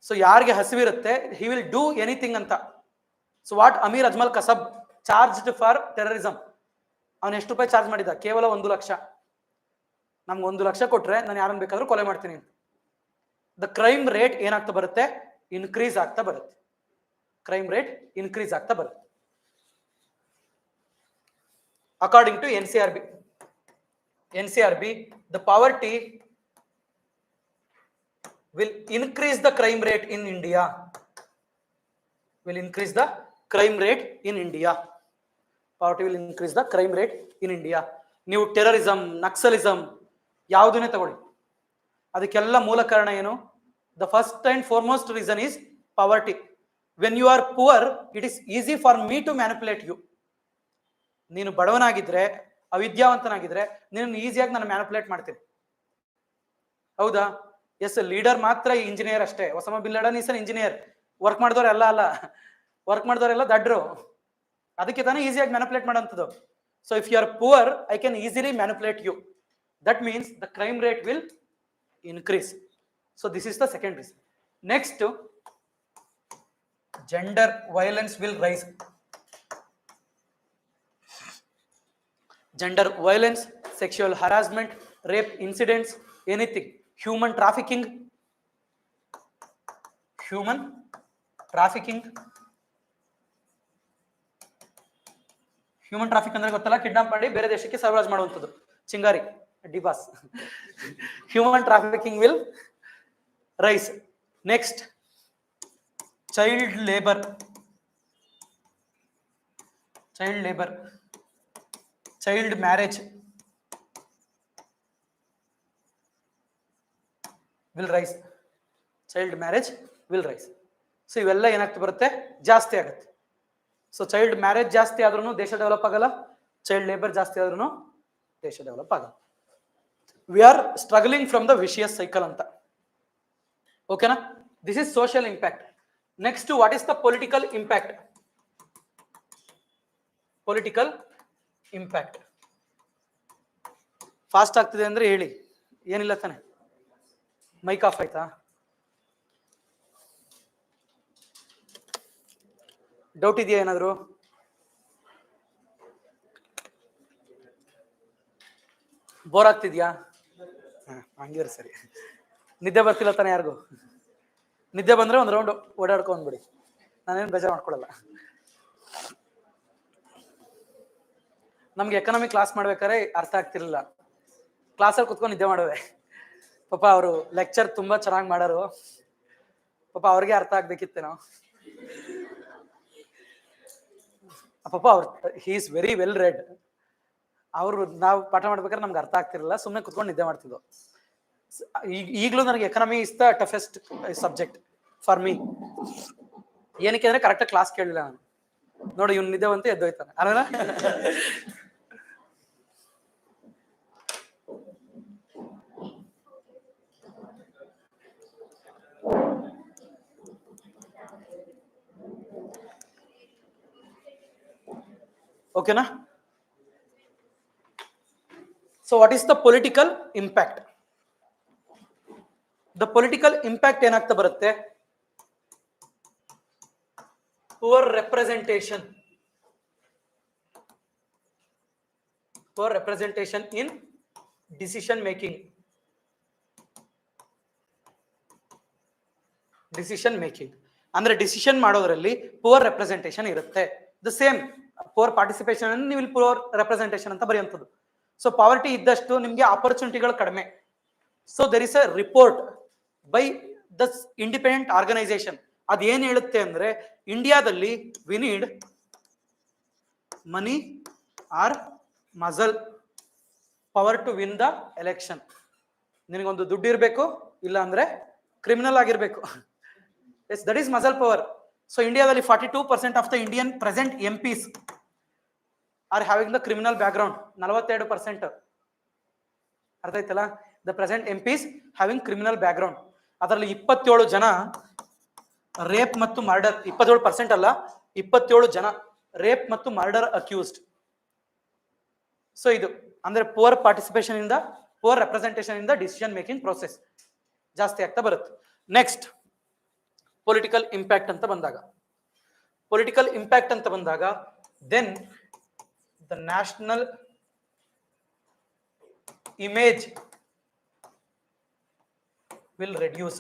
ಸೊ ಯಾರಿಗೆ ಹಸಿವಿರುತ್ತೆ, ಹಿ ವಿಲ್ ಡೂ ಎನಿಥಿಂಗ್ ಅಂತ. So what Amir Ajmal Kasab charged for terrorism? ಅವನು ಎಷ್ಟು ರೂಪಾಯಿ ಚಾರ್ಜ್ ಮಾಡಿದ? ಕೇವಲ 1 ಲಕ್ಷ. ನಮ್ಗೆ 1 ಲಕ್ಷ ಕೊಟ್ರೆ ನಾನು ಯಾರನ್ನು ಬೇಕಾದ್ರೂ ಕೊಲೆ ಮಾಡ್ತೀನಿ. ದ ಕ್ರೈಮ್ ರೇಟ್ ಏನಾಗ್ತಾ ಬರುತ್ತೆ? ಇನ್ಕ್ರೀಸ್ ಆಗ್ತಾ ಬರುತ್ತೆ. ಕ್ರೈಮ್ ರೇಟ್ ಇನ್ಕ್ರೀಸ್ ಆಗ್ತಾ ಬರುತ್ತೆ. According to NCRB, the poverty will increase the crime rate in India. Poverty will increase the crime rate in India. ನೀವು ಟೆರರಿಸಂ, ನಕ್ಸಲಿಸಂ ಯಾವುದನ್ನೇ ತಗೊಳ್ಳಿ, ಅದಕ್ಕೆಲ್ಲ ಮೂಲ ಕಾರಣ ಏನು? The first and foremost reason is poverty. When you are poor, it is easy for me to manipulate you. ನೀನು ಬಡವನಾಗಿದ್ರೆ, ಅವಿದ್ಯಾವಂತನಾಗಿದ್ರೆ, ನೀನು ಈಸಿಯಾಗಿ ನಾನು ಮ್ಯಾನಿಪುಲೇಟ್ ಮಾಡ್ತೀನಿ. ಹೌದಾ? ಎಸ್, ಲೀಡರ್ ಮಾತ್ರ ಇಂಜಿನಿಯರ್ ಅಷ್ಟೇ. Osama bin Laden is an engineer. Work ಮಾಡಿದವರು ಅಲ್ಲ. ವರ್ಕ್ ಮಾಡಿದವರೆಲ್ಲ ದಡ್ರು, ಅದಕ್ಕೆ ತಾನೇ ಈಸಿಯಾಗಿ ಮ್ಯಾನಿಪುಲೇಟ್ ಮಾಡೋಂಥದ್ದು. So if you are poor, I can easily manipulate you. That means the crime rate will increase. So this is the second reason. Next, gender violence will rise. Gender violence, sexual harassment, rape incidents, anything. Human trafficking. Human trafficking. Human trafficking ಅಂದ್ರೆ ಗೊತ್ತಲ್ಲ, ಕಿಡ್ನಾಪ್ ಮಾಡಿ ಬೇರೆ ದೇಶಕ್ಕೆ ಸರಬರಾಜು ಮಾಡುವಂಥದ್ದು, Chingari, D Boss. Human trafficking will rise. Next, child labor. Child labor. Child marriage will rise. Child marriage will rise. So ಇವೆಲ್ಲ ಏನಾಗ್ತಾ ಬರುತ್ತೆ, ಜಾಸ್ತಿ ಆಗುತ್ತೆ. ಸೊ ಚೈಲ್ಡ್ ಮ್ಯಾರೇಜ್ ಜಾಸ್ತಿ ಆದ್ರೂ ದೇಶ ಡೆವಲಪ್ ಆಗಲ್ಲ, ಚೈಲ್ಡ್ ಲೇಬರ್ ಜಾಸ್ತಿ ಆದ್ರೂ ದೇಶ ಡೆವಲಪ್ ಆಗಲ್ಲ. We are struggling from the vicious cycle ಅಂತ. ಓಕೆನಾ? This is social impact. Next, what is the political impact? Political impact. Fast ಆಗ್ತಿದೆ ಅಂದ್ರೆ ಹೇಳಿ, ಏನಿಲ್ಲ ತಾನೆ? ಮೈಕ್ ಆಫ್ ಆಯ್ತಾ? ಡೌಟ್ ಇದೆಯಾ ಏನಾದ್ರು? ಬೋರ್ ಆಗ್ತಿದ್ಯಾ? ಹಂಗಿರ್ ಸರಿ. ನಿದ್ದೆ ಬರ್ತಿಲ್ಲ ತಾನೆ ಯಾರಿಗೂ? ನಿದ್ದೆ ಬಂದ್ರೆ ಒಂದು ರೌಂಡ್ ಓಡಾಡ್ಕೊಂಡ್ಬಿಡಿ, ನಾನೇನು ಬೇಜಾರು ಮಾಡ್ಕೊಳಲ್ಲ. ನಮ್ಗೆ ಎಕನಾಮಿ ಕ್ಲಾಸ್ ಮಾಡ್ಬೇಕಾದ್ರೆ ಅರ್ಥ ಆಗ್ತಿರ್ಲಿಲ್ಲ, ಕ್ಲಾಸಲ್ಲಿ ಕುತ್ಕೊಂಡು ನಿದ್ದೆ ಮಾಡುವೆ. ಪಾಪ ಅವರು ಲೆಕ್ಚರ್ ತುಂಬಾ ಚೆನ್ನಾಗಿ ಮಾಡೋರು, ಪಾಪ ಅವ್ರಿಗೆ ಅರ್ಥ ಆಗ್ಬೇಕಿತ್ತೇನೋ. ಪಾಪ ಅವ್ರು, he is very well red. ಅವರು ನಾವು ಪಾಠ ಮಾಡ್ಬೇಕಾದ್ರೆ ನಮ್ಗೆ ಅರ್ಥ ಆಗ್ತಿರಲಿಲ್ಲ, ಸುಮ್ಮನೆ ಕುತ್ಕೊಂಡು ನಿದ್ದೆ ಮಾಡ್ತಿದ್ವು. ಈಗಲೂ ನನಗೆ economy is the toughest subject for me. ಏನಕ್ಕೆ ಅಂದ್ರೆ ಕರೆಕ್ಟಾಗಿ ಕ್ಲಾಸ್ ಕೇಳಿಲ್ಲ ನಾನು. ನೋಡಿ, ಇವ್ನು ನಿದ್ದೆ ಬಂತು, ಎದ್ದೋಯ್ತಾನೆ ಅಲ್ಲ. ಓಕೆನಾ? So what is the political impact? The political impact ಏನಾಗ್ತಾ ಬರುತ್ತೆ? Poor representation. ಪುವರ್ ರೆಪ್ರೆಸೆಂಟೇಷನ್ ಇನ್ ಡಿಸಿಷನ್ ಮೇಕಿಂಗ್. ಡಿಸಿಷನ್ ಮೇಕಿಂಗ್ ಅಂದ್ರೆ ಡಿಸಿಷನ್ ಮಾಡೋದ್ರಲ್ಲಿ ಪುವರ್ ರೆಪ್ರೆಸೆಂಟೇಷನ್ ಇರುತ್ತೆ. ದ ಸೇಮ್ ಪುವರ್ ಪಾರ್ಟಿಸಿಪೇಷನ್ ಅನ್ನು ನೀವು ಪುವರ್ ರೆಪ್ರೆಸೆಂಟೇಷನ್ ಅಂತ ಬರೆಯುವಂಥದ್ದು. ಸೊ ಪಾವರ್ಟಿ ಇದ್ದಷ್ಟು ನಿಮಗೆ ಆಪರ್ಚುನಿಟಿಗಳು ಕಡಿಮೆ. So there is a report by the independent organisation. ಅದೇನ್ ಹೇಳುತ್ತೆ ಅಂದ್ರೆ, ಇಂಡಿಯಾದಲ್ಲಿ we need money or muscle power to win the election. ನಿನಗೊಂದು ದುಡ್ಡು ಇರಬೇಕು, ಇಲ್ಲ ಅಂದ್ರೆ ಕ್ರಿಮಿನಲ್ ಆಗಿರ್ಬೇಕು. Yes, that is muscle power. So ಇಂಡಿಯಾದಲ್ಲಿ 42% of the Indian present MPs are having the criminal background. 42%. ಅರ್ಥ ಆಯ್ತಲ್ಲ? The present MPs having criminal background. ಅದರಲ್ಲಿ 27 ಜನ ರೇಪ್ ಮತ್ತು ಮರ್ಡರ್, 27% ಅಲ್ಲ, 27 ಜನ ರೇಪ್ ಮತ್ತು ಮರ್ಡರ್ ಅಕ್ಯೂಸ್ಡ್. ಸೊ ಇದು ಅಂದ್ರೆ ಪುವರ್ ಪಾರ್ಟಿಸಿಪೇಷನ್ ಇಂದ, ಪುವರ್ ರೆಪ್ರೆಸೆಂಟೇಷನ್ ಇಂದ ಡಿಸಿಷನ್ ಮೇಕಿಂಗ್ ಪ್ರೋಸೆಸ್ ಜಾಸ್ತಿ ಆಗ್ತಾ ಬರುತ್ತೆ. ನೆಕ್ಸ್ಟ್, ಪೊಲಿಟಿಕಲ್ ಇಂಪ್ಯಾಕ್ಟ್ ಅಂತ ಬಂದಾಗ, ಪೊಲಿಟಿಕಲ್ ಇಂಪ್ಯಾಕ್ಟ್ ಅಂತ ಬಂದಾಗ then the national image will reduce.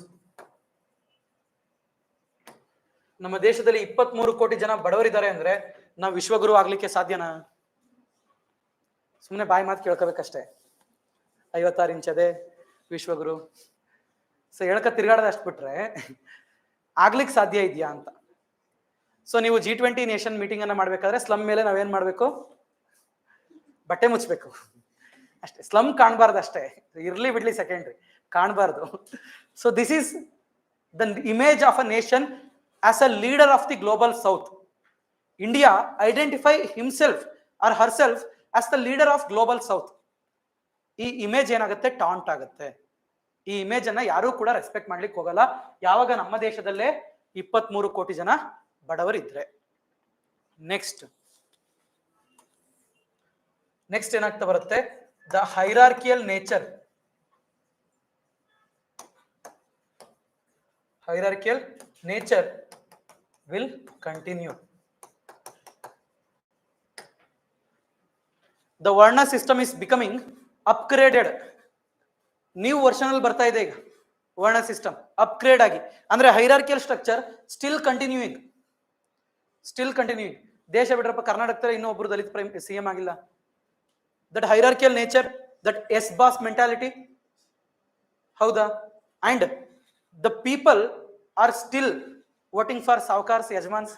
ನಮ್ಮ ದೇಶದಲ್ಲಿ 23 ಕೋಟಿ ಜನ ಬಡವರಿದ್ದಾರೆ ಅಂದ್ರೆ ನಾವು ವಿಶ್ವಗುರು ಆಗ್ಲಿಕ್ಕೆ ಸಾಧ್ಯನಾ? ಸುಮ್ಮನೆ ಬಾಯಿ ಮಾತು ಕೇಳ್ಕೋಬೇಕಷ್ಟೇ. 56 ಇಂಚದೆ ವಿಶ್ವಗುರು. ಸೊ ಹೇಳ್ಕ ತಿರ್ಗಾಡದ ಅಷ್ಟು ಬಿಟ್ರೆ ಆಗ್ಲಿಕ್ಕೆ ಸಾಧ್ಯ ಇದೆಯಾ ಅಂತ. ಸೊ ನೀವು G20 ನೇಷನ್ ಮೀಟಿಂಗ್ ಅನ್ನ ಮಾಡ್ಬೇಕಾದ್ರೆ ಸ್ಲಮ್ ಮೇಲೆ ನಾವೇನ್ ಮಾಡ್ಬೇಕು? ಬಟ್ಟೆ ಮುಚ್ಚಬೇಕು ಅಷ್ಟೇ. ಸ್ಲಮ್ ಕಾಣಬಾರ್ದು ಅಷ್ಟೇ, ಇರ್ಲಿ ಬಿಡ್ಲಿ ಸೆಕೆಂಡ್ರಿ, ಕಾಣಬಾರ್ದು. So this is the image of a nation as a leader of the global south. India identify himself or herself as the leader of global south. ಈ ಇಮೇಜ್ ಏನಾಗುತ್ತೆ? ಟಾಂಟ್ ಆಗುತ್ತೆ. ಈ ಇಮೇಜ್ ಅನ್ನ ಯಾರು ಕೂಡ ರೆಸ್ಪೆಕ್ಟ್ ಮಾಡ್ಲಿಕ್ಕೆ ಹೋಗಲ್ಲ. ಯಾವಾಗ ನಮ್ಮ ದೇಶದಲ್ಲೇ 23 ಕೋಟಿ ಜನ ಬಡವರಿದ್ರೆ. ನೆಕ್ಸ್ಟ್ ಏನಾಗ್ತಾ ಬರುತ್ತೆ, the hierarchical nature will continue. The varna system is becoming upgraded. New version ಅಲ್ಲಿ ಬರ್ತಾ ಇದೆ ಈಗ ವರ್ಣ ಸಿಸ್ಟಮ್ ಅಪ್ಗ್ರೇಡ್ ಆಗಿ. ಅಂದ್ರೆ ಹೈರಾರ್ಕಿಯಲ್ ಸ್ಟ್ರಕ್ಚರ್ ಸ್ಟಿಲ್ ಕಂಟಿನ್ಯೂಯಿಂಗ್. ದೇಶ ಬಿಡ್ರಪ್ಪ, ಕರ್ನಾಟಕದಲ್ಲಿ ಇನ್ನೂ ಒಬ್ರು ದಲಿತ ಸಿಎಂ ಆಗಿಲ್ಲ. That hierarchical nature, that yes boss mentality, ಹೌದಾ? And the people are still voting for ಸಾವ್ಕಾರ್ಸ್ ಯಜಮಾನ್ಸ್,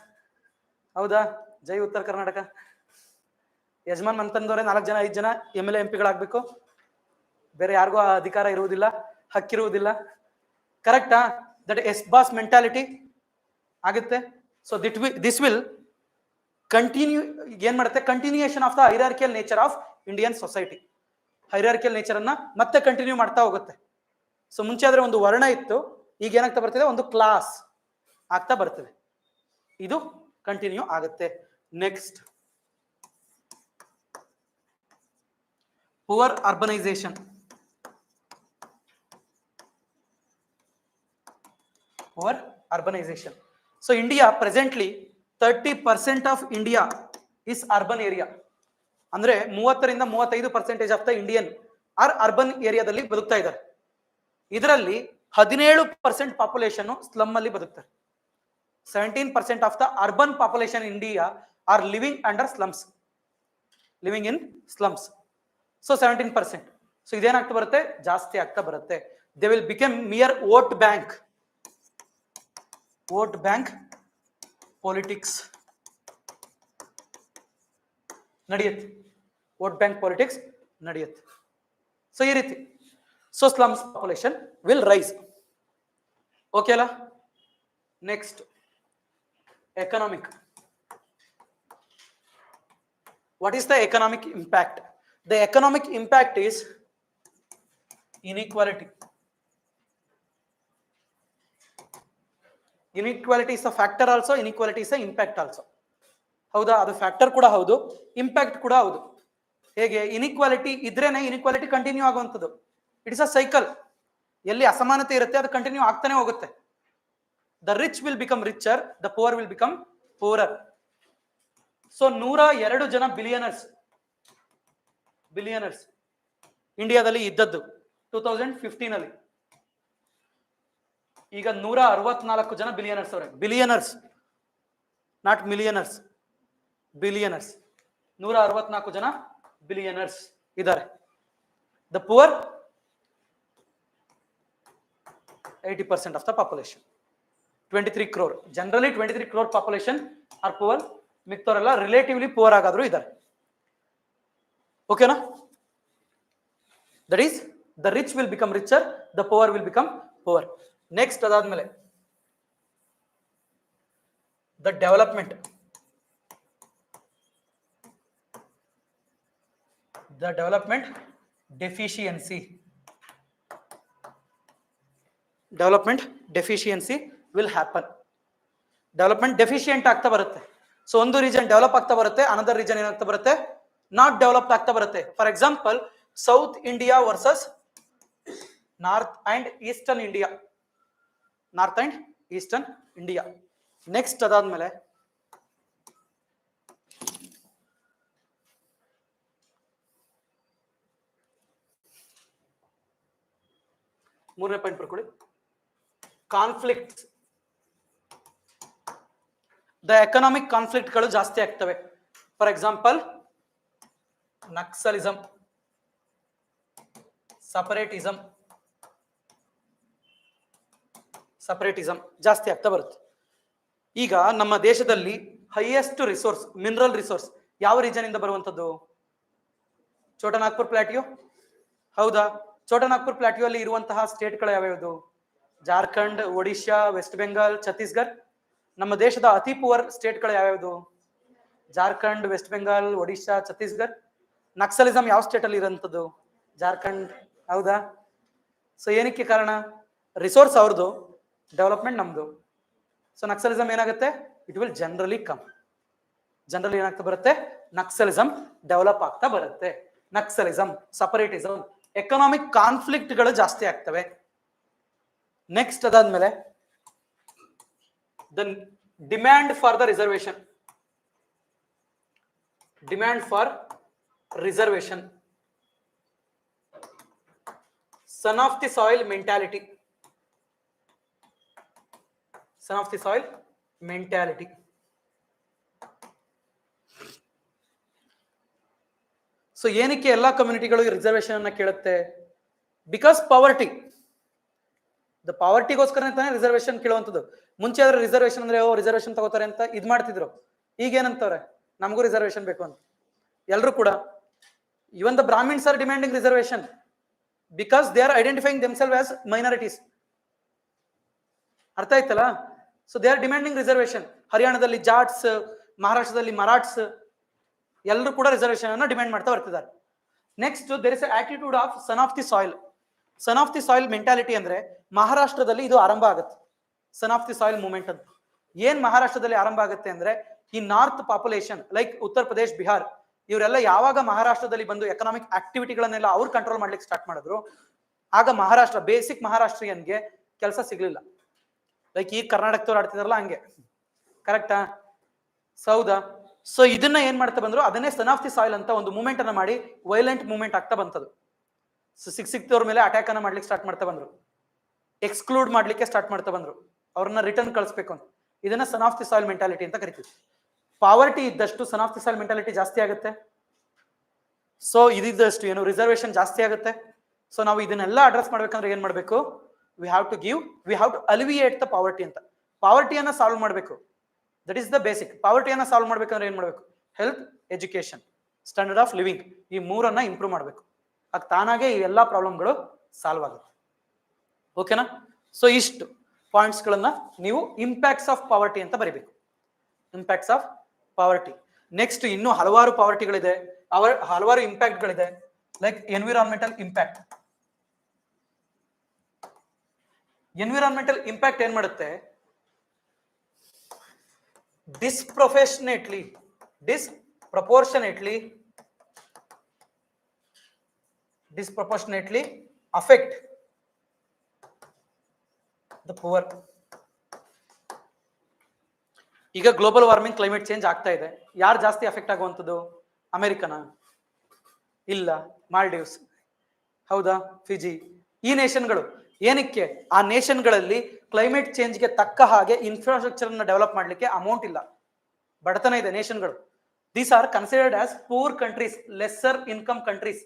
ಹೌದಾ? ಜೈ ಉತ್ತರ ಕರ್ನಾಟಕ. ಯಜಮಾನ್ ಅಂತಂದವ್ರೆ 4 ಜನ 5 ಜನ MLA MP ಗಳಾಗಬೇಕು, ಬೇರೆ ಯಾರಿಗೂ ಆ ಅಧಿಕಾರ ಇರುವುದಿಲ್ಲ, ಹಕ್ಕಿರುವುದಿಲ್ಲ. ಕರೆಕ್ಟಾ? ದಟ್ ಎಸ್ ಬಾಸ್ ಮೆಂಟಾಲಿಟಿ ಆಗುತ್ತೆ. So this will continue. ಏನ್ ಮಾಡುತ್ತೆ? Continuation of the hierarchical nature of Indian society. Hierarchical nature ಅನ್ನ ಮತ್ತೆ ಕಂಟಿನ್ಯೂ ಮಾಡ್ತಾ ಹೋಗುತ್ತೆ. ಸೊ ಮುಂಚೆ ಆದ್ರೆ ಒಂದು ವರ್ಣ ಇತ್ತು, ಈಗ ಏನಾಗ್ತಾ ಬರ್ತಿದೆ? ಒಂದು ಕ್ಲಾಸ್ ಆಗ್ತಾ ಬರ್ತದೆ. ಇದು ಕಂಟಿನ್ಯೂ ಆಗುತ್ತೆ. Next, poor urbanisation. So India presently 30% of India is urban area. ಅಂದ್ರೆ 30ರಿಂದ 35% of the Indian are urban ಏರಿಯಾದಲ್ಲಿ ಬದುಕ್ತಾ ಇದ್ದಾರೆ. ಇದರಲ್ಲಿ 17% ಪಾಪ್ಯುಲೇಷನ್ ಸ್ಲಮ್ ಅಲ್ಲಿ ಬದುಕ್ತಾರೆ. 17% of the urban population India are living under slums, living in slums. So 17%. So ಇದೇನಾಗ್ತಾ ಬರುತ್ತೆ? ಜಾಸ್ತಿ ಆಗ್ತಾ ಬರುತ್ತೆ. They will become mere vote bank politics ನಡೆಯುತ್ತೆ. ವೋಟ್ ಬ್ಯಾಂಕ್ ಪಾಲಿಟಿಕ್ಸ್ ನಡೆಯುತ್ತೆ. ಸೊ ಈ ರೀತಿ. So slums population will rise. Okay ಅಲ್ಲ? Next, economic. What is the economic impact? The economic impact is inequality. Inequality is a factor also, inequality is a impact also. ಹೌದಾ? ಅದು ಫ್ಯಾಕ್ಟರ್ ಕೂಡ ಹೌದು, ಇಂಪ್ಯಾಕ್ಟ್ ಕೂಡ ಹೌದು. ಹೇಗೆ? ಇನಿಕ್ವಾಲಿಟಿ ಇದ್ರೇನೆ ಇನಿಕ್ವಾಲಿಟಿ ಕಂಟಿನ್ಯೂ ಆಗುವಂಥದ್ದು. It is a cycle. ಎಲ್ಲಿ ಅಸಮಾನತೆ ಇರುತ್ತೆ ಅದು ಕಂಟಿನ್ಯೂ ಆಗ್ತಾನೆ ಹೋಗುತ್ತೆ. The rich will become richer, the poor will become poorer. So 102 ಜನ ಬಿಲಿಯನರ್ಸ್ ಇಂಡಿಯಾದಲ್ಲಿ ಇದ್ದದ್ದು 2015 ಅಲ್ಲಿ. ಈಗ 164 ಜನ ಬಿಲಿಯನರ್ಸ್ ಅವರೇ. Billionaires, not millionaires, billionaires. 164 ಜನ ಬಿಲಿಯನರ್ಸ್ ಇದ್ದಾರೆ. The poor 80% of the population, 23 crore. Generally 23 crore population are poor. ಮಿಕ್ತವರೆಲ್ಲ ರಿಲೇಟಿವ್ಲಿ ಪುವರ್ ಆಗಾದ್ರೂ ಇದ್ದಾರೆ. ಓಕೆನಾ? That is the rich will become richer, the poor will become poor. Next, ಅದಾದ್ಮೇಲೆ the development. The development deficiency. Development deficiency will happen. Development deficient ಆಗ್ತಾ ಬರುತ್ತೆ. ಸೊ ಒಂದು ರೀಜನ್ ಡೆವಲಪ್ ಆಗ್ತಾ ಬರುತ್ತೆ, ಅನದರ್ ರೀಜನ್ ಏನಾಗ್ತಾ ಬರುತ್ತೆ? ನಾಟ್ ಡೆವಲಪ್ಡ್ ಆಗ್ತಾ ಬರುತ್ತೆ. For example, south India versus north and eastern India. Next, ಅದಾದ್ಮೇಲೆ ಮೂರನೇ ಪಾಯಿಂಟ್ ಬರ್ಕೊಳ್ಳಿ, ಕಾನ್ಫ್ಲಿಕ್ಟ್. ದ ಎಕನಾಮಿಕ್ ಕಾನ್ಫ್ಲಿಕ್ಟ್ಗಳು ಜಾಸ್ತಿ ಆಗ್ತವೆ. ಫಾರ್ ಎಕ್ಸಾಂಪಲ್, ನಕ್ಸಲಿಸಂ, ಸಪರೇಟಿಸಂ ಜಾಸ್ತಿ ಆಗ್ತಾ ಬರುತ್ತೆ. ಈಗ ನಮ್ಮ ದೇಶದಲ್ಲಿ ಹೈಯೆಸ್ಟ್ ರಿಸೋರ್ಸ್, ಮಿನರಲ್ ರಿಸೋರ್ಸ್ ಯಾವ ರೀಜನ್ ಇಂದ ಬರುವಂತದ್ದು? ಛೋಟನಾಗ್ಪುರ್ ಪ್ಲಾಟಿಯೋ, ಹೌದಾ? ಛೋಟನಾಗ್ಪುರ್ ಪ್ಲಾಟಿಯೋ ಅಲ್ಲಿ ಇರುವಂತಹ ಸ್ಟೇಟ್ಗಳು ಯಾವ್ಯಾವುದು? ಜಾರ್ಖಂಡ್, ಒಡಿಶಾ, ವೆಸ್ಟ್ ಬೆಂಗಾಲ್, ಛತ್ತೀಸ್ಗಢ. ನಮ್ಮ ದೇಶದ ಅತಿ ಪುವರ್ ಸ್ಟೇಟ್ಗಳು ಯಾವ್ಯಾವುದು? ಜಾರ್ಖಂಡ್, ವೆಸ್ಟ್ ಬೆಂಗಾಲ್, ಒಡಿಶಾ, ಛತ್ತೀಸ್ಗಢ. ನಕ್ಸಲಿಸಂ ಯಾವ ಸ್ಟೇಟ್ ಅಲ್ಲಿ ಇರುವಂತದ್ದು? ಜಾರ್ಖಂಡ್, ಹೌದಾ? ಸೊ ಏನಕ್ಕೆ ಕಾರಣ? ರಿಸೋರ್ಸ್ ಅವ್ರದ್ದು, ಡೆವಲಪ್ಮೆಂಟ್ ನಮ್ದು. ಸೊ ನಕ್ಸಲಿಸಂ ಏನಾಗುತ್ತೆ? It will generally come. Generally ಏನಾಗ್ತಾ ಬರುತ್ತೆ, ನಕ್ಸಲಿಸಂ ಡೆವಲಪ್ ಆಗ್ತಾ ಬರುತ್ತೆ. ನಕ್ಸಲಿಸಂ, ಸಪರೇಟಿಸಂ, ಎಕನಾಮಿಕ್ ಕಾನ್ಫ್ಲಿಕ್ಟ್ ಗಳು ಜಾಸ್ತಿ ಆಗ್ತವೆ. ನೆಕ್ಸ್ಟ್ ಅದಾದ್ಮೇಲೆ the demand for the reservation. Demand for reservation. Son of the soil mentality. Son of the soil mentality. So ಏನಕ್ಕೆ ಎಲ್ಲಾ ಕಮ್ಯುನಿಟಿಗಳು ರಿಸರ್ವೇಶನ್ ಅನ್ನ ಕೇಳುತ್ತೆ? Because poverty. ದ ಪಾವರ್ಟಿಗೋಸ್ಕರ ತಾನೇ ರಿಸರ್ವೇಶನ್ ಕೇಳುವಂಥದ್ದು. ಮುಂಚೆ ಆದ್ರೆ ರಿಸರ್ವೇಶನ್ ಅಂದ್ರೆ ರಿಸರ್ವೇಶನ್ ತಗೋತಾರೆ ಅಂತ ಇದ್ ಮಾಡ್ತಿದ್ರು. ಈಗ ಏನಂತವ್ರೆ, ನಮಗೂ ರಿಸರ್ವೇಶನ್ ಬೇಕು ಅಂತ. ಎಲ್ರು ಕೂಡ, even the Brahmins are demanding reservation because they are identifying themselves as minorities. ಅರ್ಥ ಆಯ್ತಲ್ಲ? So they are demanding reservation. ಹರಿಯಾಣದಲ್ಲಿ ಜಾಟ್ಸ್, ಮಹಾರಾಷ್ಟ್ರದಲ್ಲಿ ಮರಾಠ್ಸ್ ಎಲ್ಲರೂ ಕೂಡ ರಿಸರ್ವೇಶನ್ ಅನ್ನು ಡಿಮ್ಯಾಂಡ್ ಮಾಡ್ತಾ ಬರ್ತಿದ್ದಾರೆ. Next there is attitude of son of the soil. Son of the soil mentality ಅಂದ್ರೆ ಮಹಾರಾಷ್ಟ್ರದಲ್ಲಿ ಇದು ಆರಂಭ ಆಗುತ್ತೆ. Son of the soil movement ಅಂತ ಏನ್ ಮಹಾರಾಷ್ಟ್ರದಲ್ಲಿ ಆರಂಭ ಆಗುತ್ತೆ ಅಂದ್ರೆ, ಈ north population like Uttar Pradesh, Bihar, ಇವರೆಲ್ಲ ಯಾವಾಗ ಮಹಾರಾಷ್ಟ್ರದಲ್ಲಿ ಬಂದು ಎಕನಾಮಿಕ್ ಆಕ್ಟಿವಿಟಿಗಳನ್ನೆಲ್ಲ ಅವ್ರು ಕಂಟ್ರೋಲ್ ಮಾಡ್ಲಿಕ್ಕೆ ಸ್ಟಾರ್ಟ್ ಮಾಡಿದ್ರು, ಆಗ ಮಹಾರಾಷ್ಟ್ರ ಬೇಸಿಕ್ ಮಹಾರಾಷ್ಟ್ರೀಯನ್ಗೆ ಕೆಲಸ ಸಿಗ್ಲಿಲ್ಲ. ಲೈಕ್ ಈ ಕರ್ನಾಟಕದವ್ರು ಆಡ್ತಿದಾರಲ್ಲ ಹಂಗೆ, ಕರೆಕ್ಟಾ? ಹೌದಾ? ಸೊ ಇದನ್ನ ಏನ್ ಮಾಡ್ತಾ ಬಂದ್ರು, ಅದನ್ನೇ ಸನ್ ಆಫ್ ದಿ ಸಾಯಿಲ್ ಅಂತ ಒಂದು ಮೂವ್ಮೆಂಟ್ ಅನ್ನ ಮಾಡಿ ವೈಲೆಂಟ್ ಮೂವ್ಮೆಂಟ್ ಆಗ್ತಾ ಬಂತದು. ಸೊ ಸಿಕ್ತವ್ರ ಮೇಲೆ ಅಟ್ಯಾಕ್ ಅನ್ನ ಮಾಡ್ಲಿಕ್ಕೆ ಸ್ಟಾರ್ಟ್ ಮಾಡ್ತಾ ಬಂದ್ರು, ಎಕ್ಸ್ಕ್ಲೂಡ್ ಮಾಡ್ಲಿಕ್ಕೆ ಸ್ಟಾರ್ಟ್ ಮಾಡ್ತಾ ಬಂದ್ರು, ಅವ್ರನ್ನ ರಿಟರ್ನ್ ಕಳಿಸ್ಬೇಕು ಅಂತ. ಇದನ್ನ ಸನ್ ಆಫ್ ದಿ ಸಾಯಿಲ್ ಮೆಂಟಾಲಿಟಿ ಅಂತ ಕರಿತೀವಿ. ಪಾವರ್ಟಿ ಇದ್ದಷ್ಟು ಸನ್ ಆಫ್ ದಿ ಸಾಯಿಲ್ ಮೆಂಟಾಲಿಟಿ ಜಾಸ್ತಿ ಆಗುತ್ತೆ. ಸೊ ಇದಿದ್ದಷ್ಟು ಏನು ರಿಸರ್ವೇಶನ್ ಜಾಸ್ತಿ ಆಗುತ್ತೆ. ಸೊ ನಾವು ಇದನ್ನೆಲ್ಲ ಅಡ್ರೆಸ್ ಮಾಡ್ಬೇಕಂದ್ರೆ ಏನ್ ಮಾಡ್ಬೇಕು? We have to alleviate the poverty ಅಂತ. ಪಾವರ್ಟಿಯನ್ನ ಸಾಲ್ವ್ ಮಾಡಬೇಕು. That is the basic. ಪಾವರ್ಟಿಯನ್ನ ಸಾಲ್ವ್ ಮಾಡ್ಬೇಕಂದ್ರೆ ಏನ್ ಮಾಡ್ಬೇಕು? Health, education, standard of living, ಈ ಮೂರನ್ನ ಇಂಪ್ರೂವ್ ಮಾಡ್ಬೇಕು. ಆಗ ತಾನಾಗೆ ಈ ಎಲ್ಲಾ ಪ್ರಾಬ್ಲಮ್ಗಳು ಸಾಲ್ವ್ ಆಗುತ್ತೆ. ಓಕೆನಾ? ಸೊ ಇಷ್ಟು ಪಾಯಿಂಟ್ಸ್ ಗಳನ್ನ ನೀವು ಇಂಪ್ಯಾಕ್ಟ್ಸ್ ಆಫ್ ಪಾವರ್ಟಿ ಅಂತ ಬರಿಬೇಕು. Impacts of poverty. ನೆಕ್ಸ್ಟ್ ಇನ್ನೂ ಹಲವಾರು ಪಾವರ್ಟಿಗಳಿದೆ, ಹಲವಾರು ಇಂಪ್ಯಾಕ್ಟ್ ಗಳಿದೆ. Like environmental impact. Environmental impact ಏನ್ ಮಾಡುತ್ತೆ? ಡಿಸ್ಪ್ರೊಪೋರ್ಷನೇಟ್ಲಿ affect the poor. ಈಗ ಗ್ಲೋಬಲ್ ವಾರ್ಮಿಂಗ್, ಕ್ಲೈಮೇಟ್ ಚೇಂಜ್ ಆಗ್ತಾ ಇದೆ. ಯಾರು ಜಾಸ್ತಿ ಅಫೆಕ್ಟ್ ಆಗುವಂಥದ್ದು? ಅಮೆರಿಕನಾ? ಇಲ್ಲ, ಮಾಲ್ಡೀವ್ಸ್, ಹೌದಾ, ಫಿಜಿ, ಈ ನೇಷನ್ಗಳು. ಏನಕ್ಕೆ? ಆ ನೇಷನ್ಗಳಲ್ಲಿ ಕ್ಲೈಮೇಟ್ ಚೇಂಜ್ಗೆ ತಕ್ಕ ಹಾಗೆ ಇನ್ಫ್ರಾಸ್ಟ್ರಕ್ಚರ್ ಅನ್ನ ಡೆವಲಪ್ ಮಾಡ್ಲಿಕ್ಕೆ ಅಮೌಂಟ್ ಇಲ್ಲ, ಬಡತನ ಇದೆ ನೇಷನ್ಗಳು. These are considered as poor countries, lesser income countries.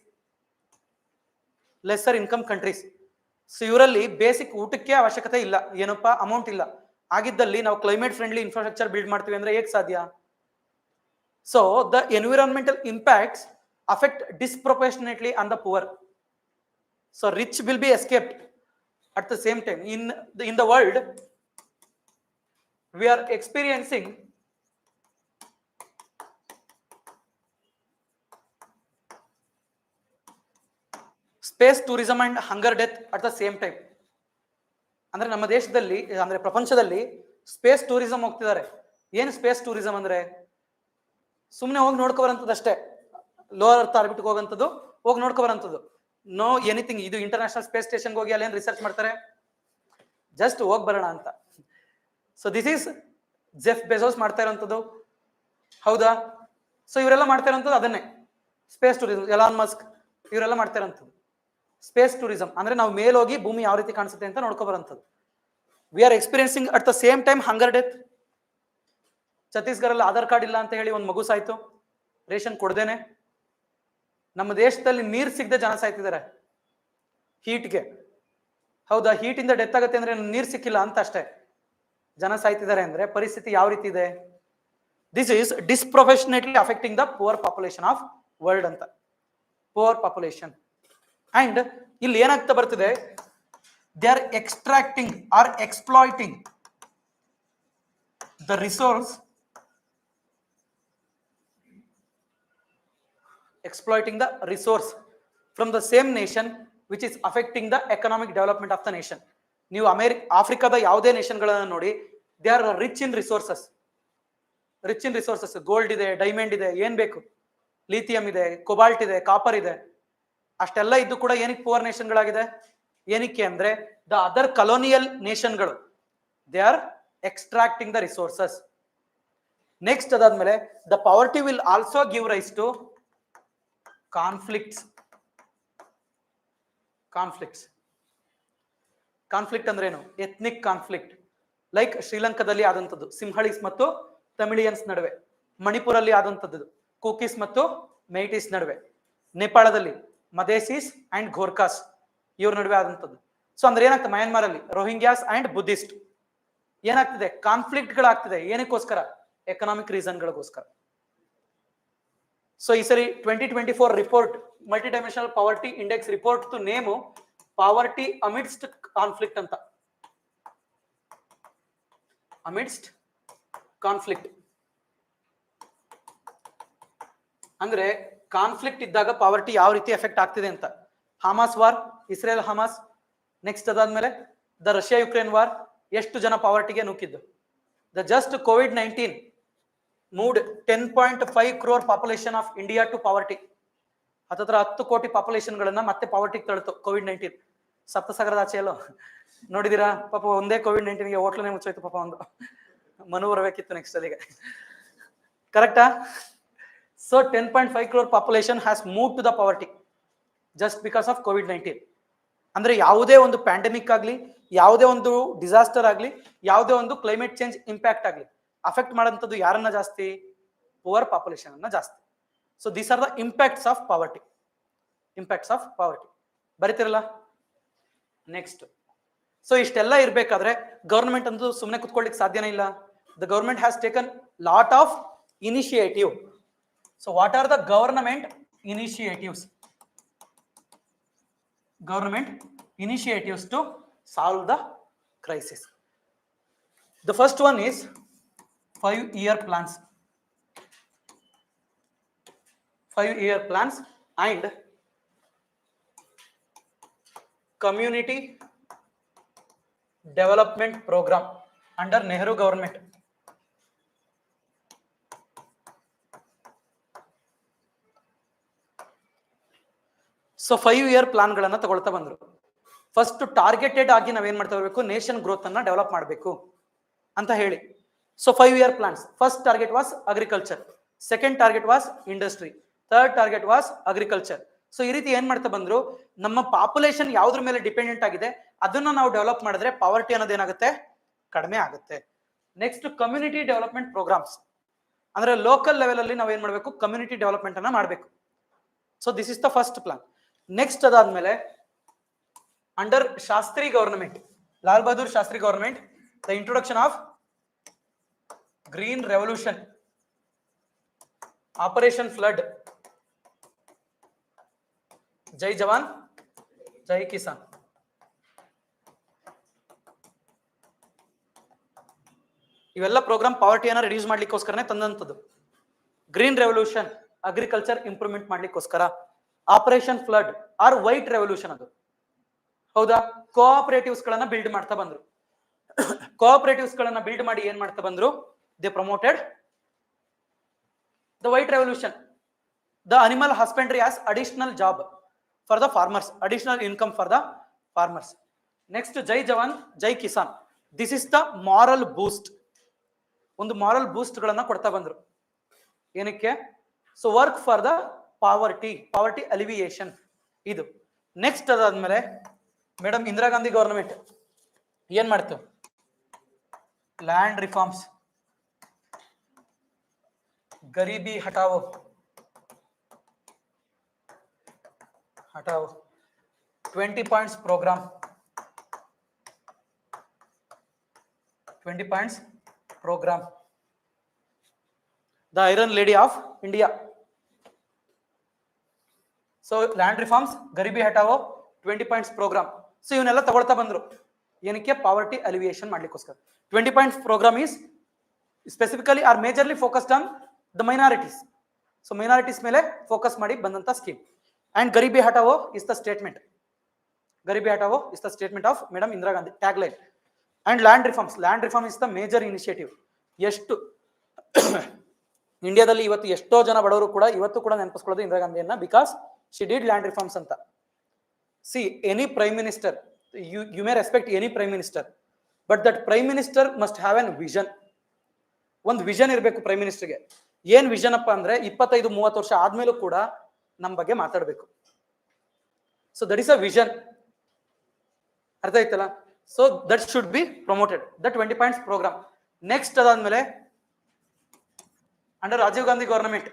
So ಇವರಲ್ಲಿ ಬೇಸಿಕ್ ಊಟಕ್ಕೆ ಅವಶ್ಯಕತೆ ಇಲ್ಲ, ಏನಪ್ಪಾ ಅಮೌಂಟ್ ಇಲ್ಲ. ಆಗಿದ್ದಲ್ಲಿ ನಾವು ಕ್ಲೈಮೇಟ್ ಫ್ರೆಂಡ್ಲಿ ಇನ್ಫ್ರಾಸ್ಟ್ರಕ್ಚರ್ ಬಿಲ್ಡ್ ಮಾಡ್ತೀವಿ ಅಂದ್ರೆ ಹೇಗೆ ಸಾಧ್ಯ? So the environmental impacts affect disproportionately on the poor. So rich will be escaped. At the same time, in the world, we are experiencing space tourism and hunger death at the same time. ಅಂದ್ರೆ ನಮ್ಮ ದೇಶದಲ್ಲಿ, ಅಂದ್ರೆ ಪ್ರಪಂಚದಲ್ಲಿ ಸ್ಪೇಸ್ ಟೂರಿಸಂ ಹೋಗ್ತಿದ್ದಾರೆ. ಏನು ಸ್ಪೇಸ್ ಟೂರಿಸಂ ಅಂದ್ರೆ? ಸುಮ್ಮನೆ ಹೋಗಿ ನೋಡ್ಕೊಬರಂಥದ್ದು ಅಷ್ಟೇ. ಲೋವರ್ ಅರ್ತ್ ಆರ್ಬಿಟ್ಗೆ ಹೋಗಂಥದ್ದು, ಹೋಗಿ ನೋಡ್ಕೊಬರಂಥದ್ದು. No anything. ಇದು ಇಂಟರ್ನ್ಯಾಷನಲ್ ಸ್ಪೇಸ್ ಸ್ಟೇಷನ್ಗೆ ಹೋಗಿ ಅಲ್ಲಿ ಏನು ರಿಸರ್ಚ್ ಮಾಡ್ತಾರೆ? ಜಸ್ಟ್ ಹೋಗಿ ಬರೋಣ ಅಂತ. So this is Jeff Bezos ಮಾಡ್ತಾ ಇರೋಂಥದ್ದು, ಹೌದಾ? ಸೊ ಇವರೆಲ್ಲ ಮಾಡ್ತಾ ಇರೋಂಥದ್ದು ಅದನ್ನೇ ಸ್ಪೇಸ್ ಟೂರಿಸಂ. ಎಲಾನ್ ಮಸ್ಕ್ ಇವರೆಲ್ಲ ಮಾಡ್ತಾ ಇರೋಂಥದ್ದು ಸ್ಪೇಸ್ ಟೂರಿಸಂ. ಅಂದ್ರೆ ನಾವು ಮೇಲೋಗಿ ಭೂಮಿ ಯಾವ ರೀತಿ ಕಾಣಿಸುತ್ತೆ ಅಂತ ನೋಡ್ಕೊಬರಂಥದ್ದು. We are experiencing at the same time hunger death. ಛತ್ತೀಸ್ಗಢಲ್ಲಿ ಆಧಾರ್ ಕಾರ್ಡ್ ಇಲ್ಲ ಅಂತ ಹೇಳಿ ಒಂದು ಮಗು ಸಾಯ್ತು, ರೇಷನ್ ಕೊಡ್ದೇನೆ. ನಮ್ಮ ದೇಶದಲ್ಲಿ ನೀರು ಸಿಗದೆ ಜನ ಸಾಯ್ತಿದ್ದಾರೆ ಹೀಟ್ಗೆ, ಹೌದಾ? ಹೀಟ್ ಇಂದ ಡೆತ್ ಆಗುತ್ತೆ ಅಂದ್ರೆ ನೀರು ಸಿಕ್ಕಿಲ್ಲ ಅಂತ ಅಷ್ಟೇ ಜನ ಸಾಯ್ತಿದ್ದಾರೆ. ಅಂದ್ರೆ ಪರಿಸ್ಥಿತಿ ಯಾವ ರೀತಿ ಇದೆ? This is disproportionately affecting the poor population of world ಅಂತ. Poor population. ಅಂಡ್ ಇಲ್ಲಿ ಏನಾಗ್ತಾ ಬರ್ತಿದೆ? They are extracting or exploiting the resource, exploiting the resource from the same nation which is affecting the economic development of the nation. ನೀವು ಆಫ್ರಿಕಾದ ಯಾವುದೇ ನೇಷನ್ಗಳನ್ನ ನೋಡಿ, they are rich in resources. Rich in resources, gold ಇದೆ, ಡೈಮಂಡ್ ಇದೆ, ಏನ್ ಬೇಕು, ಲಿಥಿಯಂ ಇದೆ, ಕೊಬಾಲ್ಟ್ ಇದೆ, ಕಾಪರ್ ಇದೆ, ಅಷ್ಟೆಲ್ಲ ಇದ್ದು ಕೂಡ ಏನಕ್ಕೆ ಪುವರ್ ನೇಷನ್ಗಳಾಗಿದೆ? ಏನಕ್ಕೆ ಅಂದ್ರೆ ದ ಅದರ್ ಕಲೋನಿಯಲ್ ನೇಷನ್ಗಳು they are extracting the resources. Next ಅದಾದ್ಮೇಲೆ the poverty will also give rise to conflicts. Conflict ಅಂದ್ರೆ ಏನು? Ethnic conflict. ಲೈಕ್ ಶ್ರೀಲಂಕಾದಲ್ಲಿ ಆದಂಥದ್ದು ಸಿಂಹಳೀಸ್ ಮತ್ತು ತಮಿಳಿಯನ್ಸ್ ನಡುವೆ, ಮಣಿಪುರಲ್ಲಿ ಆದಂಥದ್ದು ಕೂಕೀಸ್ ಮತ್ತು ಮೇಟಿಸ್ ನಡುವೆ, ನೇಪಾಳದಲ್ಲಿ ಮದೇಸಿಸ್ ಅಂಡ್ ಗೋರ್ಖಾಸ್ ಇವ್ರ ನಡುವೆ ಆದಂಥದ್ದು. ಸೊ ಅಂದ್ರೆ ಏನಾಗ್ತದೆ? ಮಯನ್ಮಾರ್ ಅಲ್ಲಿ ರೋಹಿಂಗ್ಯಾಸ್ ಅಂಡ್ ಬುದ್ಧಿಸ್ಟ್ ಏನಾಗ್ತಿದೆ? ಕಾನ್ಫ್ಲಿಕ್ಟ್ಗಳಾಗ್ತಿದೆ. ಏನಕ್ಕೋಸ್ಕರ? ಎಕನಾಮಿಕ್ ರೀಸನ್ಗಳಿಗೋಸ್ಕರ. ಸೊ ಈ ಸರಿ 2024 report, multi dimensional poverty index report to name poverty amidst conflict ಅಂತ. ಅಮಿಡ್ಸ್ಟ್ ಕಾನ್ಫ್ಲಿಕ್ಟ್ ಅಂದ್ರೆ ಕಾನ್ಫ್ಲಿಕ್ಟ್ ಇದ್ದಾಗ ಪಾವರ್ಟಿ ಯಾವ ರೀತಿ ಎಫೆಕ್ಟ್ ಆಗ್ತಿದೆ ಅಂತ. Hamas war, Israel Hamas. Next ಅದಾದ್ಮೇಲೆ ದ ರಷ್ಯಾ ಯುಕ್ರೇನ್ ವಾರ್, ಎಷ್ಟು ಜನ ಪಾವರ್ಟಿಗೆ ನೂಕಿದ್ದು? The just COVID-19 moved 10.5 crore population of India to poverty. ಹತ್ತತ್ರ 10 ಕೋಟಿ ಪಾಪ್ಯುಲೇಷನ್ ಗಳನ್ನ ಮತ್ತೆ ಪಾವರ್ಟಿಗೆ ತಳ್ತು COVID-19. ಸಪ್ತಸಾಗರದ ಆಚೆ ಎಲ್ಲೋ ನೋಡಿದೀರಾ? ಪಾಪ ಒಂದೇ COVID-19 ಗೆ ಹೋಟ್ಲನೇ ಮುಚ್ಚೋಯ್ತು ಪಾಪ. ಒಂದು ಮನು ಬರಬೇಕಿತ್ತು ನೆಕ್ಸ್ಟ್ ಅಲ್ಲಿಗೆ. ಕರೆಕ್ಟಾ? So 10.5 crore population has move to the poverty just because of COVID-19. ಅಂದ್ರೆ ಯಾವುದೇ ಒಂದು ಪ್ಯಾಂಡಮಿಕ್ ಆಗ್ಲಿ, ಯಾವುದೇ ಒಂದು ಡಿಸಾಸ್ಟರ್ ಆಗ್ಲಿ, ಯಾವುದೇ ಒಂದು ಕ್ಲೈಮೇಟ್ ಚೇಂಜ್ ಇಂಪ್ಯಾಕ್ಟ್ ಆಗ್ಲಿ, ಅಫೆಕ್ಟ್ ಮಾಡೋಂಥದ್ದು ಯಾರನ್ನ ಜಾಸ್ತಿ? ಪುವರ್ ಪಾಪ್ಯುಲೇಷನ್ ಅನ್ನ ಜಾಸ್ತಿ. So these are the impacts of poverty. ಬರೀತಿರಲ್ಲ? ನೆಕ್ಸ್ಟ್, ಸೊ ಇಷ್ಟೆಲ್ಲ ಇರ್ಬೇಕಾದ್ರೆ ಗವರ್ಮೆಂಟ್ ಅಂತೂ ಸುಮ್ಮನೆ ಕುತ್ಕೊಳ್ಳಿಕ್ಕೆ ಸಾಧ್ಯನೇ ಇಲ್ಲ. The government has taken lot of initiative. So what are the government initiatives? Government initiatives to solve the crisis. The first one is 5-year plans. 5-year plans and community development program under Nehru government. So 5-year ಪ್ಲಾನ್ಗಳನ್ನ ತಗೊಳ್ತಾ ಬಂದ್ರು. ಫಸ್ಟ್ ಟಾರ್ಗೆಟೆಡ್ ಆಗಿ ನಾವೇನ್ ಮಾಡ್ತಾ ಬರಬೇಕು? ನೇಷನ್ ಗ್ರೋತ್ ಅನ್ನ ಡೆವಲಪ್ ಮಾಡಬೇಕು ಅಂತ ಹೇಳಿ. So 5-year plans. First target was agriculture, second target was industry, third target was agriculture. So ಈ ರೀತಿ ಏನ್ ಮಾಡ್ತಾ ಬಂದ್ರು? ನಮ್ಮ ಪಾಪ್ಯುಲೇಷನ್ ಯಾವ್ದ್ರ ಮೇಲೆ ಡಿಪೆಂಡೆಂಟ್ ಆಗಿದೆ ಅದನ್ನ ನಾವು ಡೆವಲಪ್ ಮಾಡಿದ್ರೆ ಪಾವರ್ಟಿ ಅನ್ನೋದೇನಾಗುತ್ತೆ? ಕಡಿಮೆ ಆಗುತ್ತೆ. ನೆಕ್ಸ್ಟ್ ಕಮ್ಯುನಿಟಿ ಡೆವಲಪ್ಮೆಂಟ್ ಪ್ರೋಗ್ರಾಮ್ಸ್, ಅಂದ್ರೆ ಲೋಕಲ್ ಲೆವೆಲ್ ಅಲ್ಲಿ ನಾವ್ ಏನ್ ಮಾಡ್ಬೇಕು? ಕಮ್ಯುನಿಟಿ ಡೆವಲಪ್ಮೆಂಟ್ ಅನ್ನ ಮಾಡಬೇಕು. So this is the first plan. Next ಅದಾದ್ಮೇಲೆ under Shastri government, Lal Bahadur Shastri government, the introduction of green revolution, operation flood, ಜೈ ಜವಾನ್ ಜೈ ಕಿಸಾನ್. ಇವೆಲ್ಲ ಪ್ರೋಗ್ರಾಮ್ ಪಾವರ್ಟಿಯನ್ನ ರಿಡ್ಯೂಸ್ ಮಾಡ್ಲಿಕ್ಕೋಸ್ಕರನೇ ತಂದಂಥದ್ದು. ಗ್ರೀನ್ ರೆವಲ್ಯೂಷನ್ ಅಗ್ರಿಕಲ್ಚರ್ ಇಂಪ್ರೂವ್ಮೆಂಟ್ ಮಾಡ್ಲಿಕ್ಕೋಸ್ಕರ, operation flood or white revolution ಅದು. ಹೌದಾ? ಕೋಆಪರೇಟಿವ್ಸ್ ಗಳನ್ನ ಬಿಲ್ಡ್ ಮಾಡ್ತಾ ಬಂದ್ರು. ಕೋಆಪರೇಟಿವ್ಸ್ ಗಳನ್ನ ಬಿಲ್ಡ್ ಮಾಡಿ ಏನ್ ಮಾಡ್ತಾ ಬಂದ್ರು? They promoted the white revolution. The animal husbandry as additional job for the farmers, additional income for the farmers. Next ಜೈ ಜವಾನ್ ಜೈ ಕಿಸಾನ್. This is the moral boost. ಒಂದು ಮಾರಲ್ ಬೂಸ್ಟ್ ಗಳನ್ನ ಕೊಡ್ತಾ ಬಂದ್ರು. ಏನಕ್ಕೆ? So work for the poverty alleviation ಇದು. ನೆಕ್ಸ್ಟ್ ಅದಾದ್ಮೇಲೆ ಮೇಡಮ್ ಇಂದಿರಾ ಗಾಂಧಿ ಗವರ್ನಮೆಂಟ್ ಏನ್ ಮಾಡ್ತು? ಲ್ಯಾಂಡ್ ರಿಫಾರ್ಮ್ಸ್, ಗರೀಬಿ ಹಟಾವೋ, 20 points programme, 20 points programme, the iron lady of India. So land reforms, ಗರೀಬಿ ಹಟಾವೋ, 20 ಪಾಯಿಂಟ್ಸ್ ಪ್ರೋಗ್ರಾಮ್. ಸೊ ಇವನ್ನೆಲ್ಲ ತಗೊಳ್ತಾ ಬಂದ್ರು. ಏನಕ್ಕೆ? ಪಾವರ್ಟಿ ಅಲಿವಿಯೇಷನ್ ಮಾಡ್ಲಿಕ್ಕೋಸ್ಕರ. 20 points programme is specifically or majorly focused on the minorities. So minorities ಮೇಲೆ ಫೋಕಸ್ ಮಾಡಿ ಬಂದಂತ ಸ್ಕೀಮ್. ಅಂಡ್ ಗರೀಬಿ ಹಟಾವೋ ಇಸ್ ದ ಸ್ಟೇಟ್ಮೆಂಟ್. ಗರೀಬಿ ಹಟಾವೋ is the statement of madam Indira Gandhi tag line. And land reforms, land reform is the major initiative. ಎಷ್ಟು ಇಂಡಿಯಾದಲ್ಲಿ ಇವತ್ತು ಎಷ್ಟೋ ಜನ ಬಡವರು ಕೂಡ ಇವತ್ತು ಕೂಡ ನೆನಪಿಸ್ಕೊಳ್ಳೋದು ಇಂದಿರಾ ಗಾಂಧಿಯನ್ನ, because she did land reforms ಅಂತ. See any prime minister, you may respect any prime minister, but that prime minister must have an vision. ಒಂದು ವಿಷನ್ ಇರಬೇಕು ಪ್ರೈಮ್ ಮಿನಿಸ್ಟರ್ಗೆ. ಏನ್ ವಿಷನ್ ಅಪ್ಪ ಅಂದ್ರೆ 25-30 ವರ್ಷ ಆದ್ಮೇಲೂ ಕೂಡ ನಮ್ಮ ಬಗ್ಗೆ ಮಾತಾಡಬೇಕು. So that is a vision. ಅರ್ಥ ಆಯ್ತಲ್ಲ? So that should be promoted, the 20 points programme. Next ಅದಾದ್ಮೇಲೆ ಅಂಡರ್ ರಾಜೀವ್ ಗಾಂಧಿ ಗವರ್ನಮೆಂಟ್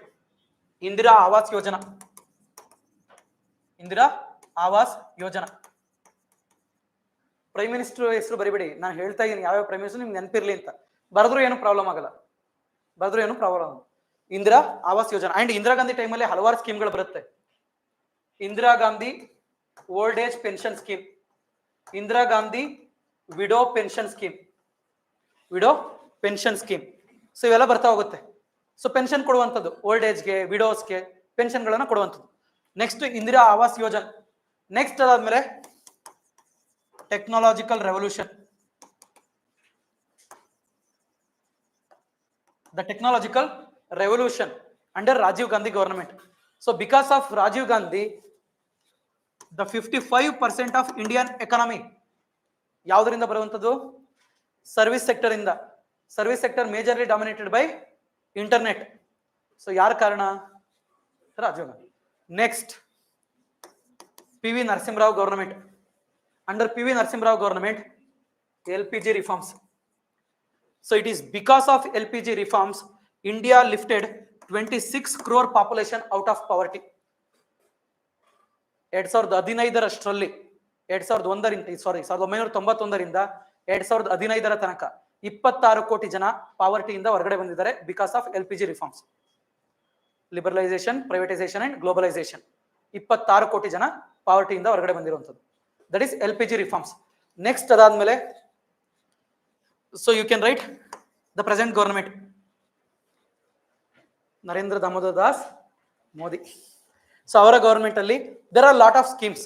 ಇಂದಿರಾ ಆವಾಸ್ ಯೋಜನಾ. ಇಂದಿರಾ ಆವಾಸ್ ಯೋಜನಾ ಪ್ರೈಮ್ ಮಿನಿಸ್ಟರ್ ಹೆಸರು ಬರಿಬೇಡಿ, ನಾನು ಹೇಳ್ತಾ ಇದ್ದೀನಿ ಯಾವ್ಯಾವ ಪ್ರೈಮ್ ಮಿನಿಸ್ಟರ್ ನಿಮ್ಗೆ ನೆನಪಿರ್ಲಿ ಅಂತ. ಬರೆದ್ರು ಏನು ಪ್ರಾಬ್ಲಮ್ ಆಗಲ್ಲ, ಬರೆದ್ರು ಏನು problem. Indira Awas Yojana. And Indira Gandhi ಟೈಮಲ್ಲಿ ಹಲವಾರು ಸ್ಕೀಮ್ಗಳು ಬರುತ್ತೆ. Indira Gandhi old age pension scheme, Indira Gandhi widow pension scheme, widow pension scheme. So ಇವೆಲ್ಲ ಬರ್ತಾ ಹೋಗುತ್ತೆ. ಸೊ ಪೆನ್ಷನ್ ಕೊಡುವಂಥದ್ದು, ಓಲ್ಡ್ ಏಜ್ಗೆ, ವಿಡೋಸ್ಗೆ ಪೆನ್ಷನ್ಗಳನ್ನ ಕೊಡುವಂಥದ್ದು. ನೆಕ್ಸ್ಟ್ ಇಂದಿರಾ ಆವಾಸ್ ಯೋಜನಾ. ನೆಕ್ಸ್ಟ್ ಅದಾದ್ಮೇಲೆ technological revolution, the technological revolution under Rajiv Gandhi government. So because of Rajiv Gandhi, the 55% of Indian economy ಯಾವುದರಿಂದ ಬರುವಂಥದ್ದು? ಸರ್ವಿಸ್ ಸೆಕ್ಟರ್ ಇಂದ. Service sector majorly dominated by internet. So ಯಾರ ಕಾರಣ? Rajiv Gandhi. Next PV Narasimha Rao government. Under PV Narasimha Rao government LPG reforms. So it is because of LPG reforms, India lifted 26 crore population out of poverty. 2015 1991ರಿಂದ 2015 ತನಕ 26 ಕೋಟಿ ಜನ ಪಾವರ್ಟಿಯಿಂದ ಹೊರಗಡೆ ಬಂದಿದ್ದಾರೆ because of LPG reforms. Liberalisation, privatisation and globalisation. 26 ಕೋಟಿ ಜನ ಪಾವರ್ಟಿಯಿಂದ ಹೊರಗಡೆ ಬಂದಿರುವಂಥದ್ದು. That is LPG reforms. Next ಅದಾದ್ಮೇಲೆ so you can write the present government, Narendra Damodar Das Modi. So our government alli there are lot of schemes,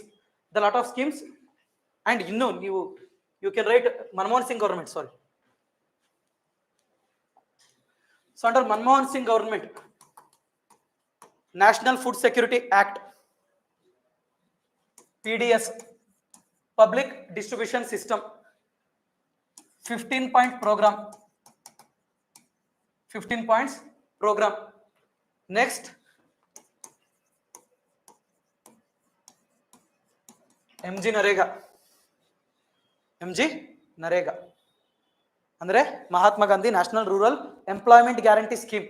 and you can write Manmohan Singh government, sorry. So under Manmohan Singh government, National Food Security Act, PDS, Public Distribution System, 15-point program, 15 points program. Next MG Narega. ಅಂದ್ರೆ Mahatma Gandhi national rural employment guarantee scheme.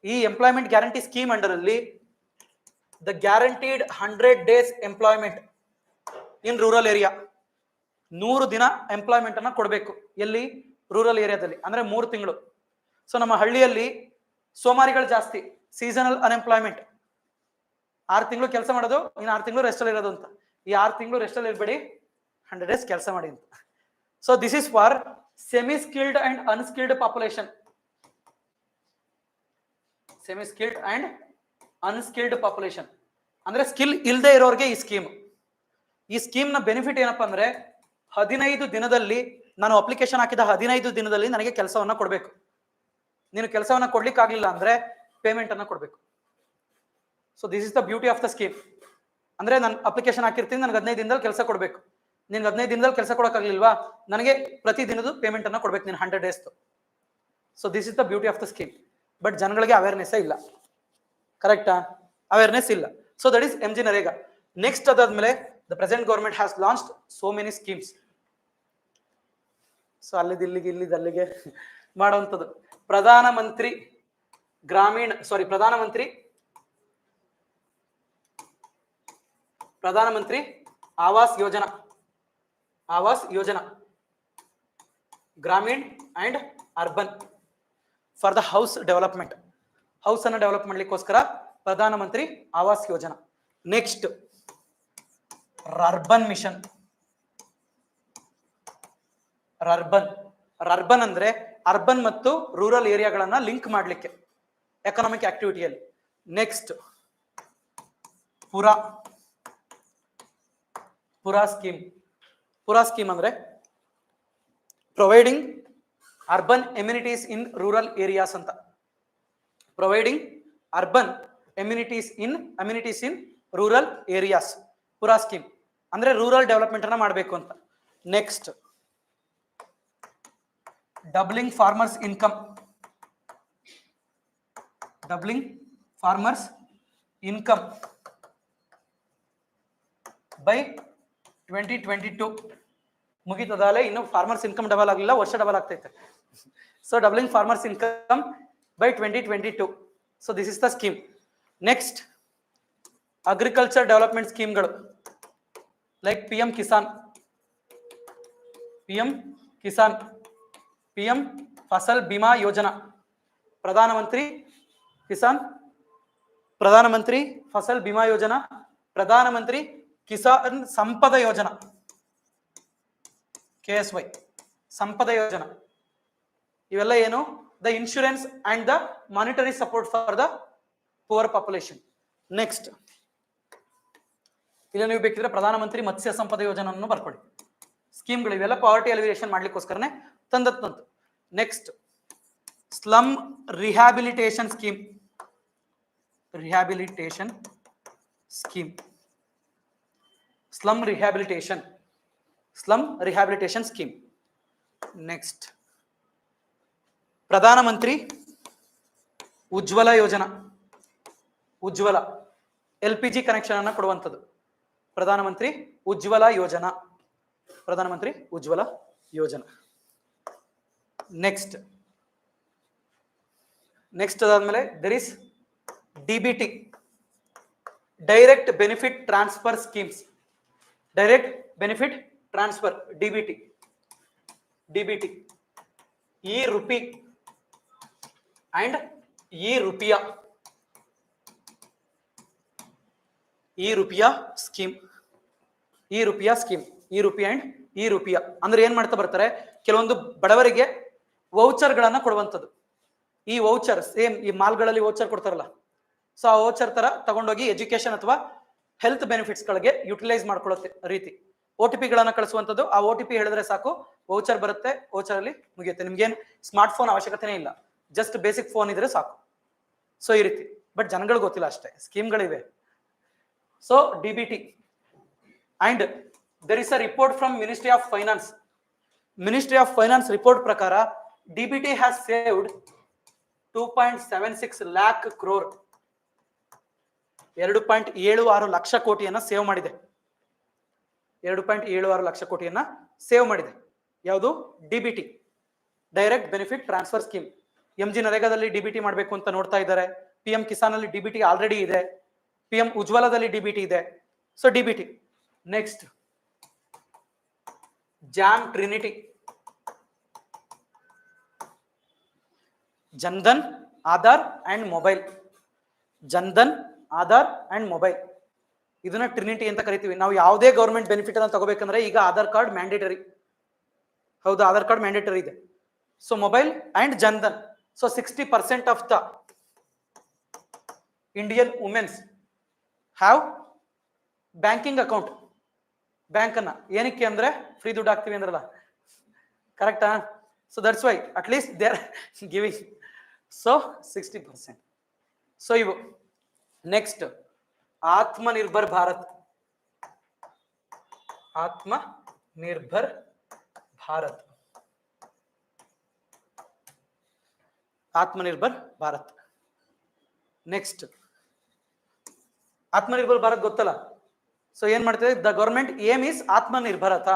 ಈ ಎಂಪ್ಲಾಯ್ಮೆಂಟ್ ಗ್ಯಾರಂಟಿ ಸ್ಕೀಮ್ ಅಂಡರ್ ಅಲ್ಲಿ the guaranteed 100 days employment in rural area. 100 ದಿನ ಎಂಪ್ಲಾಯ್ಮೆಂಟ್ ಅನ್ನ ಕೊಡಬೇಕು. ಎಲ್ಲಿ? ರೂರಲ್ ಏರಿಯಾದಲ್ಲಿ. ಅಂದ್ರೆ 3 ತಿಂಗಳು. ಸೊ ನಮ್ಮ ಹಳ್ಳಿಯಲ್ಲಿ ಸೋಮಾರಿಗಳು ಜಾಸ್ತಿ, ಸೀಸನಲ್ ಅನ್ಎಂಪ್ಲಾಯ್ಮೆಂಟ್. 6 ತಿಂಗಳು ಕೆಲಸ ಮಾಡೋದು, ಇನ್ನು 6 ತಿಂಗಳು ರೆಸ್ಟ್ ಅಲ್ಲಿ ಇರೋದು ಅಂತ. ಈ 6 ತಿಂಗಳು ರೆಸ್ಟ್ ಅಲ್ಲಿ ಇರಬೇಡಿ, 100 days ಕೆಲಸ ಮಾಡಿ ಅಂತ. So this is for semi skilled and unskilled population. Semi skilled and unskilled population ಅಂದ್ರೆ ಸ್ಕಿಲ್ ಇಲ್ಲದೆ ಇರೋರಿಗೆ ಈ ಸ್ಕೀಮ್. ಈ ಸ್ಕೀಮ್ ನ ಬೆನಿಫಿಟ್ ಏನಪ್ಪಾ ಅಂದ್ರೆ 15 ದಿನದಲ್ಲಿ, ನಾನು ಅಪ್ಲಿಕೇಶನ್ ಹಾಕಿದ 15 ದಿನದಲ್ಲಿ ನನಗೆ ಕೆಲಸವನ್ನ ಕೊಡಬೇಕು. ನೀನು ಕೆಲಸವನ್ನ ಕೊಡ್ಲಿಕ್ಕೆ ಆಗ್ಲಿಲ್ಲ ಅಂದ್ರೆ ಪೇಮೆಂಟ್ ಅನ್ನ ಕೊಡಬೇಕು. So this is the beauty of the scheme. ಅಂದ್ರೆ ನಾನು ಅಪ್ಲಿಕೇಶನ್ ಹಾಕಿರ್ತೀನಿ, ನನಗೆ 15 ದಿನದಲ್ಲಿ ಕೆಲಸ ಕೊಡಬೇಕು. ನಿನ್ಗೆ 15 ದಿನದಲ್ಲಿ ಕೆಲಸ ಕೊಡೋಕ್ಕಾಗ್ಲಿಲ್ವಾ, ನನಗೆ ಪ್ರತಿ ದಿನದ ಪೇಮೆಂಟ್ ಅನ್ನ ಕೊಡ್ಬೇಕು ನೀನು 100 days. So this is the beauty of the scheme. But ಜನಗಳಿಗೆ ಅವೇರ್ನೆಸ್ ಇಲ್ಲ. ಕರೆಕ್ಟಾ? ಅವೇರ್ನೆಸ್ ಇಲ್ಲ. So that is MG NREGA. Next ಅದಾದ್ಮೇಲೆ the present government has launched so many schemes. So ಅಲ್ಲಿಗೆ ಮಾಡುವಂಥದ್ದು Pradhan Mantri Awas Yojana Gramin and urban for the house development. House ಅನ್ನು ಡೆವಲಪ್ ಮಾಡ್ಲಿಕ್ಕೋಸ್ಕರ Pradhan Mantri Awas Yojana. Next rurban mission. Rurban ಅಂದ್ರೆ ಅರ್ಬನ್ ಮತ್ತು ರೂರಲ್ ಏರಿಯಾಗಳನ್ನ ಲಿಂಕ್ ಮಾಡ್ಲಿಕ್ಕೆ ಎಕನಾಮಿಕ್ ಆಕ್ಟಿವಿಟಿಯಲ್ಲಿ. ನೆಕ್ಸ್ಟ್ ಪುರಾ ಸ್ಕೀಮ್ ಅಂದ್ರೆ providing urban amenities in rural areas ಅಂತ. Providing urban amenities in rural areas. PURA scheme ಅಂದ್ರೆ ರೂರಲ್ ಡೆವಲಪ್ಮೆಂಟ್ ಅನ್ನ ಮಾಡಬೇಕು ಅಂತ. Next doubling farmers income. Doubling farmers income by 2022. ಮುಗಿತದಾಲೆ, ಇನ್ನು ಫಾರ್ಮರ್ಸ್ ಇನ್ಕಮ್ ಡಬಲ್ ಆಗಲಿಲ್ಲ, ವರ್ಷ ಡಬಲ್ ಆಗ್ತೈತೆ. So doubling farmers income by 2022. So this is the scheme. Next agriculture development ಸ್ಕೀಮ್ಗಳು like PM Kisan, PM Fasal Bima Yojana, Pradhan Mantri ಫಸಲ್ ಬಿಮಾ ಯೋಜನಾ, ಪ್ರಧಾನಮಂತ್ರಿ ಕಿಸಾನ್ ಸಂಪದ ಯೋಜನಾ, KSY ಸಂಪದ ಯೋಜನಾ. ಇವೆಲ್ಲ ಏನು? The insurance and the monetary support for the poor population. Next ಇಲ್ಲ ನೀವು ಬೇಕಿದ್ರೆ ಪ್ರಧಾನಮಂತ್ರಿ ಮತ್ಸ್ಯ ಸಂಪದ ಯೋಜನೆಯನ್ನು ಬರ್ಕೊಳ್ಳಿ. ಸ್ಕೀಮ್ಗಳು ಇವೆಲ್ಲ ಪಾವರ್ಟಿ ಅಲಿವಿಯೇಷನ್ ಮಾಡ್ಲಿಕ್ಕೋಸ್ಕರನೇ ತಂದದ್ದು. Next slum rehabilitation scheme. Slum rehabilitation scheme. Next ಪ್ರಧಾನಮಂತ್ರಿ ಉಜ್ವಲ ಯೋಜನಾ. ಉಜ್ವಲ LPG ಕನೆಕ್ಷನ್ ಅನ್ನ ಕೊಡುವಂಥದ್ದು. ಪ್ರಧಾನಮಂತ್ರಿ ಉಜ್ವಲ ಯೋಜನಾ. ನೆಕ್ಸ್ಟ್ ಅದಾದ್ಮೇಲೆ there is DBT, direct benefit transfer schemes. DBT E-Rupee and E-Rupiah. Scheme. E-Rupiah and E-Rupiah ಅಂದ್ರೆ ಏನ್ ಮಾಡ್ತಾ ಬರ್ತಾರೆ, ಕೆಲವೊಂದು ಬಡವರಿಗೆ ವೌಚರ್ಗಳನ್ನ ಕೊಡುವಂಥದ್ದು. ಈ ವೌಚರ್ ಸೇಮ್ ಈ ಮಾಲ್ಗಳಲ್ಲಿ ವೌಚರ್ ಕೊಡ್ತಾರಲ್ಲ, ಸೊ ಆ ವೌಚರ್ ತರ ತಗೊಂಡೋಗಿ ಎಜುಕೇಶನ್ ಅಥವಾ ಹೆಲ್ತ್ ಬೆನಿಫಿಟ್ಸ್ ಗಳಿಗೆ ಯುಟಿಲೈಸ್ ಮಾಡ್ಕೊಳ್ಳೋ ರೀತಿ OTP ಗಳನ್ನ ಕಳಿಸುವಂಥದ್ದು. ಆ OTP ಹೇಳಿದ್ರೆ ಸಾಕು, ವೌಚರ್ ಬರುತ್ತೆ, ವೌಚರ್ ಅಲ್ಲಿ ಮುಗಿಯುತ್ತೆ. ನಿಮ್ಗೇನು ಸ್ಮಾರ್ಟ್ ಫೋನ್ ಅವಶ್ಯಕತೆನೇ ಇಲ್ಲ, ಜಸ್ಟ್ ಬೇಸಿಕ್ ಫೋನ್ ಇದ್ರೆ ಸಾಕು. ಸೊ ಈ ರೀತಿ, ಬಟ್ ಜನಗಳು ಗೊತ್ತಿಲ್ಲ ಅಷ್ಟೇ, ಸ್ಕೀಮ್ಗಳಿವೆ. So DBT and there is a report from Ministry of Finance report ಪ್ರಕಾರ DBT has saved 2.76 lakh crore, 2.76 lakh ಕೋಟಿಯನ್ನ save ಮಾಡಿದೆ. 2.76 ಲಕ್ಷ ಕೋಟಿಯನ್ನ ಸೇವ್ ಮಾಡಿದೆ. ಯಾವುದು? DBT, direct benefit transfer scheme. MG ನರೇಗಾದಲ್ಲಿ DBT ಮಾಡಬೇಕು ಅಂತ ನೋಡ್ತಾ ಇದ್ದಾರೆ. PM ಕಿಸಾನ್ ಅಲ್ಲಿ DBT ಆಲ್ರೆಡಿ ಇದೆ. PM ಉಜ್ವಲದಲ್ಲಿ DBT ಇದೆ. So DBT. Next JAM Trinity, Jan Dhan Aadhaar and mobile. ಇದನ್ನ ಟ್ರಿನಿಟಿ ಅಂತ ಕರಿತೀವಿ. ನಾವು ಯಾವುದೇ ಗೌರ್ಮೆಂಟ್ ಬೆನಿಫಿಟ್ ಅನ್ನ ತಗೋಬೇಕಂದ್ರೆ ಈಗ ಆಧಾರ್ ಕಾರ್ಡ್ ಮ್ಯಾಂಡೇಟರಿ. ಹೌದು, ಆಧಾರ್ ಕಾರ್ಡ್ ಮ್ಯಾಂಡೇಟರಿ ಇದೆ. So mobile and Jandhan. So 60% of the Indian womens have banking account. Bank ಅನ್ನ ಏನಕ್ಕೆ ಅಂದ್ರೆ ಫ್ರೀ ದುಡ್ಡು ಹಾಕ್ತೀವಿ ಅಂದ್ರಲ್ಲ, ಕರೆಕ್ಟಾ? So that's why at least they are giving. So 60%. So ಇವು. ನೆಕ್ಸ್ಟ್ ಆತ್ಮನಿರ್ಭರ್ ಭಾರತ್. ನೆಕ್ಸ್ಟ್ ಆತ್ಮನಿರ್ಭರ್ ಭಾರತ್ ಗೊತ್ತಲ್ಲ? ಸೊ ಏನ್ ಮಾಡ್ತೇವೆ? ದ ಗವರ್ಮೆಂಟ್ ಏಮ್ ಇಸ್ ಆತ್ಮನಿರ್ಭರತ.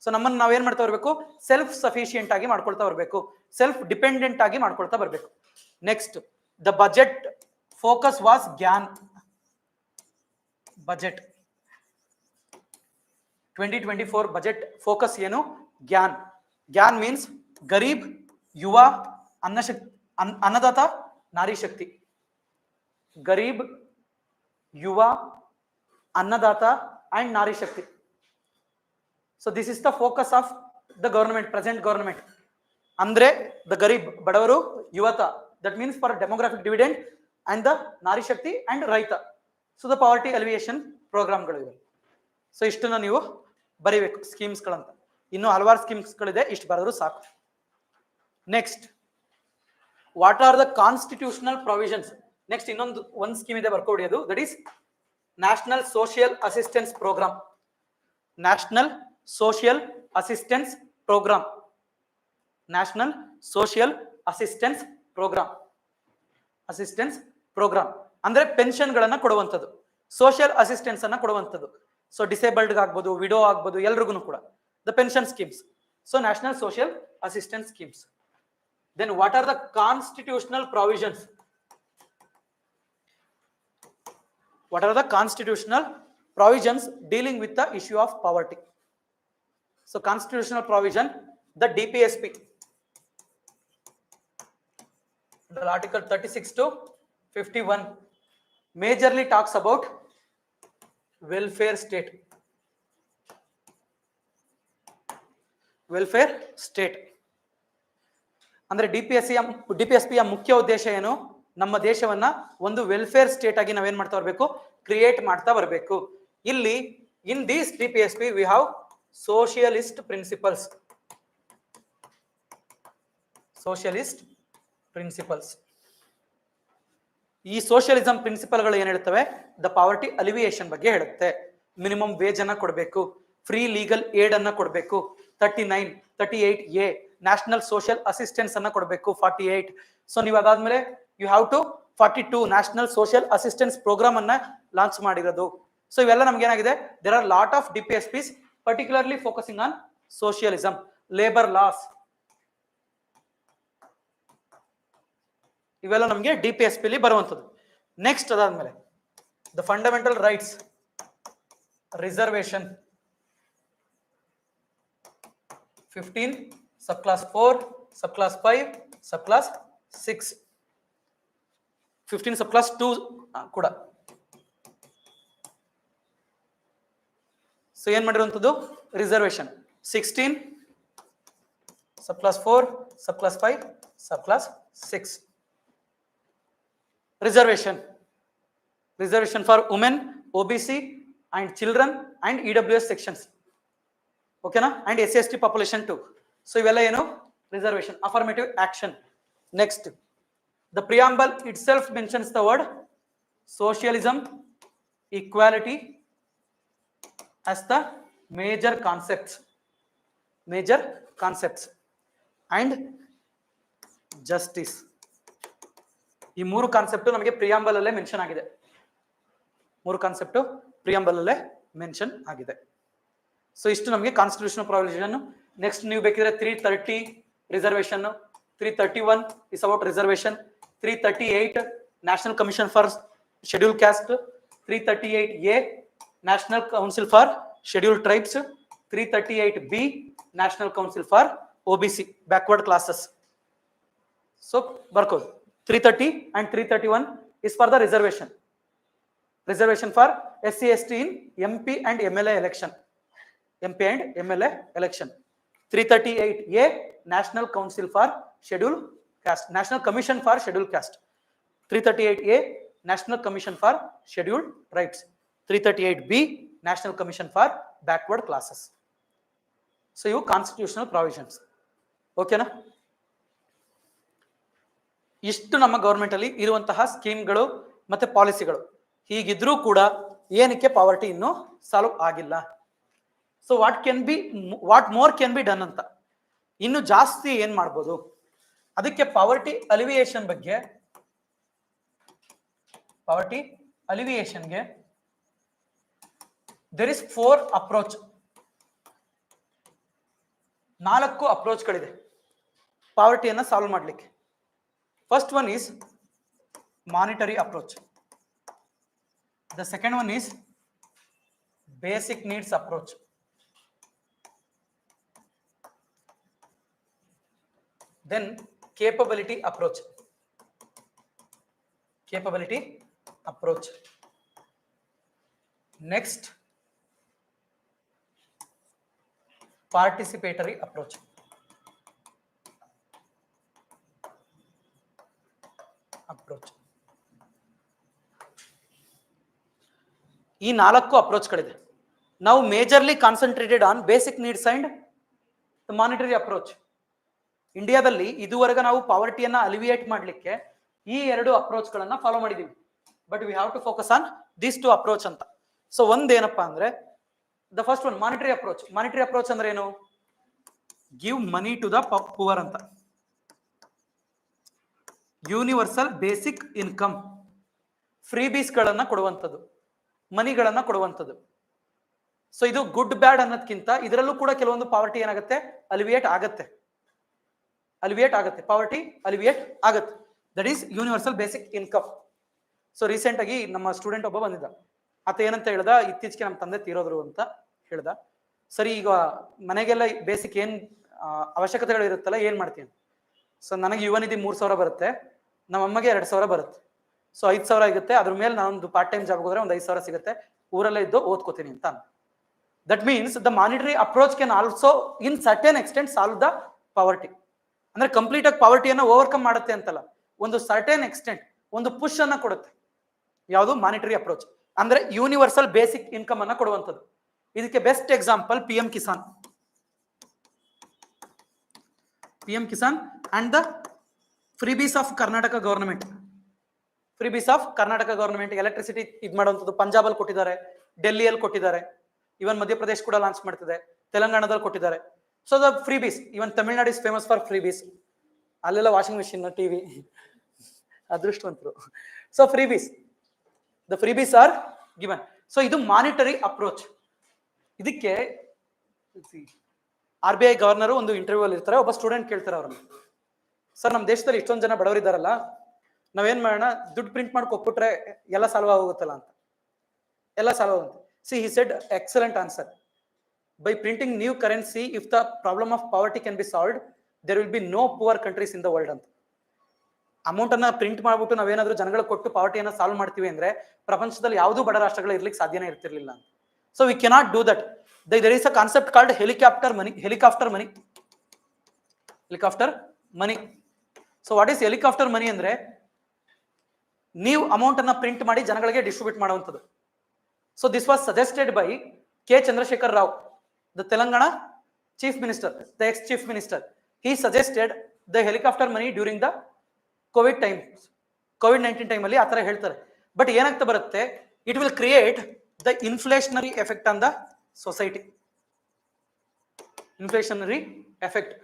ಸೊ ನಮ್ಮನ್ನು ನಾವೇನ್ ಮಾಡ್ತಾ ಬರಬೇಕು? ಸೆಲ್ಫ್ ಸಫಿಶಿಯಂಟ್ ಆಗಿ ಮಾಡ್ಕೊಳ್ತಾ ಬರಬೇಕು, ಸೆಲ್ಫ್ ಡಿಪೆಂಡೆಂಟ್ ಆಗಿ ಮಾಡ್ಕೊಳ್ತಾ ಬರಬೇಕು. Next the budget focus was Gyan. 2024 budget focus ಏನು? ಗ್ಯಾನ್ ಮೀನ್ಸ್ ಗರೀಬ್, ಯುವ, ಅನ್ನದಾತ, ನಾರಿ ಶಕ್ತಿ. ಗರೀಬ್, ಯುವ, ಅನ್ನದಾತ and nari shakti. So this is the focus of the government, present government. Andre the garib, badavaru, yuvata, that means for demographic dividend, and the nari shakti and raita. So the poverty alleviation program ಗಳು ಇವೆ. ಸೊ ಇಷ್ಟನ್ನ ನೀವು ಬರೀಬೇಕು ಸ್ಕೀಮ್ಸ್ ಗಳಂತ. ಇನ್ನು ಹಲವಾರು ಸ್ಕೀಮ್ಸ್ ಗಳಿದೆ, ಇಷ್ಟು ಬರೆದ್ರು ಸಾಕು. Next what are the constitutional provisions. Next ಒಂದು ಸ್ಕೀಮ್ ಇದೆ ಬರ್ಕೊಡಿಯೋದು, that is national social assistance programme. National social assistance programme. National social assistance programme. Assistance programme ಅಂದ್ರೆ ಪೆನ್ಷನ್ ಗಳನ್ನ ಕೊಡುವಂಥದ್ದು, ಸೋಷಿಯಲ್ ಅಸಿಸ್ಟೆನ್ಸ್ ಅನ್ನ ಕೊಡುವಂಥದ್ದು. ಸೊ ಡಿಸೇಬಲ್ಡ್ ಆಗ್ಬೋದು, ವಿಡೋ ಆಗ್ಬೋದು, ಎಲ್ರಿಗೂ ಕೂಡ the pension schemes. So national social assistance schemes. Then what are the constitutional provisions? What are the constitutional provisions dealing with the issue of poverty? So constitutional provision, the DPSP, the article 36 to 51 majorly talks about welfare state. Welfare state ಅಂದ್ರೆ ಡಿಪಿಎಸ್ಪಿ ಯ ಮುಖ್ಯ ಉದ್ದೇಶ ಏನು? ನಮ್ಮ ದೇಶವನ್ನ ಒಂದು ವೆಲ್ಫೇರ್ ಸ್ಟೇಟ್ ಆಗಿ ನಾವೇನ್ ಮಾಡ್ತಾ ಬರಬೇಕು, ಕ್ರಿಯೇಟ್ ಮಾಡ್ತಾ ಬರಬೇಕು. ಇಲ್ಲಿ in this ಡಿಪಿಎಸ್ಪಿ we have socialist principles. Socialist principles. ಈ ಸೋಷಿಯಲಿಸಂ ಪ್ರಿನ್ಸಿಪಲ್ಗಳು ಏನ್ ಹೇಳ್ತವೆ? ದ ಪಾವರ್ಟಿ ಅಲಿವಿಯೇಷನ್ ಬಗ್ಗೆ ಹೇಳುತ್ತೆ. ಮಿನಿಮಮ್ ವೇಜ್ ಅನ್ನ ಕೊಡಬೇಕು, ಫ್ರೀ ಲೀಗಲ್ ಏಡ್ ಅನ್ನ ಕೊಡಬೇಕು, 39, 38A ನ್ಯಾಷನಲ್ ಸೋಷಿಯಲ್ ಅಸಿಸ್ಟೆನ್ಸ್ ಅನ್ನ ಕೊಡಬೇಕು, 48. ಸೊ ನೀವು ಅದಾದ್ಮೇಲೆ you have to 42 national social assistance programme ಅನ್ನ ಲಾಂಚ್ ಮಾಡಿರೋದು. ಸೊ ಇವೆಲ್ಲ ನಮ್ಗೆ ಏನಾಗಿದೆ, there are lot of DPSPs particularly focusing on socialism. Labour laws, ಇವೆಲ್ಲ ನಮಗೆ ಡಿಪಿಎಸ್ಪಿ ಅಲ್ಲಿ ಬರುವಂಥದ್ದು. ನೆಕ್ಸ್ಟ್ ಅದಾದ್ಮೇಲೆ the fundamental rights, reservation 15, sub clause 4, sub clause 5, sub clause 6, 15 sub clause 2 ಕೂಡ. ಸೊ ಏನ್ ಮಾಡಿರುವಂಥದ್ದು? Reservation 16, sub clause 4, sub clause 5, sub clause 6. Reservation for women, OBC and children and EWS sections. ಓಕೆನಾ? And SC/ST population too. So ಇವೆಲ್ಲ ಏನು? Reservation, affirmative action. Next the preamble itself mentions the word socialism, equality as the major concepts and justice. ಈ ಮೂರು ಕಾನ್ಸೆಪ್ಟ್ ನಮಗೆ ಪ್ರಿಯಾಂಬಲ್ ಅಲ್ಲೇ ಮೆನ್ಷನ್ ಆಗಿದೆ. ಮೂರು ಕಾನ್ಸೆಪ್ಟ್ ಪ್ರಿಯಾಂಬಲ್ ಅಲ್ಲೇ ಮೆನ್ಷನ್ ಆಗಿದೆ. ಸೊ ಇಷ್ಟು ನಮಗೆ ಕಾನ್ಸ್ಟಿಟ್ಯೂಷನಲ್ ಪ್ರಾವಿಷನ್. ನೆಕ್ಸ್ಟ್ ನೀವು ಬೇಕಿದ್ರೆ 330 reservation, 331 is about reservation, 338 national commission for schedule caste, 338A national council for schedule tribes, 338B national council for OBC backward classes. So ಬರ್ಕೋದು 330 and 331 is for the reservation for SC/ST in MP and MLA election. 338A National Council for Scheduled Caste, National Commission for Scheduled Caste. 338A National Commission for Scheduled Tribes. 338B National Commission for Backward Classes. So you constitutional provisions. Okay na? ಇಷ್ಟು ನಮ್ಮ ಗವರ್ಮೆಂಟ್ ಅಲ್ಲಿ ಇರುವಂತಹ ಸ್ಕೀಮ್ಗಳು ಮತ್ತೆ ಪಾಲಿಸಿಗಳು. ಹೀಗಿದ್ರೂ ಕೂಡ ಏನಕ್ಕೆ ಪಾವರ್ಟಿ ಇನ್ನೂ ಸಾಲ್ವ್ ಆಗಿಲ್ಲ? So what more can be done ಅಂತ, ಇನ್ನು ಜಾಸ್ತಿ ಏನ್ ಮಾಡ್ಬೋದು? ಅದಕ್ಕೆ ಪಾವರ್ಟಿ ಅಲಿವಿಯೇಷನ್ಗೆ ದೇರ್ ಇಸ್ 4 ಅಪ್ರೋಚ್. 4 ಅಪ್ರೋಚ್ಗಳಿದೆ ಪಾವರ್ಟಿಯನ್ನ ಸಾಲ್ವ್ ಮಾಡ್ಲಿಕ್ಕೆ. First one is monetary approach. The second one is basic needs approach. Then capability approach. Next, participatory approach. ಈ 4 ಅಪ್ರೋಚ್ಗಳಿದೆ. ನಾವು majorly concentrated on basic needs and the monetary approach. ಇಂಡಿಯಾದಲ್ಲಿ ಇದುವರೆಗೆ ನಾವು ಪಾವರ್ಟಿಯನ್ನ ಅಲಿವಿಯೇಟ್ ಮಾಡ್ಲಿಕ್ಕೆ ಈ 2 ಅಪ್ರೋಚ್ ಗಳನ್ನ ಫಾಲೋ ಮಾಡಿದೀವಿ. But we have to focus on these 2 approach ಅಂತ. ಸೊ ಒಂದೇನಪ್ಪಾ ಅಂದ್ರೆ the first one monetary approach. Monetary approach ಅಂದ್ರೆ ಏನು? Give money to the poor ಅಂತ. Universal basic income, freebies ಗಳನ್ನ ಕೊಡುವಂಥದ್ದು, ಮನಿಗಳನ್ನ ಕೊಡುವಂಥದ್ದು. ಸೊ ಇದು ಗುಡ್ ಬ್ಯಾಡ್ ಅನ್ನೋದಕ್ಕಿಂತ ಇದರಲ್ಲೂ ಕೂಡ ಕೆಲವೊಂದು ಪಾವರ್ಟಿ ಏನಾಗುತ್ತೆ, ಅಲಿವಿಯೇಟ್ ಆಗತ್ತೆ. ಪಾವರ್ಟಿ ಅಲಿವಿಯೇಟ್ ಆಗತ್ತೆ. That is universal basic income. So recent ಆಗಿ ನಮ್ಮ ಸ್ಟೂಡೆಂಟ್ ಒಬ್ಬ ಬಂದಿದ್ದ. ಆತ ಏನಂತ ಹೇಳ್ದ, ಇತ್ತೀಚೆಗೆ ನಮ್ಮ ತಂದೆ ತೀರೋದ್ರು ಅಂತ ಹೇಳ್ದ. ಸರಿ, ಈಗ ಮನೆಗೆಲ್ಲ ಬೇಸಿಕ್ ಏನ್ ಅವಶ್ಯಕತೆಗಳು ಇರುತ್ತಲ್ಲ, ಏನ್ ಮಾಡ್ತೀನಿ? ಸೊ ನನಗೆ ಯುವ ನಿಧಿ 3,000 ಬರುತ್ತೆ, ನಮ್ಮ ಅಮ್ಮಗೆ 2,000 ಬರುತ್ತೆ. ಸೊ 5,000 ಆಗುತ್ತೆ. ಅದ್ರ ಮೇಲೆ ನಾನೊಂದು ಪಾರ್ಟ್ ಟೈಮ್ ಜಾಬ್ ಹೋದ್ರೆ ಒಂದು 5,000 ಸಿಗುತ್ತೆ, ಊರಲ್ಲೇ ಇದ್ದು ಓದ್ಕೋತೀನಿ ಅಂತ. That means the monetary approach can also in certain extent solve the poverty. ಅಂದ್ರೆ ಕಂಪ್ಲೀಟ್ ಆಗಿ ಪಾವರ್ಟಿಯನ್ನ ಓವರ್ಕಮ್ ಮಾಡುತ್ತೆ ಅಂತಲ್ಲ, ಒಂದು ಸರ್ಟೆನ್ ಎಕ್ಸ್ಟೆಂಟ್ ಒಂದು ಪುಷ್ ಅನ್ನ ಕೊಡುತ್ತೆ. ಯಾವುದು? ಮಾನಿಟರಿ ಅಪ್ರೋಚ್ ಅಂದ್ರೆ ಯೂನಿವರ್ಸಲ್ ಬೇಸಿಕ್ ಇನ್ಕಮ್ ಅನ್ನ ಕೊಡುವಂಥದ್ದು. ಇದಕ್ಕೆ best example PM Kisan and the freebies of Karnataka government. Electricity ಇದು ಮಾಡುವಂಥದ್ದು ಪಂಜಾಬಲ್ಲಿ ಕೊಟ್ಟಿದ್ದಾರೆ, ಡೆಲ್ಲಿಯಲ್ಲಿ ಕೊಟ್ಟಿದ್ದಾರೆ, ಇವನ್ ಮಧ್ಯಪ್ರದೇಶ ಕೂಡ ಲಾಂಚ್ ಮಾಡ್ತಿದೆ, ತೆಲಂಗಾಣದಲ್ಲಿ ಕೊಟ್ಟಿದ್ದಾರೆ. So the freebies, even Tamil Nadu is famous for freebies. ಅಲ್ಲೆಲ್ಲ ವಾಷಿಂಗ್ ಮಿಷಿನ್, ಟಿವಿ, ಅದೃಷ್ಟವಂತರು. So the freebies are given. So ಇದು ಮಾನಿಟರಿ ಅಪ್ರೋಚ್. ಇದಕ್ಕೆ RBI ಗವರ್ನರ್ ಒಂದು ಇಂಟರ್ವ್ಯೂ ಅಲ್ಲಿ ಇರ್ತಾರೆ. ಒಬ್ಬ ಸ್ಟೂಡೆಂಟ್ ಕೇಳ್ತಾರೆ ಅವ್ರನ್ನ, ಸರ್ ನಮ್ಮ ದೇಶದಲ್ಲಿ ಇಷ್ಟೊಂದು ಜನ ಬಡವರಿದ್ದಾರಲ್ಲ, ನಾವೇನ್ ಮಾಡೋಣ, ದುಡ್ಡು ಪ್ರಿಂಟ್ ಮಾಡಿ ಕೊಟ್ಬಿಟ್ರೆ ಎಲ್ಲ ಸಾಲ್ವ್ ಆಗೋಗುತ್ತಲ್ಲ ಅಂತ. See, he said excellent answer. By printing new currency, if the problem of poverty can be solved, there will be no poor countries in the world ಅಂತ. ಅಮೌಂಟ್ ಅನ್ನ ಪ್ರಿಂಟ್ ಮಾಡ್ಬಿಟ್ಟು ನಾವೇನಾದ್ರೂ ಜನಗಳಿಗೆ ಕೊಟ್ಟು ಪಾವರ್ಟಿಯನ್ನ ಸಾಲ್ವ್ ಮಾಡ್ತೀವಿ ಅಂದ್ರೆ ಪ್ರಪಂಚದಲ್ಲಿ ಯಾವುದೂ ಬಡ ರಾಷ್ಟ್ರಗಳು ಇರ್ಲಿಕ್ಕೆ ಸಾಧ್ಯನೇ ಇರ್ತಿರ್ಲಿಲ್ಲ ಅಂತ. So we cannot do that. There is a concept called helicopter money. So what is helicopter money ಅಂದ್ರೆ ನೀವು ಅಮೌಂಟ್ ಅನ್ನ ಪ್ರಿಂಟ್ ಮಾಡಿ ಜನಗಳಿಗೆ ಡಿಸ್ಟ್ರಿಬ್ಯೂಟ್ ಮಾಡುವಂಥದ್ದು. So this was suggested by K. Chandrasekhar Rao, the Telangana chief minister, the ex-chief minister. He suggested the helicopter money during the COVID-19 time ಅಲ್ಲಿ ಆ ಥರ ಹೇಳ್ತಾರೆ. ಬಟ್ ಏನಾಗ್ತಾ ಬರುತ್ತೆ, it will create the inflationary effect on the society. Inflationary effect.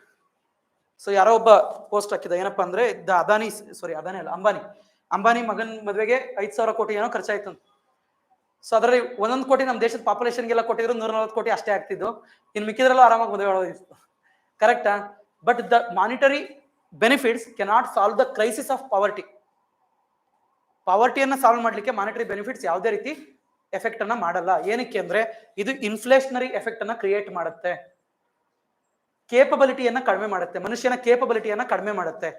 So ಯಾರೋ ಒಬ್ಬ ಪೋಸ್ಟ್ ಹಾಕಿದ, ಏನಪ್ಪಾ ಅಂದ್ರೆ ಅಂಬಾನಿ ಮಗನ್ ಮದುವೆಗೆ 5,000 ಕೋಟಿ ಏನೋ ಖರ್ಚಾಯ್ತು ಅಂತ. ಸೊ ಅದರಲ್ಲಿ 1 ಕೋಟಿ ನಮ್ಮ ದೇಶದ ಪಾಪ್ಯುಲೇಷನ್ಗೆಲ್ಲ ಕೊಟ್ಟಿದ್ರು 140 ಕೋಟಿ ಅಷ್ಟೇ ಆಗ್ತಿದ್ದು, ಇನ್ನು ಮಿಕ್ಕಿದ್ರಲ್ಲೂ ಆರಾಮಾಗಿ ಮದುವೆ ಮಾಡೋದಿತ್ತು. ಕರೆಕ್ಟಾ? But the monetary benefits cannot solve the crisis of poverty. ಪಾವರ್ಟಿಯನ್ನ ಸಾಲ್ವ್ ಮಾಡ್ಲಿಕ್ಕೆ ಮಾನಿಟರಿ ಬೆನಿಫಿಟ್ಸ್ ಯಾವುದೇ ರೀತಿ ಎಫೆಕ್ಟ್ ಅನ್ನ ಮಾಡಲ್ಲ. ಏನಕ್ಕೆ ಅಂದ್ರೆ ಇದು ಇನ್ಫ್ಲೇಷನರಿ ಎಫೆಕ್ಟ್ ಅನ್ನ ಕ್ರಿಯೇಟ್ ಮಾಡುತ್ತೆ, ಕೇಪಬಿಲಿಟಿಯನ್ನ ಕಡಿಮೆ ಮಾಡುತ್ತೆ, ಮನುಷ್ಯನ ಕೇಪಬಿಲಿಟಿಯನ್ನ ಕಡಿಮೆ ಮಾಡುತ್ತೆ.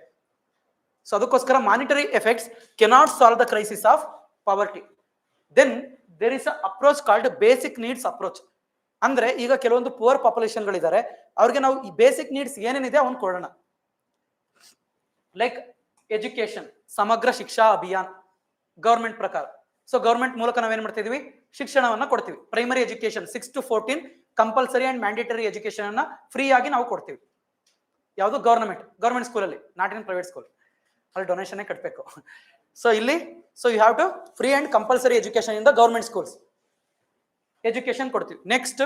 ಸೊ ಅದಕ್ಕೋಸ್ಕರ monetary effects cannot solve the crisis of poverty. Then there is a approach called basic needs approach. ಅಂದ್ರೆ ಈಗ ಕೆಲವೊಂದು ಪುವರ್ ಪಾಪ್ಯುಲೇಷನ್ಗಳಿದ್ದಾರೆ, ಅವ್ರಿಗೆ ನಾವು ಈ ಬೇಸಿಕ್ ನೀಡ್ಸ್ ಏನೇನಿದೆ ಅವನ್ನ ಕೊಡೋಣ. Like education, Samagra Shiksha Abhiyan government ಪ್ರಕಾರ. ಸೊ ಗವರ್ಮೆಂಟ್ ಮೂಲಕ ನಾವೇನ್ ಮಾಡ್ತಾ ಇದೀವಿ, ಶಿಕ್ಷಣವನ್ನ ಕೊಡ್ತೀವಿ. Primary education 6 to 14 compulsory and mandatory education ಅನ್ನ ಫ್ರೀ ಆಗಿ ನಾವು ಕೊಡ್ತೀವಿ. ಯಾವುದು? ಗವರ್ಮೆಂಟ್ ಸ್ಕೂಲಲ್ಲಿ, ನಾಟ್ ಇನ್ ಪ್ರೈವೇಟ್ ಸ್ಕೂಲ್. ಅಲ್ಲಿ ಡೊನೇಷನ್ ಕಟ್ಟಬೇಕು. ಸೊ ಇಲ್ಲಿ you have to free and compulsory education in the government schools. Education ಕೊಡ್ತೀವಿ. Next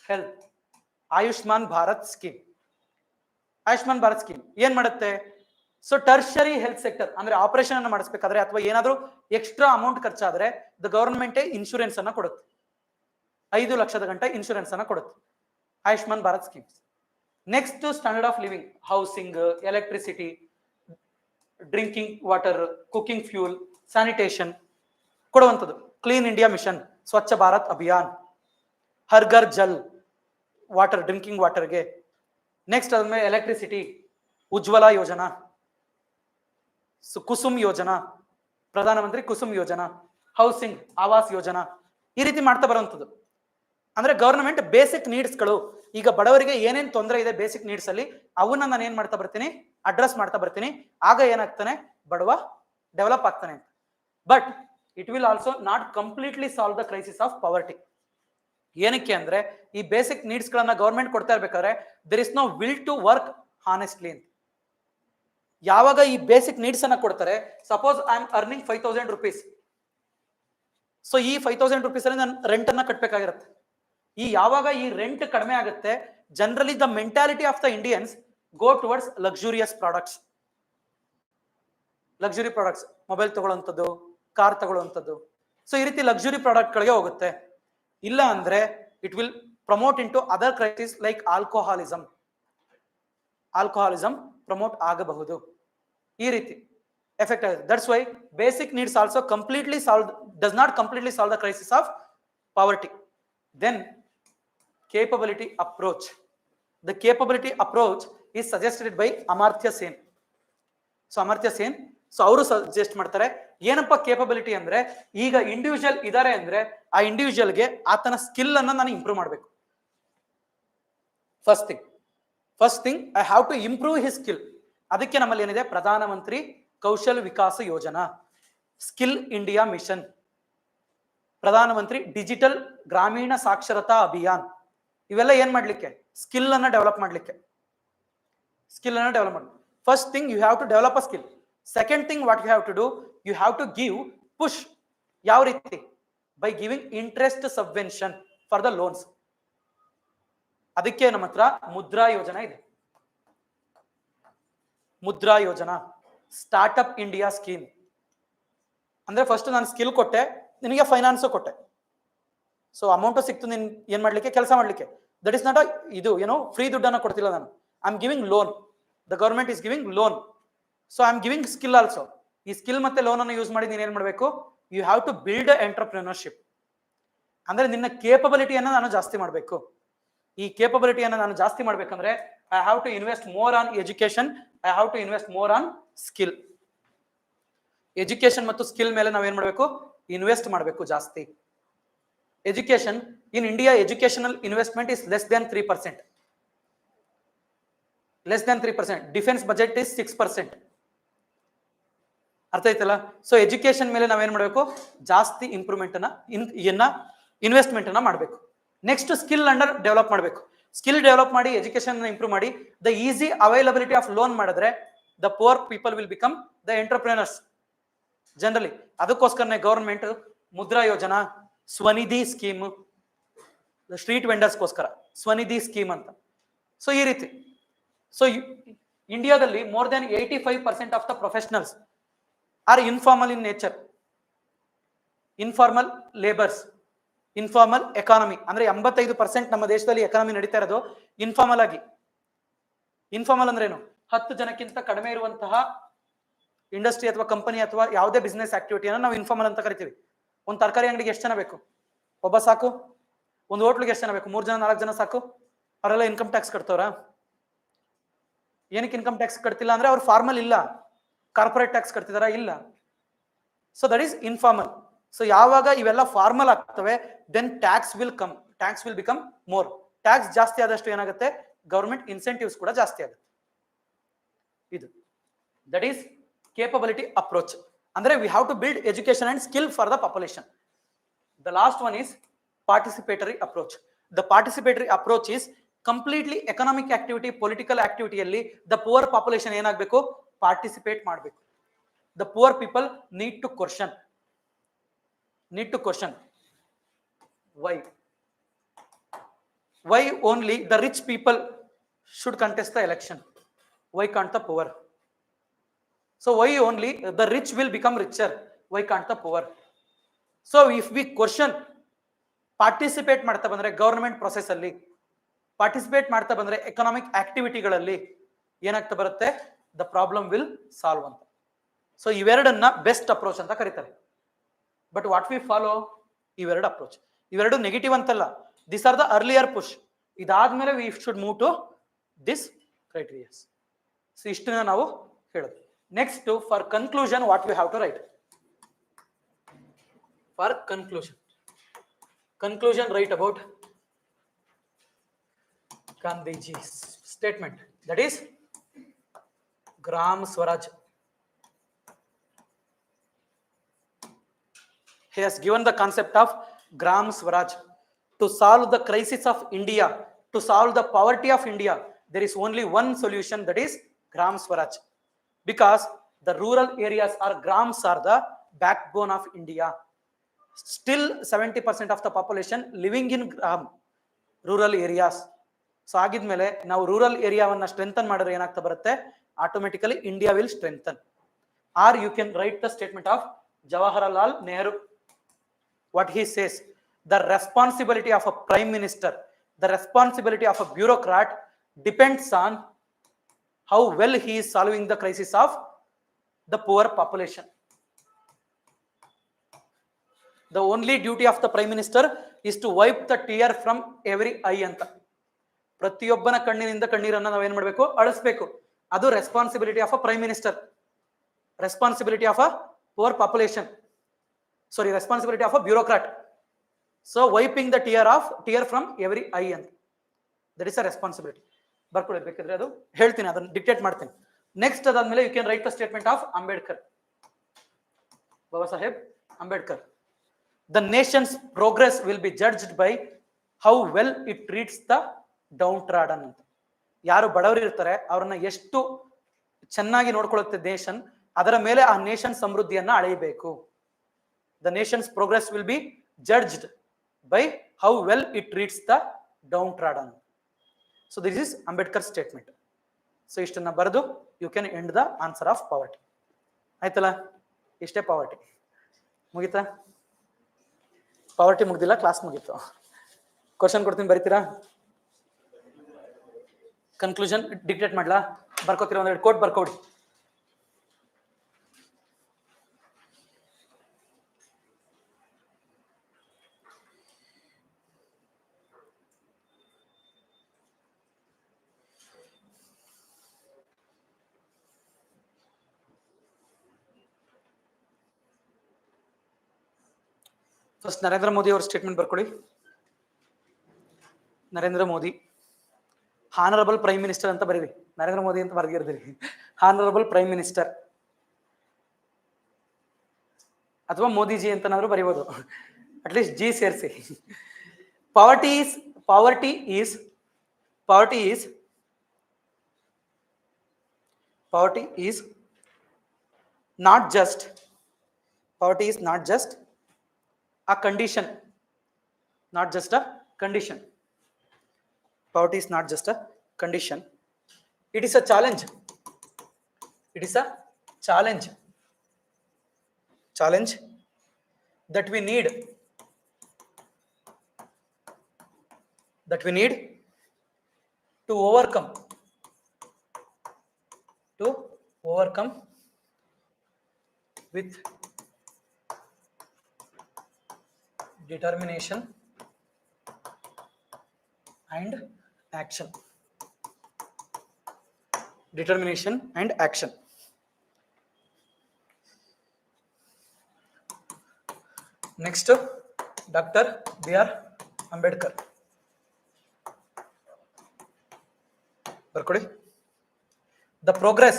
health, Ayushman Bharat scheme ಏನ್ ಮಾಡುತ್ತೆ? ಸೊ ಟರ್ಷರಿ ಹೆಲ್ತ್ ಸೆಕ್ಟರ್ ಅಂದ್ರೆ ಆಪರೇಷನ್ ಅನ್ನ ಮಾಡಿಸ್ಬೇಕಾದ್ರೆ ಅಥವಾ ಏನಾದ್ರೂ ಎಕ್ಸ್ಟ್ರಾ ಅಮೌಂಟ್ ಖರ್ಚಾದ್ರೆ ದ ಗವರ್ಮೆಂಟ್ ಇನ್ಶೂರೆನ್ಸ್ ಅನ್ನ ಕೊಡುತ್ತೆ. 5 ಲಕ್ಷದ ಗಂಟೆ ಇನ್ಶೂರೆನ್ಸ್ ಅನ್ನ ಕೊಡುತ್ತೆ Ayushman Bharat schemes. Next standard of living, housing, electricity, drinking water, cooking fuel, sanitation ಕೊಡುವಂಥದ್ದು. Clean India mission, Swachh Bharat Abhiyan, Har Ghar Jal water, drinking ವಾಟರ್ಗೆ. ನೆಕ್ಸ್ಟ್ ಅದ್ಮೇಲೆ ಎಲೆಕ್ಟ್ರಿಸಿಟಿ, ಉಜ್ವಲ ಯೋಜನಾ, ಕುಸುಮ್ ಯೋಜನಾ, ಪ್ರಧಾನಮಂತ್ರಿ ಕುಸುಮ್ ಯೋಜನಾ, ಹೌಸಿಂಗ್ ಆವಾಸ್ ಯೋಜನಾ, ಈ ರೀತಿ ಮಾಡ್ತಾ ಬರುವಂಥದ್ದು. ಅಂದ್ರೆ ಗವರ್ನಮೆಂಟ್ ಬೇಸಿಕ್ ನೀಡ್ಸ್ಗಳು, ಈಗ ಬಡವರಿಗೆ ಏನೇನ್ ತೊಂದರೆ ಇದೆ ಬೇಸಿಕ್ ನೀಡ್ಸ್ ಅಲ್ಲಿ, ಅವನ್ನ ನಾನು ಏನ್ ಮಾಡ್ತಾ ಬರ್ತೀನಿ, ಅಡ್ರೆಸ್ ಮಾಡ್ತಾ ಬರ್ತೀನಿ. ಆಗ ಏನಾಗ್ತಾನೆ, ಬಡವ ಡೆವಲಪ್ ಆಗ್ತಾನೆ ಅಂತ. But it will also not completely solve the crisis of poverty. ಏನಕ್ಕೆ ಅಂದ್ರೆ ಈ ಬೇಸಿಕ್ ನೀಡ್ಸ್ ಗಳನ್ನ ಗವರ್ಮೆಂಟ್ ಕೊಡ್ತಾ ಇರ್ಬೇಕಾದ್ರೆ there is no will to work honestly ಅಂತ. ಯಾವಾಗ ಈ ಬೇಸಿಕ್ ನೀಡ್ಸ್ ಅನ್ನ ಕೊಡ್ತಾರೆ, suppose I am earning 5,000 rupees, ಸೊ ಈ 5,000 rupees ಅಲ್ಲಿ ನಾನು ರೆಂಟ್ ಅನ್ನ ಕಟ್ಟಬೇಕಾಗಿರುತ್ತೆ. ಯಾವಾಗ ಈ ರೆಂಟ್ ಕಡಿಮೆ ಆಗುತ್ತೆ, generally the mentality of the Indians go towards luxurious products. Luxury products, mobile ತಗೊಳ್ಳುವಂಥದ್ದು, ಕಾರ್ ತಗೊಳ್ಳುವಂಥದ್ದು. ಸೊ ಈ ರೀತಿ ಲಕ್ಸುರಿ ಪ್ರಾಡಕ್ಟ್ ಗಳಿಗೆ ಹೋಗುತ್ತೆ. ಇಲ್ಲ ಅಂದ್ರೆ it will promote in to other crisis like alcoholism promote ಆಗಬಹುದು. ಈ ರೀತಿ ಎಫೆಕ್ಟ್ ಆಗುತ್ತೆ. That's why basic needs also does not completely solve the crisis of poverty. Then capability approach. The capability approach is suggested by Amartya Sen. So Amartya Sen, so ಅವರು ಸಜೆಸ್ಟ್ ಮಾಡ್ತಾರೆ, ಏನಪ್ಪ ಕೇಪಬಿಲಿಟಿ ಅಂದ್ರೆ, ಈಗ ಇಂಡಿವಿಜುವಲ್ ಇದಾರೆ ಅಂದ್ರೆ ಆ ಇಂಡಿವಿಜುವಲ್ಗೆ ಆತನ ಸ್ಕಿಲ್ ಅನ್ನ ನಾನು ಇಂಪ್ರೂವ್ ಮಾಡಬೇಕು. First thing I have to improve his skill. ಅದಕ್ಕೆ ನಮ್ಮಲ್ಲಿ ಏನಿದೆ, Pradhan Mantri Kaushal Vikas Yojana, skill India mission, Pradhan Mantri digital Gramin Saksharta Abhiyan. ಇವೆಲ್ಲ ಏನ್ ಮಾಡ್ಲಿಕ್ಕೆ, ಸ್ಕಿಲ್ ಅನ್ನ ಡೆವಲಪ್ ಮಾಡ್ಲಿಕ್ಕೆ. First thing you have to develop a skill. Second thing what you have to do, you have to give push. ಯಾವ ರೀತಿ? By giving interest subvention for the loans. ಅದಕ್ಕೆ ನಮ್ಮ ಹತ್ರ ಮುದ್ರಾ ಯೋಜನಾ ಇದೆ. Mudra Yojana, startup India scheme. ಅಂದ್ರೆ ಫಸ್ಟ್ ನಾನು ಸ್ಕಿಲ್ ಕೊಟ್ಟೆ, ನಿನಗೆ ಫೈನಾನ್ಸ್ ಕೊಟ್ಟೆ. ಸೊ ಅಮೌಂಟ್ ಸಿಕ್ತು ನಿನ್ ಏನ್ ಮಾಡ್ಲಿಕ್ಕೆ, ಕೆಲಸ ಮಾಡ್ಲಿಕ್ಕೆ. ದಟ್ ಇಸ್ ನಾಟ್ ಇದು ಏನೋ ಫ್ರೀ ದುಡ್ಡನ್ನ ಕೊಡ್ತಿಲ್ಲ ನಾನು. I am giving loan, the government is giving loan. So I am giving skill also. ಈ ಸ್ಕಿಲ್ ಮತ್ತೆ ಲೋನ್ ಅನ್ನು ಯೂಸ್ ಮಾಡಿ ನೀನ್ ಏನ್ ಮಾಡ್ಬೇಕು, you have to build entrepreneurship. ಅಂದ್ರೆ ನಿನ್ನ ಕೇಪಬಿಲಿಟಿಯನ್ನ ನಾನು ಜಾಸ್ತಿ ಮಾಡಬೇಕು. ಈ ಕೇಪಬಿಲಿಟಿಯನ್ನ ನಾನು ಜಾಸ್ತಿ ಮಾಡ್ಬೇಕಂದ್ರೆ I have to invest more on education, I have to invest more on skill. Education ಮತ್ತು ಸ್ಕಿಲ್ ಮೇಲೆ ನಾವೇನ್ ಮಾಡಬೇಕು, ಇನ್ವೆಸ್ಟ್ ಮಾಡಬೇಕು ಜಾಸ್ತಿ. Education in India, educational investment is less than 3%. Defence budget is 6%. ಅರ್ಥ ಆಯ್ತಲ್ಲ? ಸೊ ಎಜುಕೇಶನ್ ಮೇಲೆ ನಾವೇನ್ ಮಾಡಬೇಕು, ಜಾಸ್ತಿ ಇಂಪ್ರೂವ್ಮೆಂಟ್ ಅನ್ನ ಇನ್ವೆಸ್ಟ್ಮೆಂಟ್ ಅನ್ನ ಮಾಡಬೇಕು. ನೆಕ್ಸ್ಟ್ ಸ್ಕಿಲ್ ಅಂಡರ್ ಡೆವಲಪ್ ಮಾಡಬೇಕು. ಸ್ಕಿಲ್ ಡೆವಲಪ್ ಮಾಡಿ ಎಜುಕೇಶನ್ ಇಂಪ್ರೂವ್ ಮಾಡಿ the easy availability of loan ಮಾಡಿದ್ರೆ the poor people will become the entrepreneurs generally. ಅದಕ್ಕೋಸ್ಕರನೇ government Mudra Yojana, Swanidhi scheme, street ವೆಂಡರ್ಸ್ಗೋಸ್ಕರ ಸ್ವನಿಧಿ ಸ್ಕೀಮ್ ಅಂತ. ಸೊ ಈ ರೀತಿ. ಸೊ ಇಂಡಿಯಾದಲ್ಲಿ more than 85% of the professionals are informal in nature. Informal labours, informal economy. ಅಂದ್ರೆ 85% ನಮ್ಮ ದೇಶದಲ್ಲಿ ಎಕಾನಮಿ ನಡೀತಾ ಇರೋದು ಇನ್ಫಾರ್ಮಲ್ ಆಗಿ. ಇನ್ಫಾರ್ಮಲ್ ಅಂದ್ರೆ ಏನು? 10 ಜನಕ್ಕಿಂತ ಕಡಿಮೆ ಇರುವಂತಹ ಇಂಡಸ್ಟ್ರಿ ಅಥವಾ ಕಂಪನಿ ಅಥವಾ ಯಾವುದೇ ಬಿಸ್ನೆಸ್ ಆಕ್ಟಿವಿಟಿಯನ್ನು ನಾವು ಇನ್ಫಾರ್ಮಲ್ ಅಂತ ಕರಿತೀವಿ. ಒಂದು ತರಕಾರಿ ಅಂಗಡಿಗೆ ಎಷ್ಟು ಜನ ಬೇಕು? ಒಬ್ಬ ಸಾಕು. ಒಂದು ಹೋಟ್ಲಿಗೆ ಎಷ್ಟು ಜನ ಬೇಕು? 3 ಜನ 4 ಜನ ಸಾಕು. ಅವರೆಲ್ಲ ಇನ್ಕಮ್ ಟ್ಯಾಕ್ಸ್ ಕಟ್ತವ್ರ? ಏನಕ್ಕೆ ಇನ್ಕಮ್ ಟ್ಯಾಕ್ಸ್ ಕಟ್ತಿಲ್ಲ ಅಂದ್ರೆ ಅವ್ರು ಫಾರ್ಮಲ್ ಇಲ್ಲ. ಕಾರ್ಪೊರೇಟ್ ಟ್ಯಾಕ್ಸ್ ಕಟ್ತಿದಾರ? ಇಲ್ಲ. So that is informal. So ಯಾವಾಗ ಇವೆಲ್ಲ ಫಾರ್ಮಲ್ ಆಗ್ತವೆ, then tax will become more. Tax ಜಾಸ್ತಿ ಆದಷ್ಟು ಏನಾಗುತ್ತೆ, ಗವರ್ಮೆಂಟ್ ಇನ್ಸೆಂಟಿವ್ಸ್ ಕೂಡ ಜಾಸ್ತಿ ಆಗುತ್ತೆ. ಇದು that is capability approach. Andre we have to build education and skill for the population. The last one is participatory approach. The participatory approach is completely economic activity, political activity alli the poor population enagbeku, participate ಮಾಡಬೇಕು. The poor people need to question why only the rich people should contest the election, why can't the poor? So why only the rich will become richer, why can't the poor? So if we question, participate ಮಾಡ್ತಾ ಬಂದ್ರೆ ಗವರ್ನಮೆಂಟ್ ಪ್ರೊಸೆಸ್ ಅಲ್ಲಿ, ಪಾರ್ಟಿಸಿಪೇಟ್ ಮಾಡ್ತಾ ಬಂದ್ರೆ ಎಕನಾಮಿಕ್ ಆಕ್ಟಿವಿಟಿಗಳಲ್ಲಿ ಏನಾಗ್ತಾ ಬರುತ್ತೆ, ದ ಪ್ರಾಬ್ಲಮ್ ವಿಲ್ ಸಾಲ್ವ್ ಅಂತ. ಸೊ ಇವೆರಡನ್ನ ಬೆಸ್ಟ್ ಅಪ್ರೋಚ್ ಅಂತ ಕರೀತಾರೆ. ಬಟ್ ವಾಟ್ ವಿ ಫಾಲೋ, ಇವೆರಡು ಅಪ್ರೋಚ್, ಇವೆರಡು ನೆಗೆಟಿವ್ ಅಂತಲ್ಲ, this are the earlier push. ಇದಾದ್ಮೇಲೆ we should move to this criterias. So ಇಷ್ಟನ್ನ ನಾವು ಹೇಳೋದು. Next, for conclusion, what we have to write? For conclusion, write about Gandhiji's statement, that is Gram Swaraj. He has given the concept of Gram Swaraj. To solve the crisis of India, to solve the poverty of India, there is only one solution, that is Gram Swaraj. because the rural areas or grams are the backbone of India. Still 70% of the population living in rural areas. So ಆಗಿದ್ಮೇಲೆ ನಾವು ರೂರಲ್ ಏರಿಯಾವನ್ನ ಸ್ಟ್ರೆಂಥನ್ ಮಾಡಿದ್ರೆ ಏನಾಗ್ತಾ ಬರುತ್ತೆ, automatically India will strengthen. Are you can write the statement of Jawaharlal Nehru. What he says, the responsibility of a prime minister, the responsibility of a bureaucrat depends on how well he is solving the crisis of the poor population. The only duty of the prime minister is to wipe the tear from every eye anta. ಪ್ರತಿಯೊಬ್ಬನ ಕಣ್ಣಿನಿಂದ ಕಣ್ಣೀರನ್ನು ನಾವೇನ್ ಮಾಡಬೇಕು, ಅಳಿಸಬೇಕು. ಅದು responsibility of a prime minister. Responsibility of a poor population, sorry, responsibility of a bureaucrat. So wiping the tear from every eye ಅಂತ, ದಟ್ ಇಸ್ ಅ ರೆಸ್ಪಾನ್ಸಿಬಿಲಿಟಿ. ಬರ್ಕೊಳ್ಳಿ ಬೇಕಿದ್ರೆ, ಅದು ಹೇಳ್ತೀನಿ, ಅದನ್ನು ಡಿಕ್ಟೇಟ್ ಮಾಡ್ತೀನಿ. ನೆಕ್ಸ್ಟ್ ಅದಾದ್ಮೇಲೆ you can write the statement of Ambedkar, Baba Saheb Ambedkar. The nation's progress will be judged by how well it treats the down trodden ಅಂತ. ಯಾರು ಬಡವರು ಇರ್ತಾರೆ ಅವ್ರನ್ನ ಎಷ್ಟು ಚೆನ್ನಾಗಿ ನೋಡ್ಕೊಳ್ಳುತ್ತೆ ನೇಷನ್, ಅದರ ಮೇಲೆ ಆ ನೇಷನ್ ಸಮೃದ್ಧಿಯನ್ನ ಅಳೆಯಬೇಕು. The nation's progress will be judged by how well it treats the downtrodden. So this is Ambedkar statement. So ಇಷ್ಟನ್ನ ಬರೆದು you can end the answer of poverty. ಆಯ್ತಲ್ಲ, ಇಷ್ಟೇ ಪಾವರ್ಟಿ. ಮುಗಿತಾ? ಪಾವರ್ಟಿ ಮುಗ್ದಿಲ್ಲ, ಕ್ಲಾಸ್ ಮುಗೀತು. ಕ್ವಶನ್ ಕೊಡ್ತೀನಿ, ಬರೀತೀರಾ? ಕನ್ಕ್ಲೂಷನ್ ಡಿಕ್ಟೇಟ್ ಮಾಡ್ಲಾ? ಬರ್ಕೋತೀರಾ? ಒಂದೆರಡು ಕೋಟ್ ಬರ್ಕೊಡಿ. ಫಸ್ಟ್ ನರೇಂದ್ರ ಮೋದಿ ಅವ್ರ ಸ್ಟೇಟ್ಮೆಂಟ್ ಬರ್ಕೊಳ್ಳಿ. Narendra Modi honourable prime minister ಅಂತ ಬರೀರಿ. ನರೇಂದ್ರ ಮೋದಿ ಅಂತ ಬರ್ದಿರ್ತೀರಿ, ಹಾನರಬಲ್ ಪ್ರೈಮ್ ಮಿನಿಸ್ಟರ್ ಅಥವಾ ಮೋದಿಜಿ ಅಂತನಾದ್ರೂ ಬರೀಬಹುದು, ಅಟ್ಲೀಸ್ಟ್ ಜಿ ಸೇರಿಸಿ. Poverty is not just a condition. Poverty is not just a condition. It is a challenge. that we need to overcome with determination and action. Next, Dr. B.R. Ambedkar. ಬರ್ಕೊಳ್ಳಿ. The progress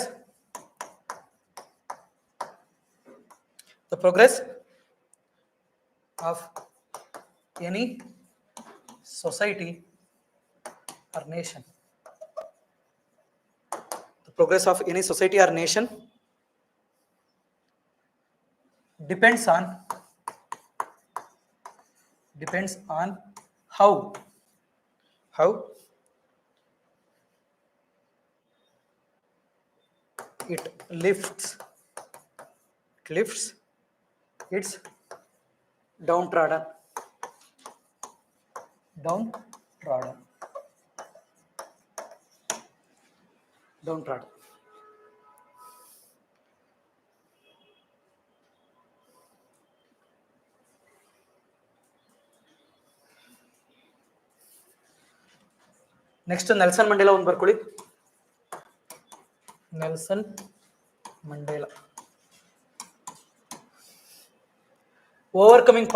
of any society or nation. The progress of any society or nation depends on how it lifts its downtrodden. Next Nelson Mandela ಒಂದು ಬರ್ಕೊಳ್ಳಿ. Nelson Mandela, overcoming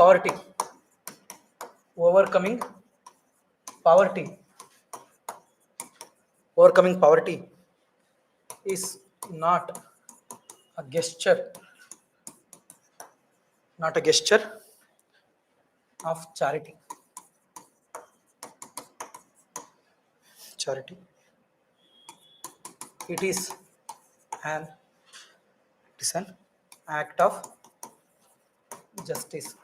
poverty is not a gesture of charity. It is an It is an act of justice.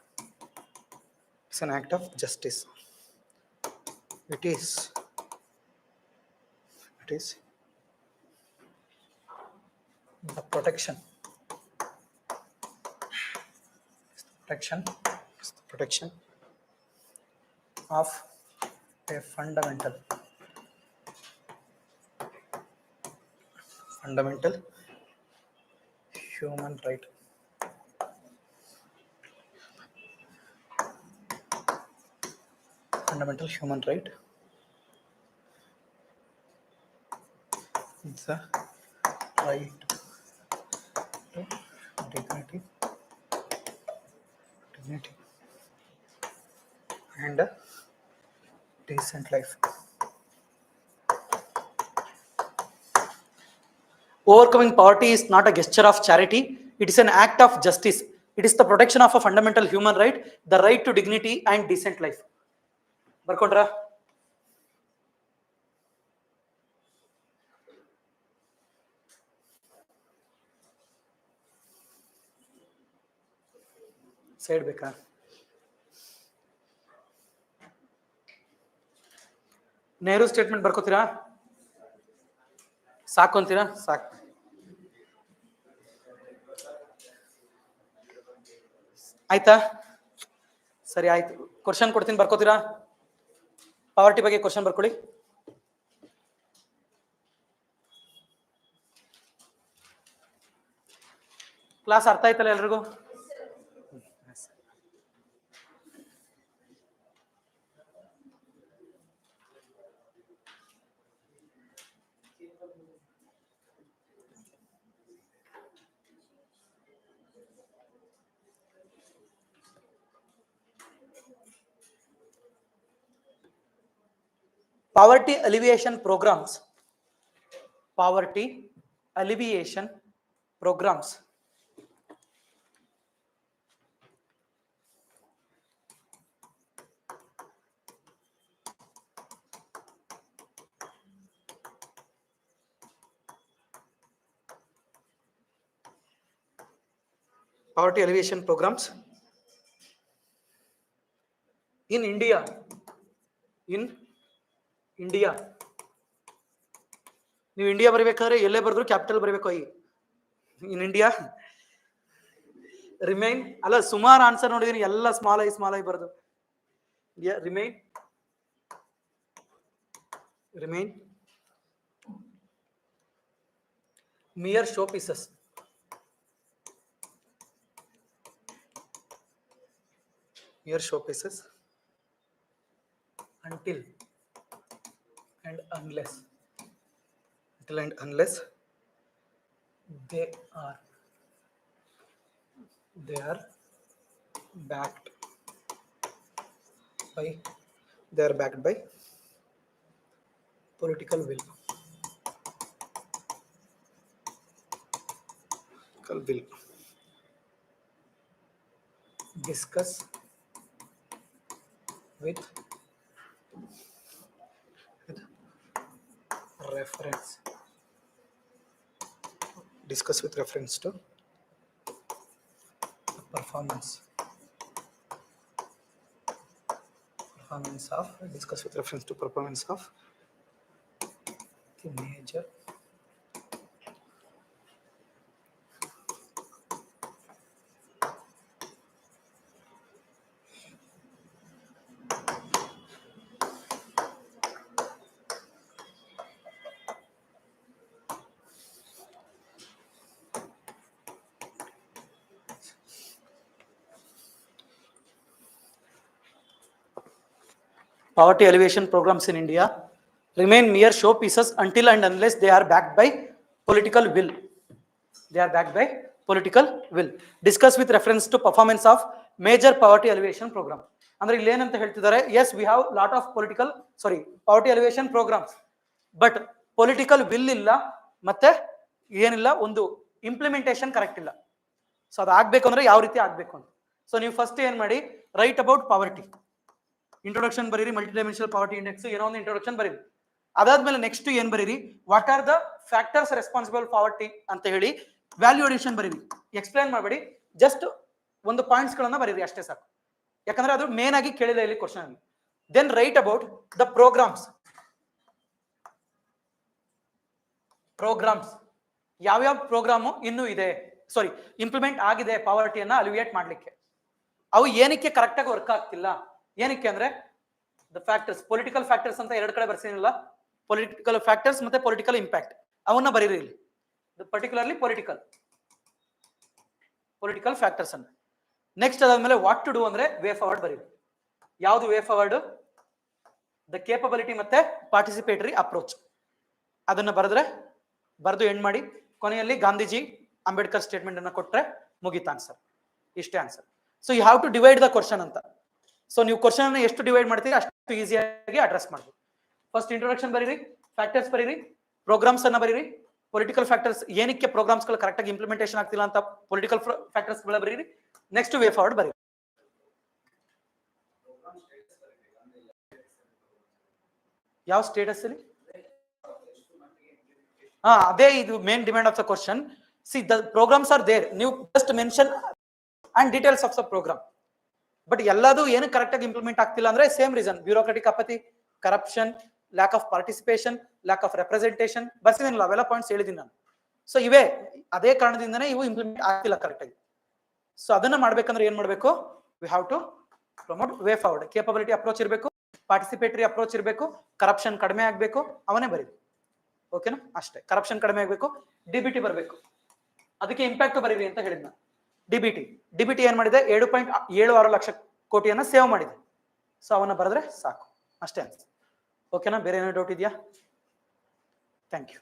It's an act of justice. It is the protection of a fundamental human right. Fundamental human right. The right to dignity and a decent life. Overcoming poverty is not a gesture of charity, it is an act of justice. It is the protection of a fundamental human right, the right to dignity and decent life. ಬರ್ಕೊಂಡ್ರಾ? ಸೈಡ್ ಬೇಕಾ? ನೆಹರು ಸ್ಟೇಟ್ಮೆಂಟ್ ಬರ್ಕೋತೀರಾ? ಸಾಕು ಅಂತೀರಾ? ಸಾಕು. ಆಯ್ತಾ? ಸರಿ ಆಯ್ತು. ಕ್ವಶನ್ ಕೊಡ್ತೀನಿ, ಬರ್ಕೋತೀರಾ? ಪಾವರ್ಟಿ ಬಗ್ಗೆ ಕ್ವಶನ್ ಬರ್ಕೊಳ್ಳಿ. ಕ್ಲಾಸ್ ಅರ್ಥ ಆಯ್ತಲ್ಲ ಎಲ್ರಿಗೂ? Poverty alleviation programs. Poverty alleviation programs. Poverty alleviation programs in India. ನೀವು ಇಂಡಿಯಾ ಬರೀಬೇಕಾದ್ರೆ ಎಲ್ಲೇ ಬರೆದ್ರು ಕ್ಯಾಪಿಟಲ್ ಬರೀಬೇಕು. ಇನ್ ಇಂಡಿಯಾ ರಿಮೈನ್ ಅಲ್ಲ, ಸುಮಾರು ಆನ್ಸರ್ ನೋಡಿದೀನಿ, ಎಲ್ಲ ಸ್ಮಾಲ್ ಐ ಬರೆದು. Remain mere showpieces. Until and unless they are backed by political will. Discuss with reference to performance of the major poverty alleviation programs in India remain mere showpieces until and unless they are backed by political will. Discuss with reference to performance of major poverty alleviation program. ಅಂದ್ರೆ ಇಲ್ಲಿ ಏನಂತ ಹೇಳ್ತಿದ್ದಾರೆ, yes we have lot of poverty alleviation programs, but political will ಇಲ್ಲ, ಮತ್ತೆ ಏನಿಲ್ಲ, ಒಂದು ಇಂಪ್ಲಿಮೆಂಟೇಷನ್ ಕರೆಕ್ಟ್ ಇಲ್ಲ. ಸೊ ಅದು ಆಗ್ಬೇಕು ಅಂದ್ರೆ ಯಾವ ರೀತಿ ಆಗ್ಬೇಕು ಅಂತ. ಸೊ ನೀವು ಫಸ್ಟ್ ಏನ್ ಮಾಡಿ, ರೈಟ್ ಅಬೌಟ್ ಪಾವರ್ಟಿ, ಇಂಟ್ರೊಡಕ್ಷನ್ ಬರೀರಿ, ಮಲ್ಟಿ ಡೈಮೆನ್ಷನಲ್ ಪಾವರ್ಟಿ ಇಂಡೆಕ್ಸ್ ಏನೋ ಒಂದು ಇಂಟ್ರೊಡಕ್ಷನ್ ಬರೀರಿ. ಅದಾದ್ಮೇಲೆ ನೆಕ್ಸ್ಟ್ ಏನ್ ಬರೀರಿ, what are the factors responsible poverty ಅಂತ ಹೇಳಿ ವ್ಯಾಲ್ಯೂ ಅಡಿಷನ್ ಬರೀರಿ, ಎಕ್ಸ್ಪ್ಲೈನ್ ಮಾಡಬೇಡಿ, ಜಸ್ಟ್ ಒಂದು ಪಾಯಿಂಟ್ಸ್ ಗಳನ್ನ ಬರೀರಿ ಅಷ್ಟೇ ಸಾಕು, ಯಾಕಂದ್ರೆ ಅದು ಮೇನ್ ಆಗಿ ಕೇಳಿಲ್ಲ ಇಲ್ಲಿ ಕ್ವಶನ್ ಅಲ್ಲಿ. Then write about the programmes. ಯಾವ್ಯಾವ ಪ್ರೋಗ್ರಾಮು ಇನ್ನೂ ಇದೆ, ಸಾರಿ ಇಂಪ್ಲಿಮೆಂಟ್ ಆಗಿದೆ ಪಾವರ್ಟಿಯನ್ನ ಅಲಿವಿಯೇಟ್ ಮಾಡ್ಲಿಕ್ಕೆ, ಅವು ಏನಕ್ಕೆ ಕರೆಕ್ಟ್ ಆಗಿ ವರ್ಕ್ ಆಗ್ತಿಲ್ಲ, ಏನಕ್ಕೆ ಅಂದ್ರೆ ದ ಫ್ಯಾಕ್ಟರ್ಸ್, ಪೊಲಿಟಿಕಲ್ ಫ್ಯಾಕ್ಟರ್ಸ್ ಅಂತ ಎರಡು ಕಡೆ ಬರ್ಸೀನಿಲ್ಲ, ಪೊಲಿಟಿಕಲ್ ಫ್ಯಾಕ್ಟರ್ಸ್ ಮತ್ತೆ ಪೊಲಿಟಿಕಲ್ ಇಂಪ್ಯಾಕ್ಟ್, ಅವನ್ನ ಬರೀರಿ ಇಲ್ಲಿ, ಪರ್ಟಿಕ್ಯುಲರ್ಲಿ ಪೊಲಿಟಿಕಲ್ ಫ್ಯಾಕ್ಟರ್ಸ್ ಅನ್ನ. ನೆಕ್ಸ್ಟ್ ಅದಾದ್ಮೇಲೆ ವಾಟ್ ಟು ಡೂ ಅಂದ್ರೆ ವೇ ಫಾರ್ವರ್ಡ್ ಬರೀರಿ. ಯಾವುದು ವೇ ಫಾರ್ವರ್ಡ್? ದ ಕೇಪಬಿಲಿಟಿ ಮತ್ತೆ ಪಾರ್ಟಿಸಿಪೇಟರಿ ಅಪ್ರೋಚ್. ಅದನ್ನ ಬರೆದು ಎಂಡ್ ಮಾಡಿ, ಕೊನೆಯಲ್ಲಿ ಗಾಂಧೀಜಿ ಅಂಬೇಡ್ಕರ್ ಸ್ಟೇಟ್ಮೆಂಟ್ ಅನ್ನ ಕೊಟ್ರೆ ಮುಗೀತ ಆನ್ಸರ್. ಇಷ್ಟೇ answer. So you have to divide the question ಅಂತ. ಸೊ ನೀವು ಕ್ವಶನ್ ಅನ್ನು ಎಷ್ಟು ಡಿವೈಡ್ ಮಾಡ್ತೀರಿ ಅಷ್ಟು ಈಸಿಯಾಗಿ ಅಡ್ರೆಸ್ ಮಾಡ್ಬೋದು. ಫಸ್ಟ್ ಇಂಟ್ರೊಡಕ್ಷನ್ ಬರೀರಿ, ಫ್ಯಾಕ್ಟರ್ಸ್ ಬರೀರಿ, ಪ್ರೋಗ್ರಾಮ್ಸ್ ಅನ್ನ ಬರೀರಿ, ಪೊಲಿಟಿಕಲ್ ಫ್ಯಾಕ್ಟರ್ಸ್ ಏನಕ್ಕೆ ಪ್ರೋಗ್ರಾಮ್ಸ್ ಗಳು ಕರೆಕ್ಟ್ ಆಗಿ ಇಂಪ್ಲಿಮೆಂಟೇಷನ್ ಆಗ್ತಿಲ್ಲ ಅಂತ ಪೊಲಿಟಿಕಲ್ ಫ್ಯಾಕ್ಟರ್ಸ್ ಗಳ ಬರೀರಿ. ನೆಕ್ಸ್ಟ್ ವೇ ಫಾರ್ವರ್ಡ್ ಬರೀರಿ. ಯಾವ ಸ್ಟೇಟಸ್ ಅಲ್ಲಿ? ಅದೇ ಇದು main demand of the question. See the programs are there, ನೀವು just mention and details of the program. But ಎಲ್ಲದೂ ಏನು ಕರೆಕ್ಟ್ ಆಗಿ ಇಂಪ್ಲಿಮೆಂಟ್ ಆಗ್ತಿಲ್ಲ ಅಂದ್ರೆ same reason, bureaucratic apathy, corruption, lack of participation, lack of representation ಬರ್ಸಿದಿನಲ್ಲ, ಅವೆಲ್ಲ ಪಾಯಿಂಟ್ಸ್ ಹೇಳಿದೀನಿ ನಾನು. ಸೊ ಇವೇ ಅದೇ ಕಾರಣದಿಂದನೇ ಇವು ಇಂಪ್ಲಿಮೆಂಟ್ ಆಗ್ತಿಲ್ಲ ಕರೆಕ್ಟ್ ಆಗಿ. ಸೊ ಅದನ್ನ ಮಾಡ್ಬೇಕಂದ್ರೆ ಏನ್ ಮಾಡ್ಬೇಕು? We have to promote way forward. Capability approach ಇರಬೇಕು, ಪಾರ್ಟಿಸಿಪೇಟರಿ ಅಪ್ರೋಚ್ ಇರಬೇಕು, ಕರಪ್ಷನ್ ಕಡಿಮೆ ಆಗ್ಬೇಕು, ಅವನೇ ಬರೀ. ಓಕೆನಾ? ಅಷ್ಟೇ. ಕರಪ್ಷನ್ ಕಡಿಮೆ ಆಗ್ಬೇಕು, ಡಿಬಿಟಿ ಬರಬೇಕು, ಅದಕ್ಕೆ ಇಂಪ್ಯಾಕ್ಟ್ ಬರೀರಿ ಅಂತ ಹೇಳಿದ್ನ. ಡಿಬಿಟಿ ಏನ್ ಮಾಡಿದೆ? 7.76 ಲಕ್ಷ ಕೋಟಿಯನ್ನ ಸೇವ್ ಮಾಡಿದೆ. ಸೊ ಅವನ್ನ ಬರೆದ್ರೆ ಸಾಕು, ಅಷ್ಟೇ ಅನ್ಸುತ್ತೆ. ಓಕೆನಾ? ಬೇರೆ ಏನೋ ಡೌಟ್ ಇದೆಯಾ? Thank you.